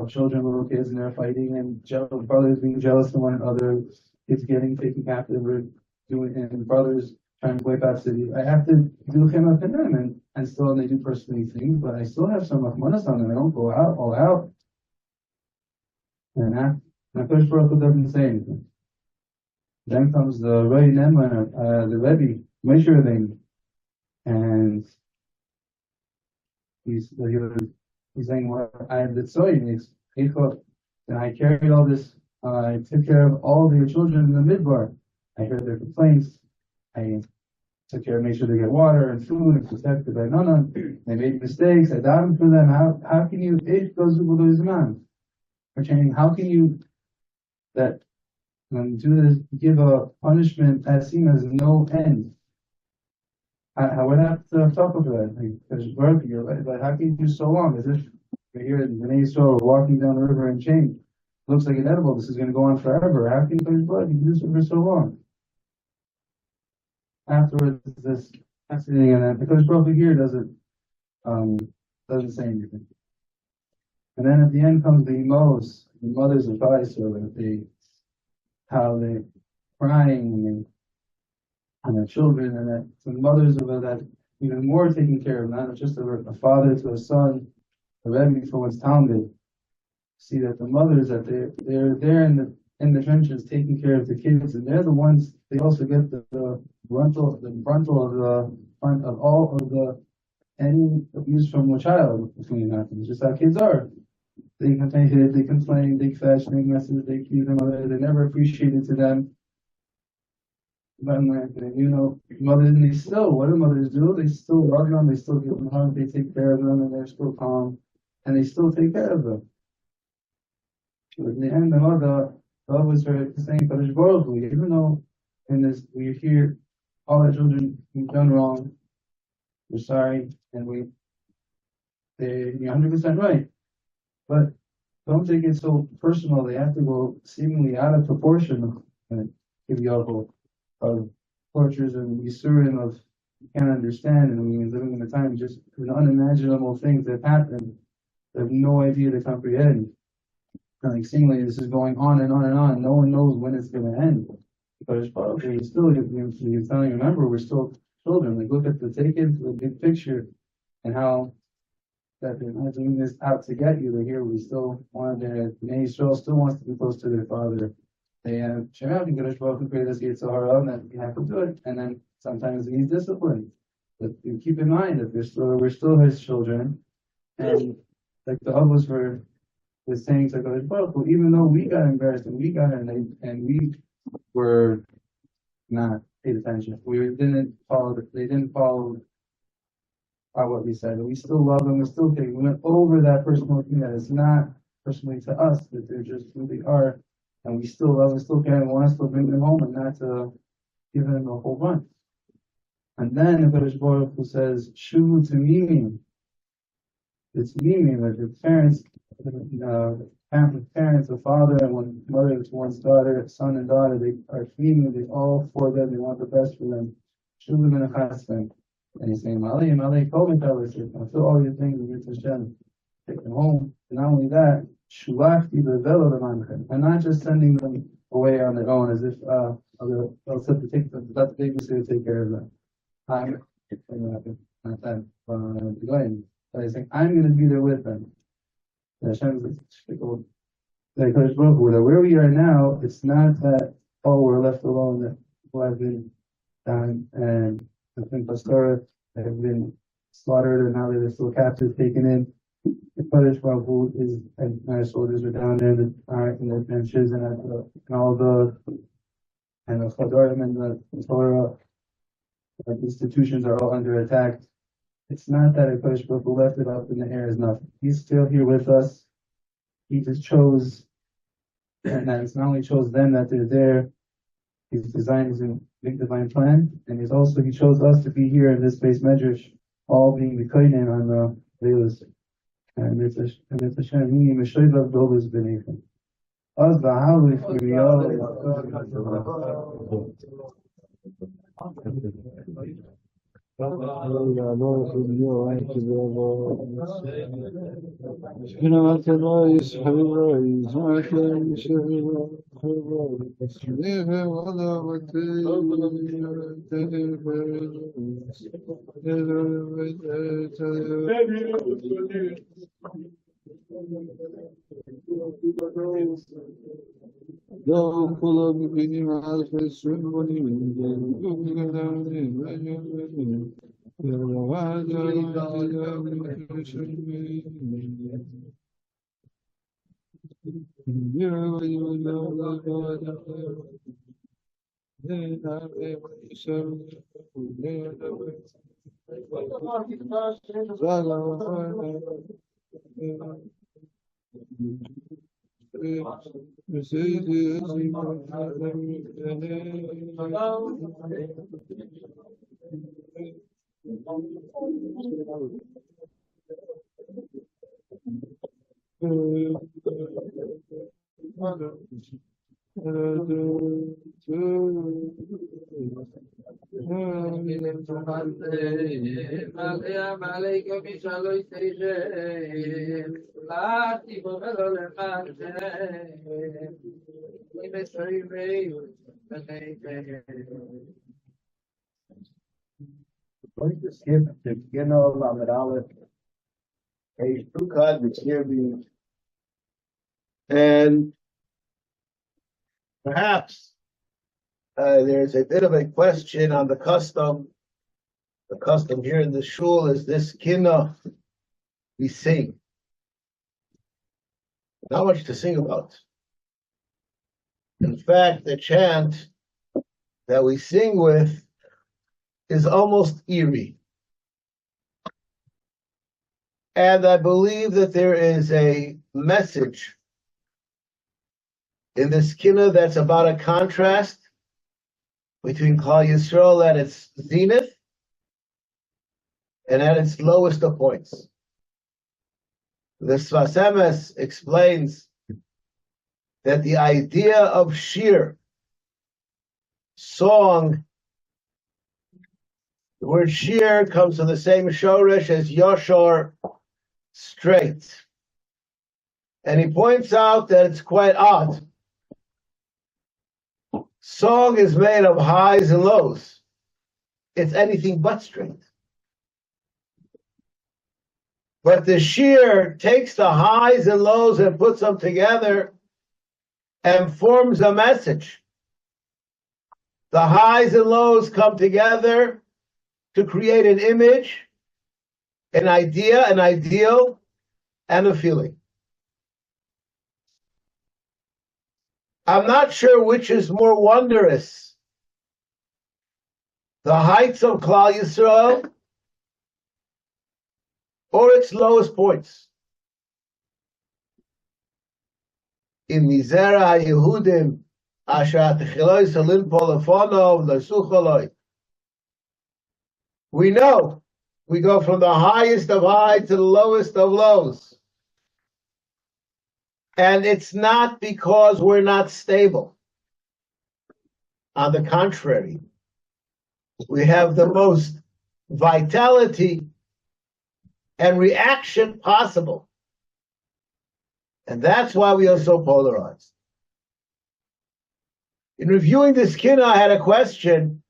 children, little kids, and they're fighting, and brothers being jealous of one another, kids getting taken captive, and brothers trying to wipe out cities. I have to do kehillah to them, and still they do personally things, but I still have some rahmanas on them. I don't go out all out. And Hakadosh Baruch Hu doesn't say anything. Then comes the Rebbe Neman, the Rebbe Moshe Rabbeinu, and he's saying, "Well, I have the tzoyin, and I carried all this. I took care of all the children in the midbar. I heard their complaints. I took care of make sure they get water and food and protected by none. They made mistakes. I davened for them. How can you how can you that give a punishment as seen as no end? I would have to talk about that. Like how can you do so long? As if you're here in Bnei Yisrael walking down the river in chain. Looks like inedible. This is going to go on forever. How can you put blood? You can do so for so long. Afterwards, this fascinating, and then because Baruch Hu here doesn't say anything. And then at the end comes the mother's advice, or how they crying and their children, and that the mothers of that even more taking care of, not just a father to a son, a rebbe for one's Talmud. See that the mothers that they're there in the trenches taking care of the kids, and they're the ones they also get the frontal of the front of all of the any abuse from a child between happens. Just how kids are. They complain, they fetch, make messes, they keep them other, they never appreciate it to them. But mothers, and what do mothers do? They still love them, they still give them hugs, they take care of them, and they're still calm, and they still take care of them. But in the end, the mother was saying, Kadosh Baruch Hu, even though in this we hear all our children we've done wrong, we're sorry, and you're 100% right. But don't take it so personal. They have to go seemingly out of proportion of tortures and yisurim of you can't understand. And we living in a time just unimaginable things that happen. They have no idea to comprehend. And like seemingly this is going on and on and on. No one knows when it's going to end. Because probably still, you're telling, remember, we're still children. Like look at the big picture, and how that they're not doing this out to get you. They're here. We still want Bnei Yisrael still wants to be close to their father. They have Shemel and Kadosh Baruch Hu created us Yitzhahara, and that we have to do it. And then sometimes it needs discipline. But you keep in mind that we're still his children, and like the others were saying to Kadosh Baruch Hu, even though we got embarrassed and we got and we were not paid attention. They didn't follow what we said. We still love them. We're still taking. We went over that personal thing that is not personally to us, that they're just who they are, and we still love them, still care, and want us to bring them home and not to give them a whole bunch. And then the Kadosh Baruch Hu says, "Shuvu to mimim." It's mimim that the parents, a father and one mother to one's daughter, son and daughter, they are mimim. They all for them. They want the best for them. Shuvu menachastem. And he's saying, Malay, call me I feel all your things and get to Hashem. Take them home. And not only that, Shulachti the velo and not just sending them away on their own as if they'll set to take them, let the babysitter take care of them. Not that. But he's saying, I'm going to be there with them. And Hashem's like, where we are now, it's not that, we're left alone, that people have been done and the Pastora have been slaughtered, and now they're still captive, taken in. the Kodesh Baruch Hu is, and our soldiers are down there in the benches and all the Chadorim and the Torah institutions are all under attack. It's not that a Kodesh Baruch Hu left it up in the air as nothing. He's still here with us. He just chose, and it's not only chose them that they're there. His design is a big divine plan, and he chose us to be here in this Beis Medrash, all being the Kohen on the Leilas. And it's a Shani Meshoivav Dovis Benechem. Us Bahalu Going to skip the Kinnos Lamed Aleph, page 2 which here being, and perhaps there's a bit of a question on the custom. The custom here in the shul is this Kinnos we sing. Not much to sing about. In fact, the chant that we sing with is almost eerie. And I believe that there is a message in this Kinnos that's about a contrast between Klal Yisrael at its zenith and at its lowest of points. The Sfas Emes explains that the idea of shir, song, the word shir comes from the same shoresh as yoshar, straight. And he points out that it's quite odd. Song is made of highs and lows. It's anything but straight. But the shir takes the highs and lows and puts them together and forms a message. The highs and lows come together to create an image, an idea, an ideal, and a feeling. I'm not sure which is more wondrous, the heights of Klal Yisrael or its lowest points. In Mizera HaYehudim, Asher Atechiloi Salim Polofonov L'Sucholoi. We know we go from the highest of high to the lowest of lows. And it's not because we're not stable. On the contrary, we have the most vitality and reaction possible. And that's why we are so polarized. In reviewing this Kinnos, I had a question.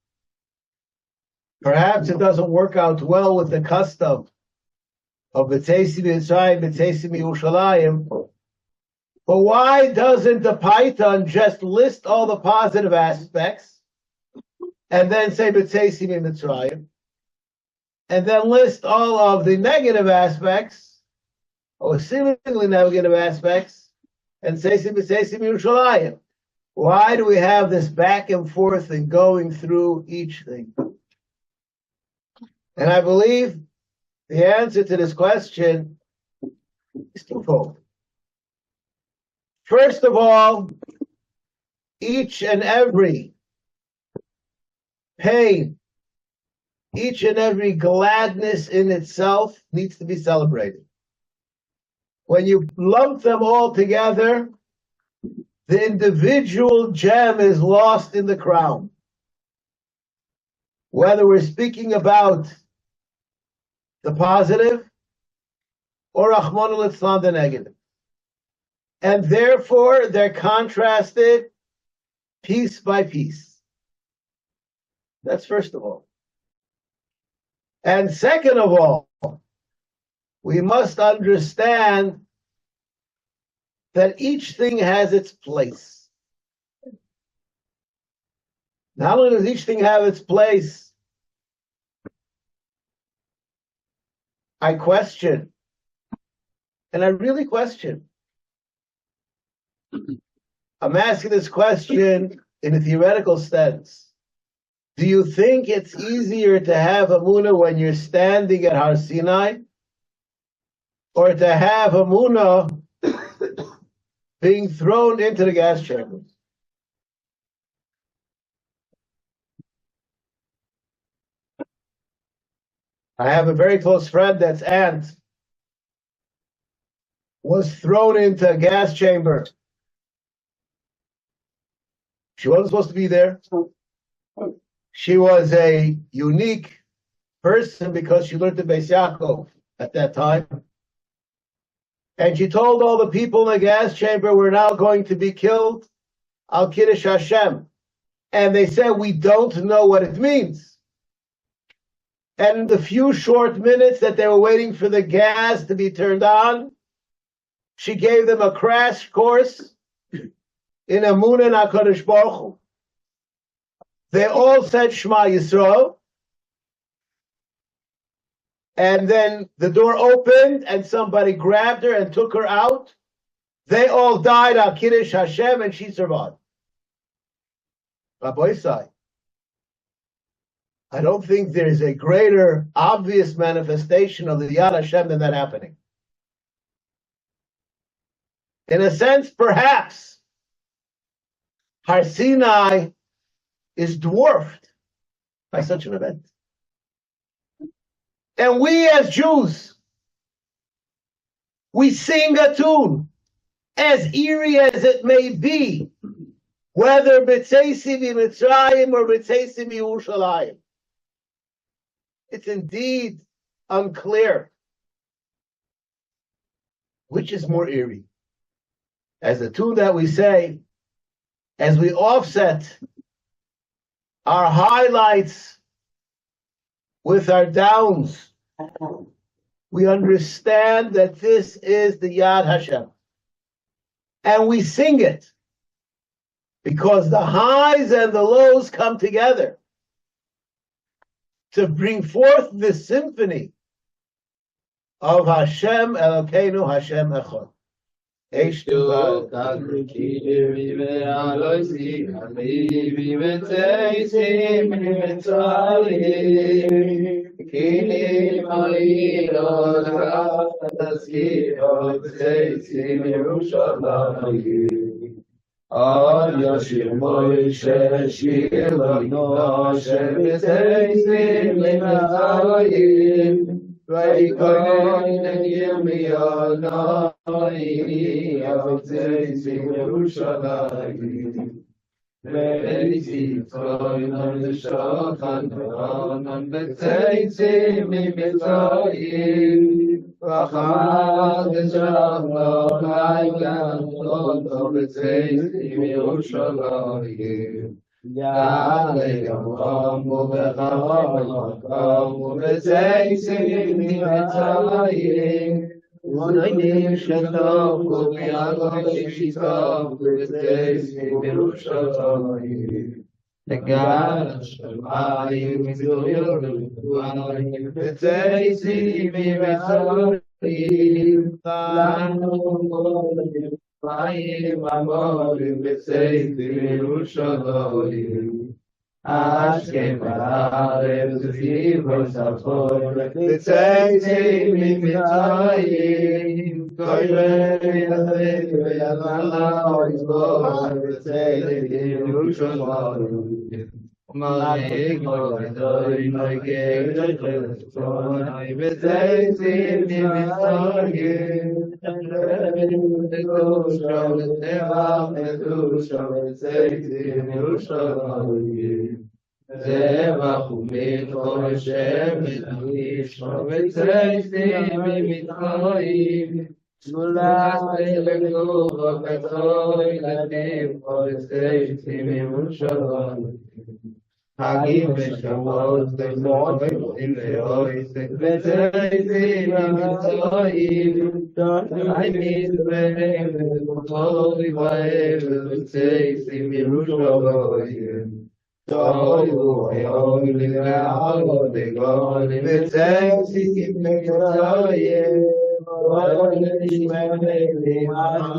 Perhaps it doesn't work out well with the custom of B'teisim Mitzrayim, B'teisim Yerushalayim. But why doesn't the Python just list all the positive aspects and then say B'teisim Mitzrayim, and then list all of the negative aspects or seemingly negative aspects, and Seisim Yerushalayim. Why do we have this back and forth and going through each thing? And I believe the answer to this question is twofold. First of all, each and every pain, each and every gladness in itself needs to be celebrated. When you lump them all together, the individual gem is lost in the crown. Whether we're speaking about the positive or Rahman al-Islam, the negative. And therefore, they're contrasted piece by piece. That's first of all. And second of all, we must understand that each thing has its place. Not only does each thing have its place, I question, and I really question. I'm asking this question in a theoretical sense. Do you think it's easier to have Amunah when you're standing at Har Sinai, or to have Amunah being thrown into the gas chambers? I have a very close friend that's aunt was thrown into a gas chamber. She wasn't supposed to be there. She was a unique person because she learned the Beis Yaakov at that time. And she told all the people in the gas chamber, we're now going to be killed. Al Kiddush Hashem. And they said, we don't know what it means. And in the few short minutes that they were waiting for the gas to be turned on, she gave them a crash course in Amunah and HaKadosh Baruch Hu. They all said Shema Yisrael. And then the door opened and somebody grabbed her and took her out. They all died al Kiddush Hashem and she survived. Rabbi Isai, I don't think there's a greater obvious manifestation of the Yad Hashem than that happening. In a sense, perhaps, Har Sinai is dwarfed by such an event. And we as Jews, we sing a tune, as eerie as it may be, whether B'tzeisim Mitzrayim or B'tzeisim Yerushalayim. It's indeed unclear which is more eerie. As the tune that we say, as we offset our highlights with our downs, we understand that this is the Yad Hashem. And we sing it because the highs and the lows come together to bring forth the symphony of Hashem Elokeinu Hashem Echad. Yashir Moshe Shir Lano Shebeteisim Lematayim Vayikoyin Yirmiyah Naini Avoteisim Yerushalayim Ve'ezitoyin L'shochan V'anan Beteisim Lematayim V'achad V'shachlo V'aygan V'oto Beteisim Yerushalayim Ya'alei Yamamu V'chavamu Beteisim Lematayim V'nayim Shetovu V'yaloi Shitovu Beteisim Yerushalayim Negar Shemayim V'yorim V'anayim Beteisim Lematayim Ashkem haaretz zivos hachor, v'tzeitzim mitzrayim, koyrei yadei v'yadala yizbor, v'tzeitzim Yerushalayim. Malek Moedoi Nogei Nogei v'tzeitzim mitzrayim, Kedusha v'tevach kedusha v'tzeitzim Yerushalayim. Zevach u'mitcho Hashem v'tishma v'tzeitzim mitzrayim, Shmulach v'legluva v'tzoi l'tivcha v'tzeitzim Yerushalayim. Hagim v'shavot v'mo'im v'oisek v'tzeitzim mitzrayim, Ha'imid v'hem v'choi v'hem v'tzeitzim Yerushalayim. Tohu ha'yom l'ga'al v'gol v'tzeitzim mitzrayim, v'nishmeh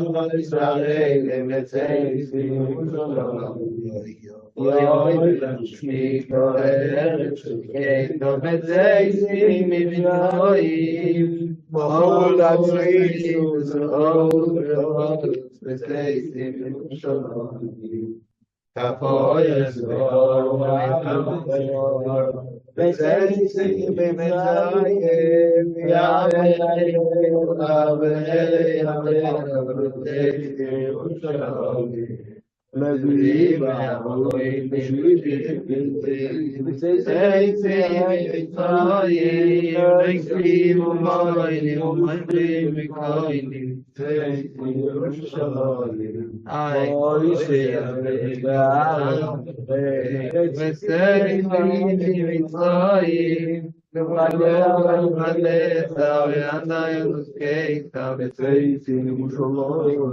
l'man Yisrael v'tzeitzim Yerushalayim. Yoy v'shmi ko'eretz v'keito v'tzeitzim mitzrayim, Ma'ol ha'tzeitzim v'tzeitzim Yerushalayim. Kapoyes v'or v'tzeitzim mitzrayim, Ya'alei v'avei v'tzeitzim Yerushalayim. Levim v'avoim v'tzeitzim mitzrayim, v'krim u'mayim u'mayim v'koynim v'tzeitzim Yerushalayim. v'tzeitzim mitzrayim, v'valeta v'yadayim v'skeita v'tzeitzim Yerushalayim.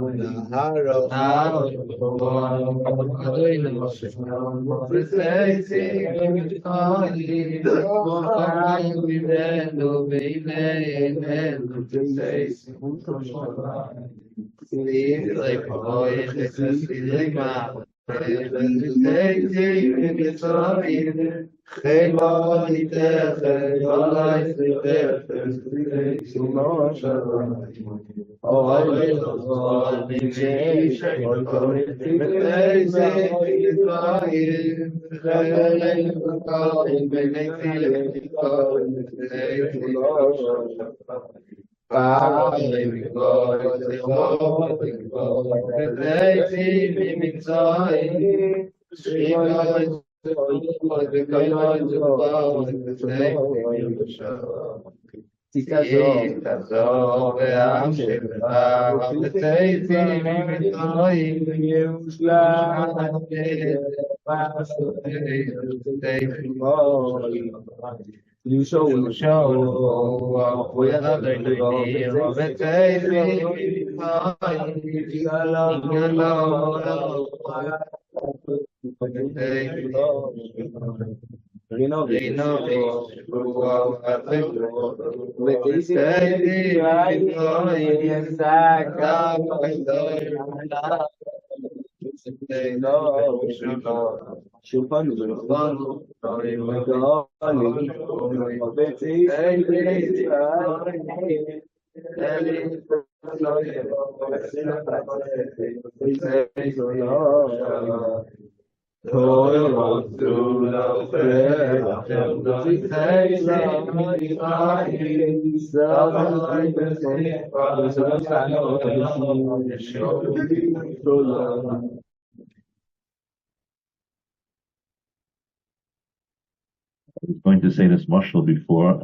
Going to say this mashal before,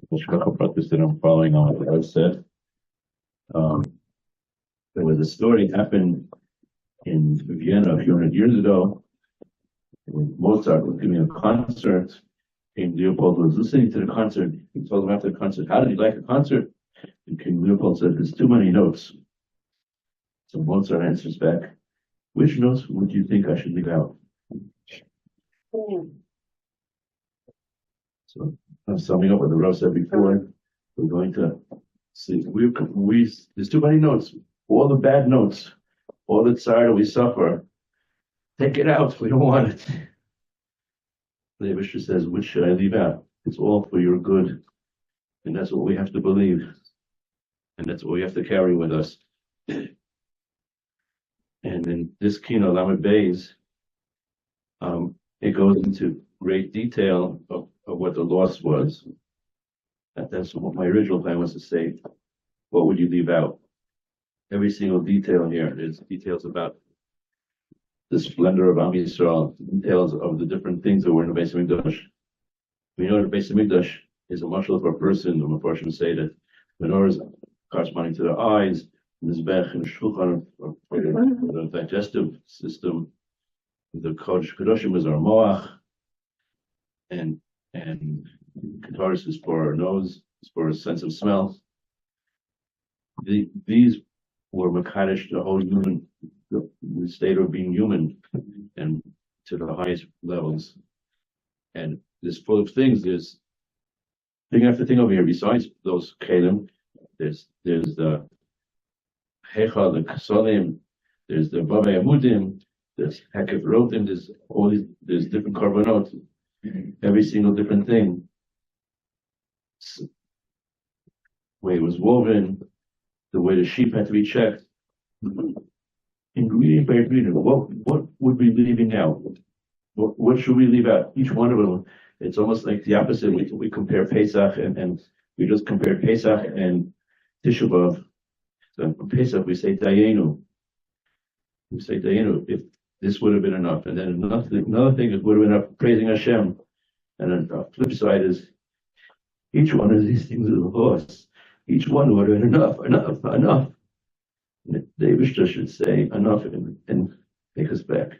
that I'm following on what I said. There was a story happened in Vienna a few hundred years ago. When Mozart was giving a concert, King Leopold was listening to the concert. He told him after the concert, "How did you like the concert?" And King Leopold said, "There's too many notes." So Mozart answers back, "Which notes would you think I should leave out?" So I'm summing up what the Rav said before. We're going to See, there's too many notes. All the bad notes, all the tzara we suffer, take it out. We don't want it. The Rebbe says, which should I leave out? It's all for your good. And that's what we have to believe. And that's what we have to carry with us. And in this Kino Lamed Beis, it goes into great detail of what the loss was. That's what my original plan was to say. What would you leave out? Every single detail here. There's details about the splendor of Am Yisrael, details of the different things that were in the Beis Medrash. We know the Beis Medrash is a marshal for a person. The Mepharshim say that menorah is corresponding to the eyes, mizbech and shulchan for the digestive system. The Kodesh Kedoshim is our moach, and Kataris is for our nose, is for a sense of smell. These were Makadosh, the whole human, the state of being human, and to the highest levels. And there's full of things. There's thing after thing over here. Besides those kelim, there's the hecha, the kasolim, there's the bavei amudim, there's hekef rotim, there's different carbonot, every single different thing. The way it was woven, the way the sheep had to be checked. Ingredient by ingredient, what would we be leaving out? What should we leave out? Each one of them, it's almost like the opposite. We compare Pesach and we just compare Pesach and Tisha B'Av. So for Pesach we say Dayenu. We say Dayenu, if this would have been enough. And then another thing that would have been enough, praising Hashem. And then the flip side is each one of these things is a loss. Each one would have been enough. And the Eibishter should say enough and take us back.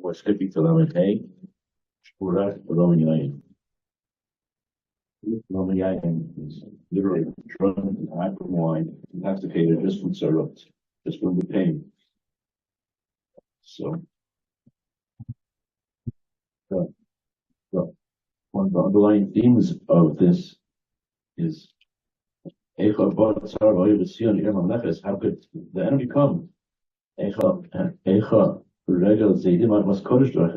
We're skipping to Lamed Hay. Shpurat V'lo Yayin. Lo Yayin is literally drunk and high from wine, intoxicated just from sorrows, just from the pain. So, one of the underlying themes of this is how could the enemy come?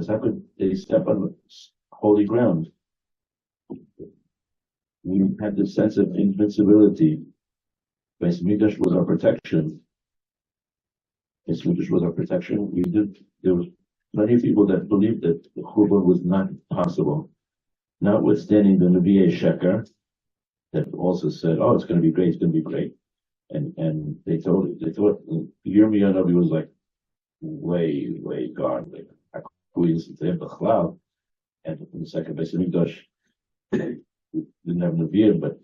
How could they step on holy ground? We had this sense of invincibility. Beis Medrash was our protection. Beis Medrash was our protection. There was plenty of people that believed that the Churban was not possible, notwithstanding the Nevi'ei Sheker that also said, "Oh, it's going to be great. It's going to be great." And they thought Yirmiyah Navi was like way gone. Like they have the cloud, and in the second Beis Mikdash didn't have Nevi'im, but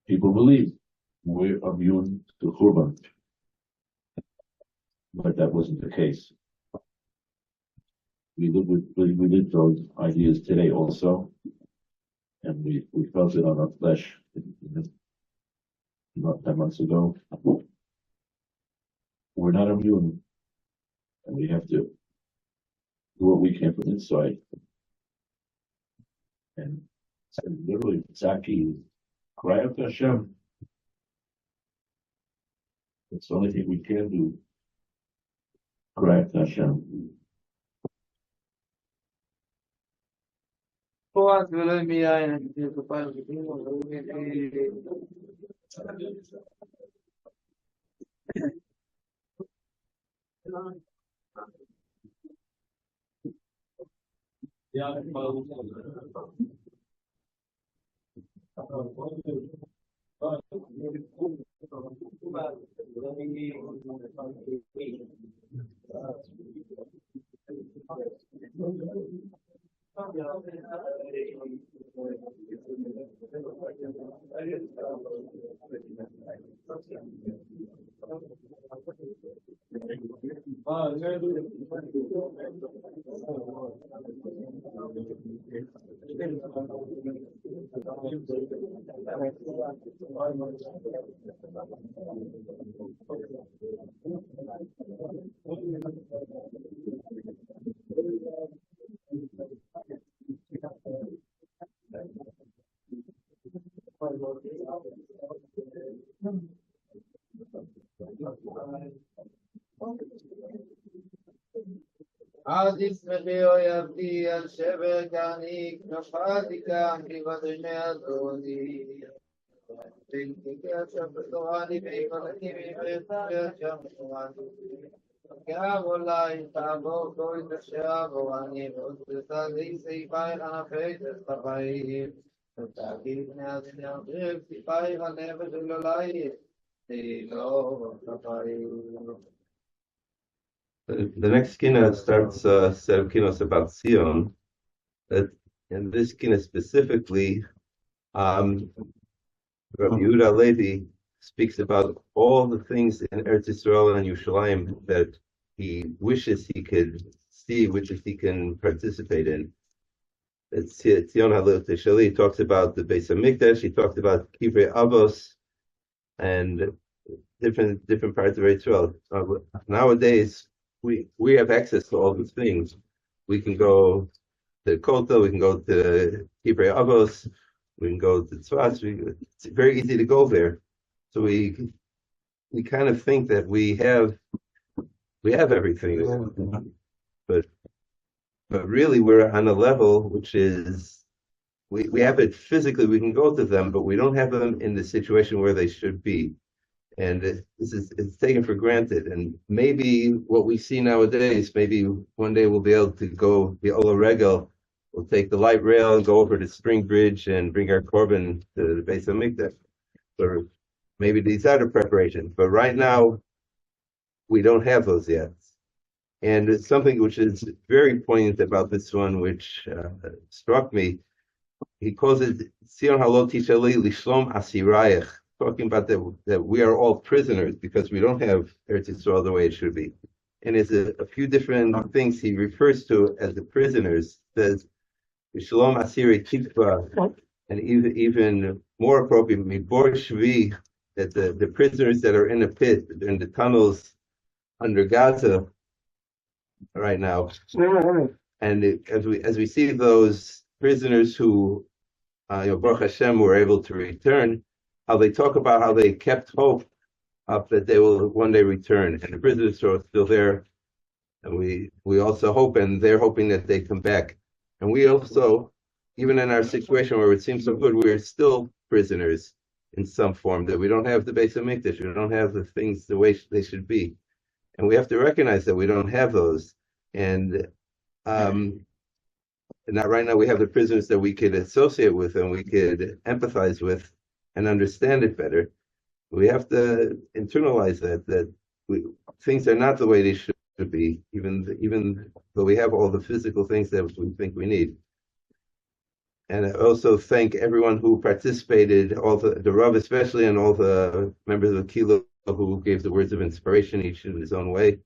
people believe we're immune to Churban, but that wasn't the case. We lived those ideas today also, and we felt it on our flesh about 10 months ago. We're not immune, and we have to do what we can from inside. And so literally, Zaki, cry out to Hashem. It's the only thing we can do. Cry out to Hashem. פורט ולא מיין, אני חושב כפיים רבים, אז ישמחי אויבתי על שבר גרני, כנפתי כאן כבדמי אדוני. תנקי אשר בתורני ועקרתי ועבר אשר משורני. כאב אולי תעבור כל את אשר עבורני, ועוזבתה לי סעיפייך הנפית אסתפייך. ותעקי פני אדוני ארחיב סיפייך הנפש ולולייך. תהילו אסתפייך. The next Kinnos starts a set of Kinnos about Sion. And this Kinnos specifically, Rav Yehuda Levi speaks about all the things in Eretz Yisrael and Yerushalayim that he wishes he could see, wishes he can participate in. It's Sion Halil Tishali. He talks about the Beis Hamikdash. He talks about Kivrei Avos and different parts of Eretz Yisrael. Nowadays, we have access to all these things. We can go to Kota, we can go to Kivrei Avos, we can go to Tzfas. It's very easy to go there. So we kind of think that we have everything, but really we're on a level which is we have it physically. We can go to them, but we don't have them in the situation where they should be. And it's taken for granted. And maybe what we see nowadays, maybe one day we'll be able to go the Ola Regel. We'll take the light rail and go over to Spring Bridge and bring our korban to the Beis Hamikdash. Or maybe these other preparations. But right now, we don't have those yet. And it's something which is very poignant about this one, which struck me. He calls it Sion Halot Tishali Lishlom Asirayach. Talking about that we are all prisoners because we don't have Eretz Yisrael the way it should be. and there's a few different things he refers to as the prisoners. Says Shalom Asiri Tikva, and even more appropriately, Bor Shvi, that the prisoners that are in the pit, in the tunnels under Gaza right now. And as we see those prisoners who, Baruch Hashem, were able to return, how they talk about how they kept hope up that they will one day return, and the prisoners are still there, and we also hope, and they're hoping that they come back, and we also, even in our situation where it seems so good, we're still prisoners in some form, that we don't have the Beis Hamikdash, we don't have the things the way they should be, and we have to recognize that we don't have those, and not right now we have the prisoners that we could associate with and we could empathize with and understand it better. We have to internalize that things are not the way they should be, even though we have all the physical things that we think we need. And I also thank everyone who participated, all the Rav especially, and all the members of the kehillah who gave the words of inspiration, each in his own way.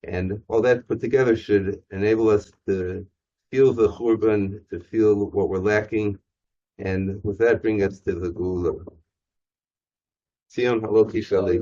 And all that put together should enable us to feel the churban, to feel what we're lacking, and with that bring us to the Geula. Zion Haloki Shali.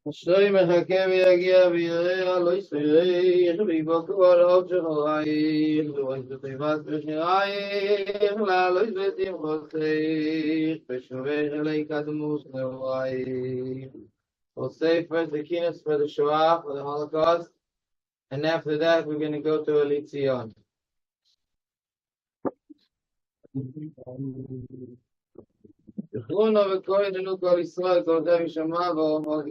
אשרי מחכה ויגיע ויראה לא יסריך ויבוקו על עוד שחורייך ואין תיבת בחירייך לעלות ותמחותייך ושובך אלי קדמוס נעורייך. We'll say first the Kinnos for the Shoah, for the Holocaust, and after that we're going to go to Elitzion. זכרונו וכהנו כל ישראל, קולכם יישמע ואומרו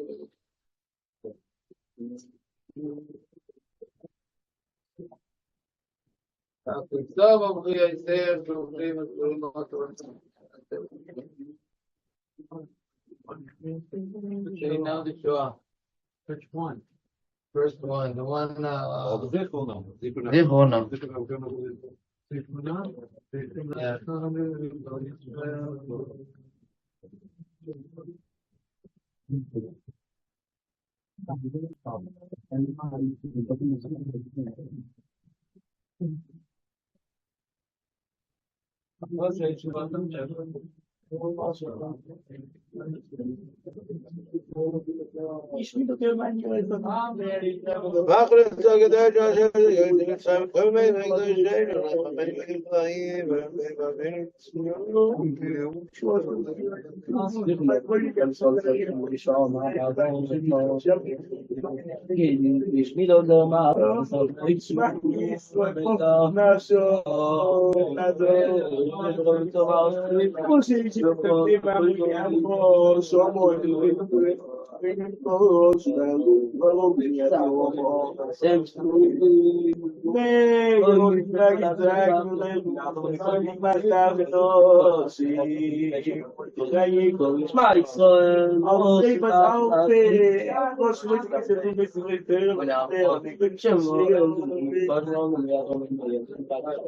טוב, אברי היסר, שאומרים את דברים מאוד שאינם דשואה. Which one? First one, the one, Zichrono. זיכרונו.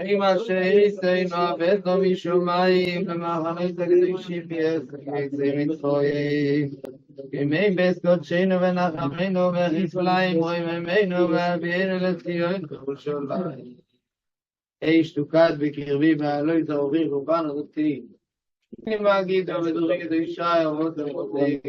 אם אשר יסיינו עבדנו משומעים למחנות הקדושים ביחסי מצחויים ימי בית קודשנו ונחמנו וחיסוליים רואים ממנו ואבינו לציון כרושלים אש תוקד בקרבי ועלוי זהורי רובן אותי אם אגידו ודורי קדושה אורות המותים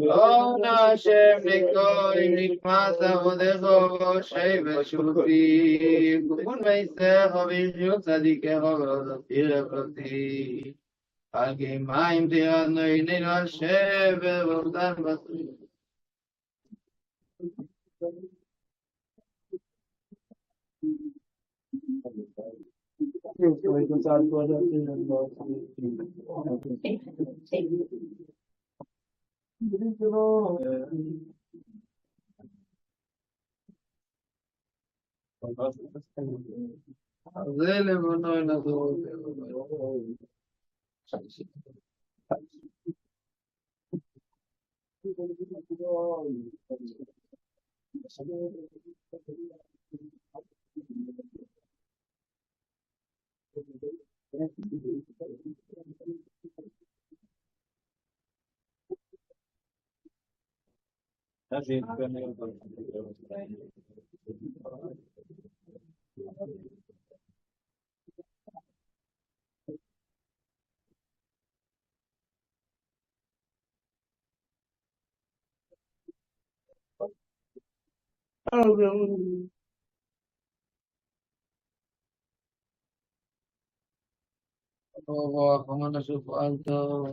אורנה השם נקרא אם נקמת עבודך שבט שופטים כבון מייסך ויחיו צדיקך ועודתי רפלתי על גיימיים תירדנו עינינו על שבר ואובדן בסיר זה לבונו אל הדורות רוח אמנה שפעלתו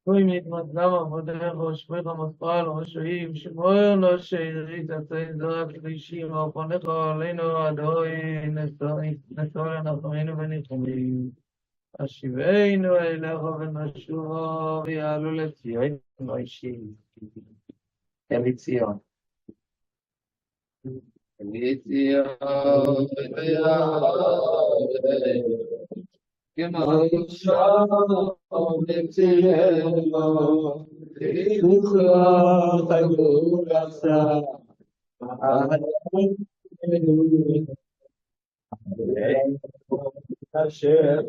קוי מתמדלם עבודך ושמך מפעל ושועים שמור לו שארית עצי זרע קדישים ופונך עלינו אדוי נשוא לנחמנו וניחומים השיבנו אליך ונשובו ויעלו לציון אישי אלי ציון אלי ציון כמו שלום לציון תלכו תגור עשה אשר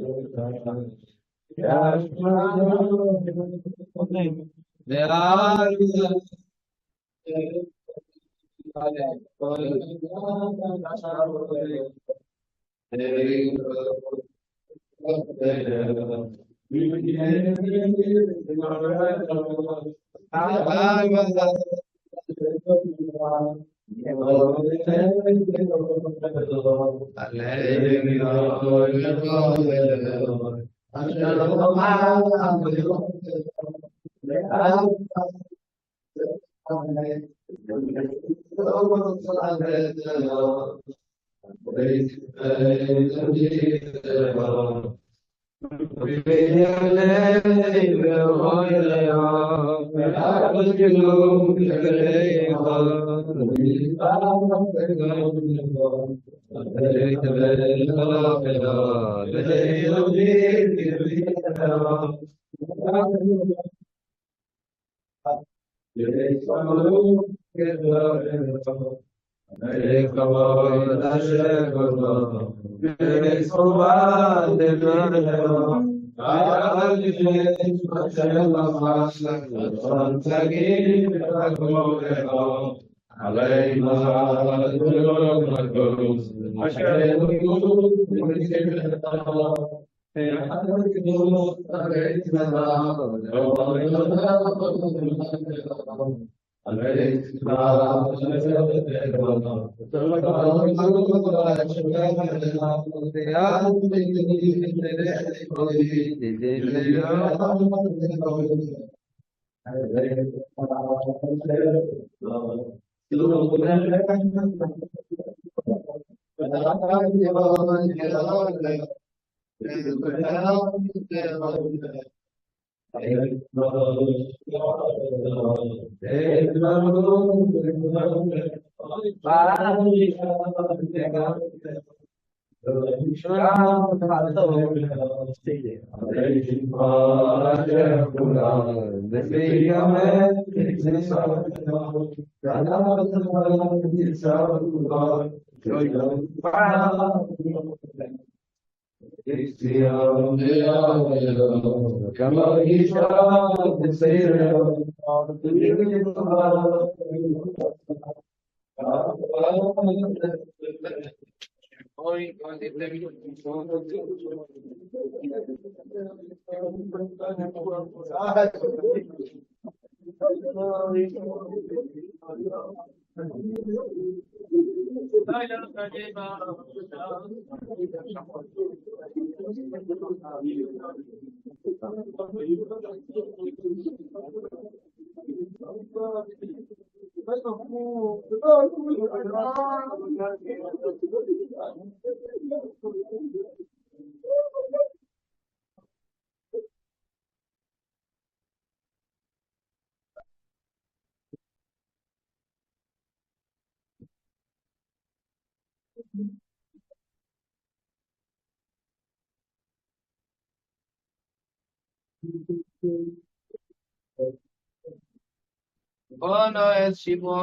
Ono es shivo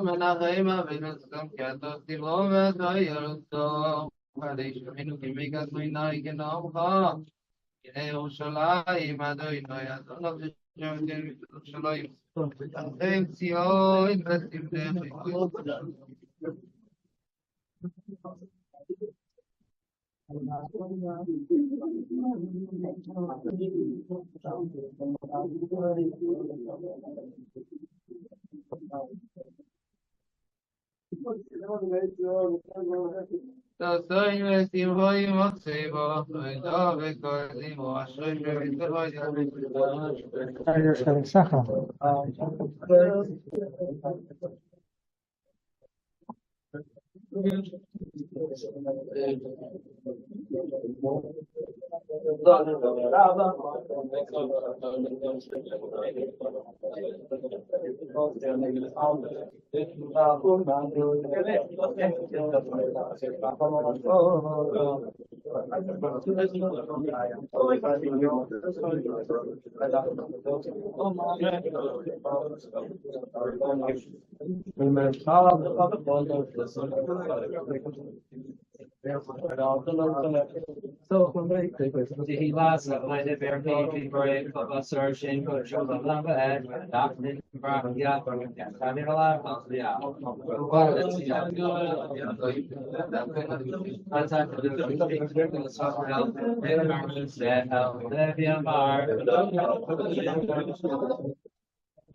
menachem avinusom katos tivo v'toyeruso Kadesh Aminu Kimika Suinai Kenomcha Kine Yerushalayim Adonai Adonai Shem Yerushalayim Tachem Tzion V'Simtech Tasoin V'Simchoim Otzeva V'Da V'Kodim V'Ashrei So, kehillah, separated bare feet, brave, searching, doctrine,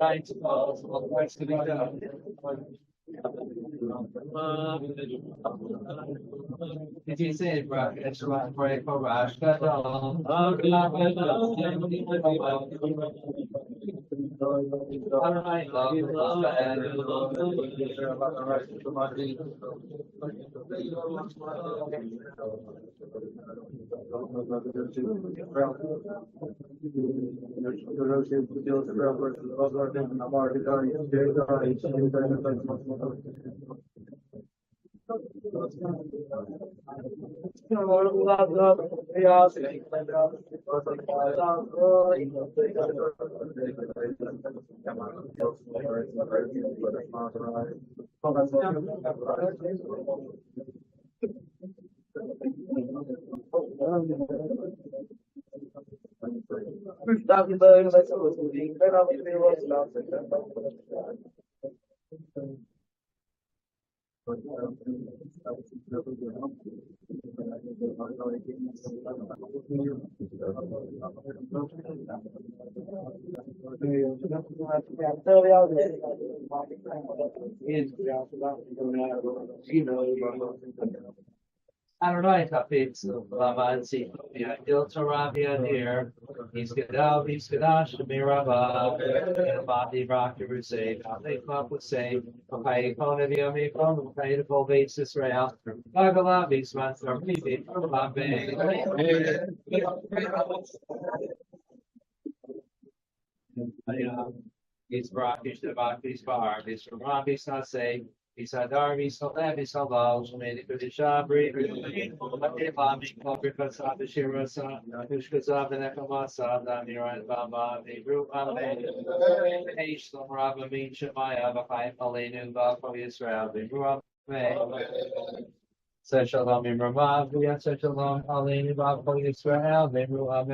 right, Did you say it, bro? It's right for Rash. I don't know if it's Lavansi. Yeah, Iltarabia here. He's good out, he's good out, Shamiraba, and Bobby Rocker would say, they club would say, okay, phone of the Ami phone, pay the full basis rail. Bagalabi, Smith, or maybe, he's Brockish, the Bockish bar, he's from Robbie's not say. Bisa Darby, Saleh, Salval, made it Shabri, Lami, Cobrica, Shirasa, Dushkazav, and Ekamasa, Damira, and Baba, a group of H. Rabba, Mean Shemaya, Bakai, Palenu, Bako, Israel, the Ruab, such a long Ramav, we have such a long Palenu, Bako, Israel, the Ruab,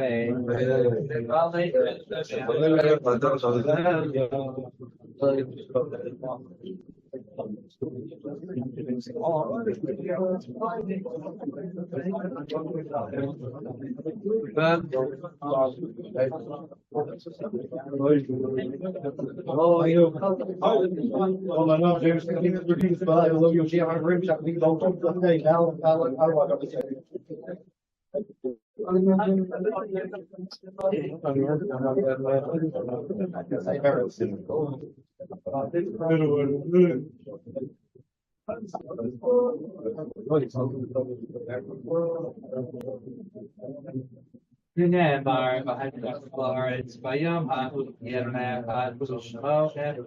Never had Florence by Yom Ha'u, Yermeh had Shmo, and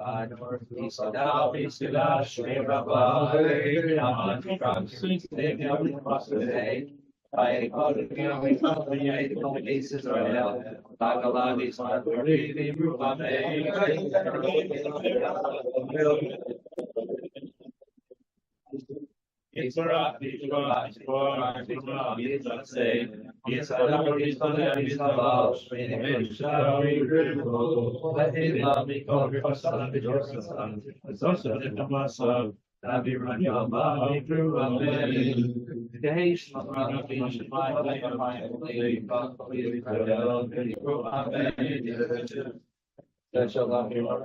Isadal, Iskadash, Rabba, Yaman, Travis, David, I called it the cases right now. Bagalavis, the Rupa, it's for us, say, yes, I know it's for them, it's about let him love me, call me for son, the son, it's also the myself. Abi Ranyama, through a man, the Haitian running beach, my lady, but we through a man. Shalom, Yom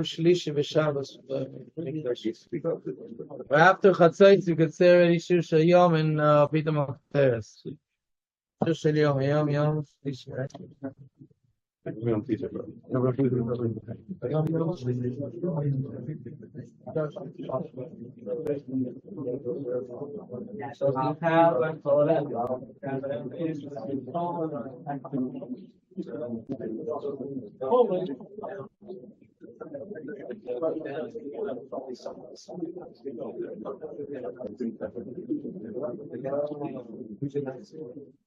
Shlishi v'Shabbos. After Chatzos, you could say already Shusha Yom and Pidam Teres. Shusha Yom Shlishi. We don't teach it, bro.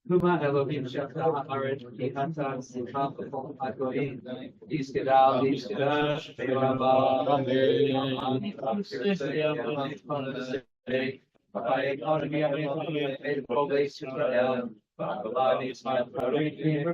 Kuma Elohim Shakta Haaretz Kihatas Sikapol Agoim Iskadal Iskadash Beirabah Amen. I ought to be able to probate Israel. Bakalani is my priority.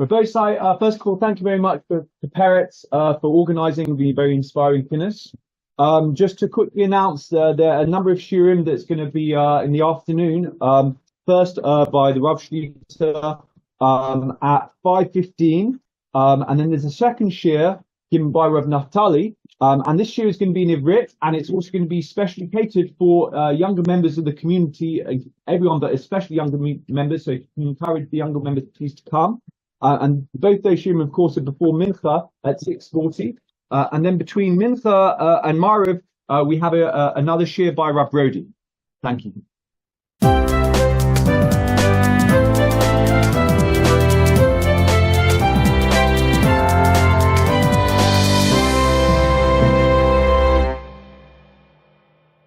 Rabosai, first of all, thank you very much to Peretz for organising the very inspiring Kinnos. Just to quickly announce, there are a number of shiurim that's going to be in the afternoon. First by the Rav Shlita at 5:15, and then there's a second shiur given by Rav Naftali, and this shiur is going to be in Ivrit, and it's also going to be specially catered for younger members of the community, everyone, but especially younger members. So you can encourage the younger members please to come. And both those shiurim, of course, are before Mincha at 6:40. And then between Mincha and Mariv, we have another shiur by Rav Brody. Thank you.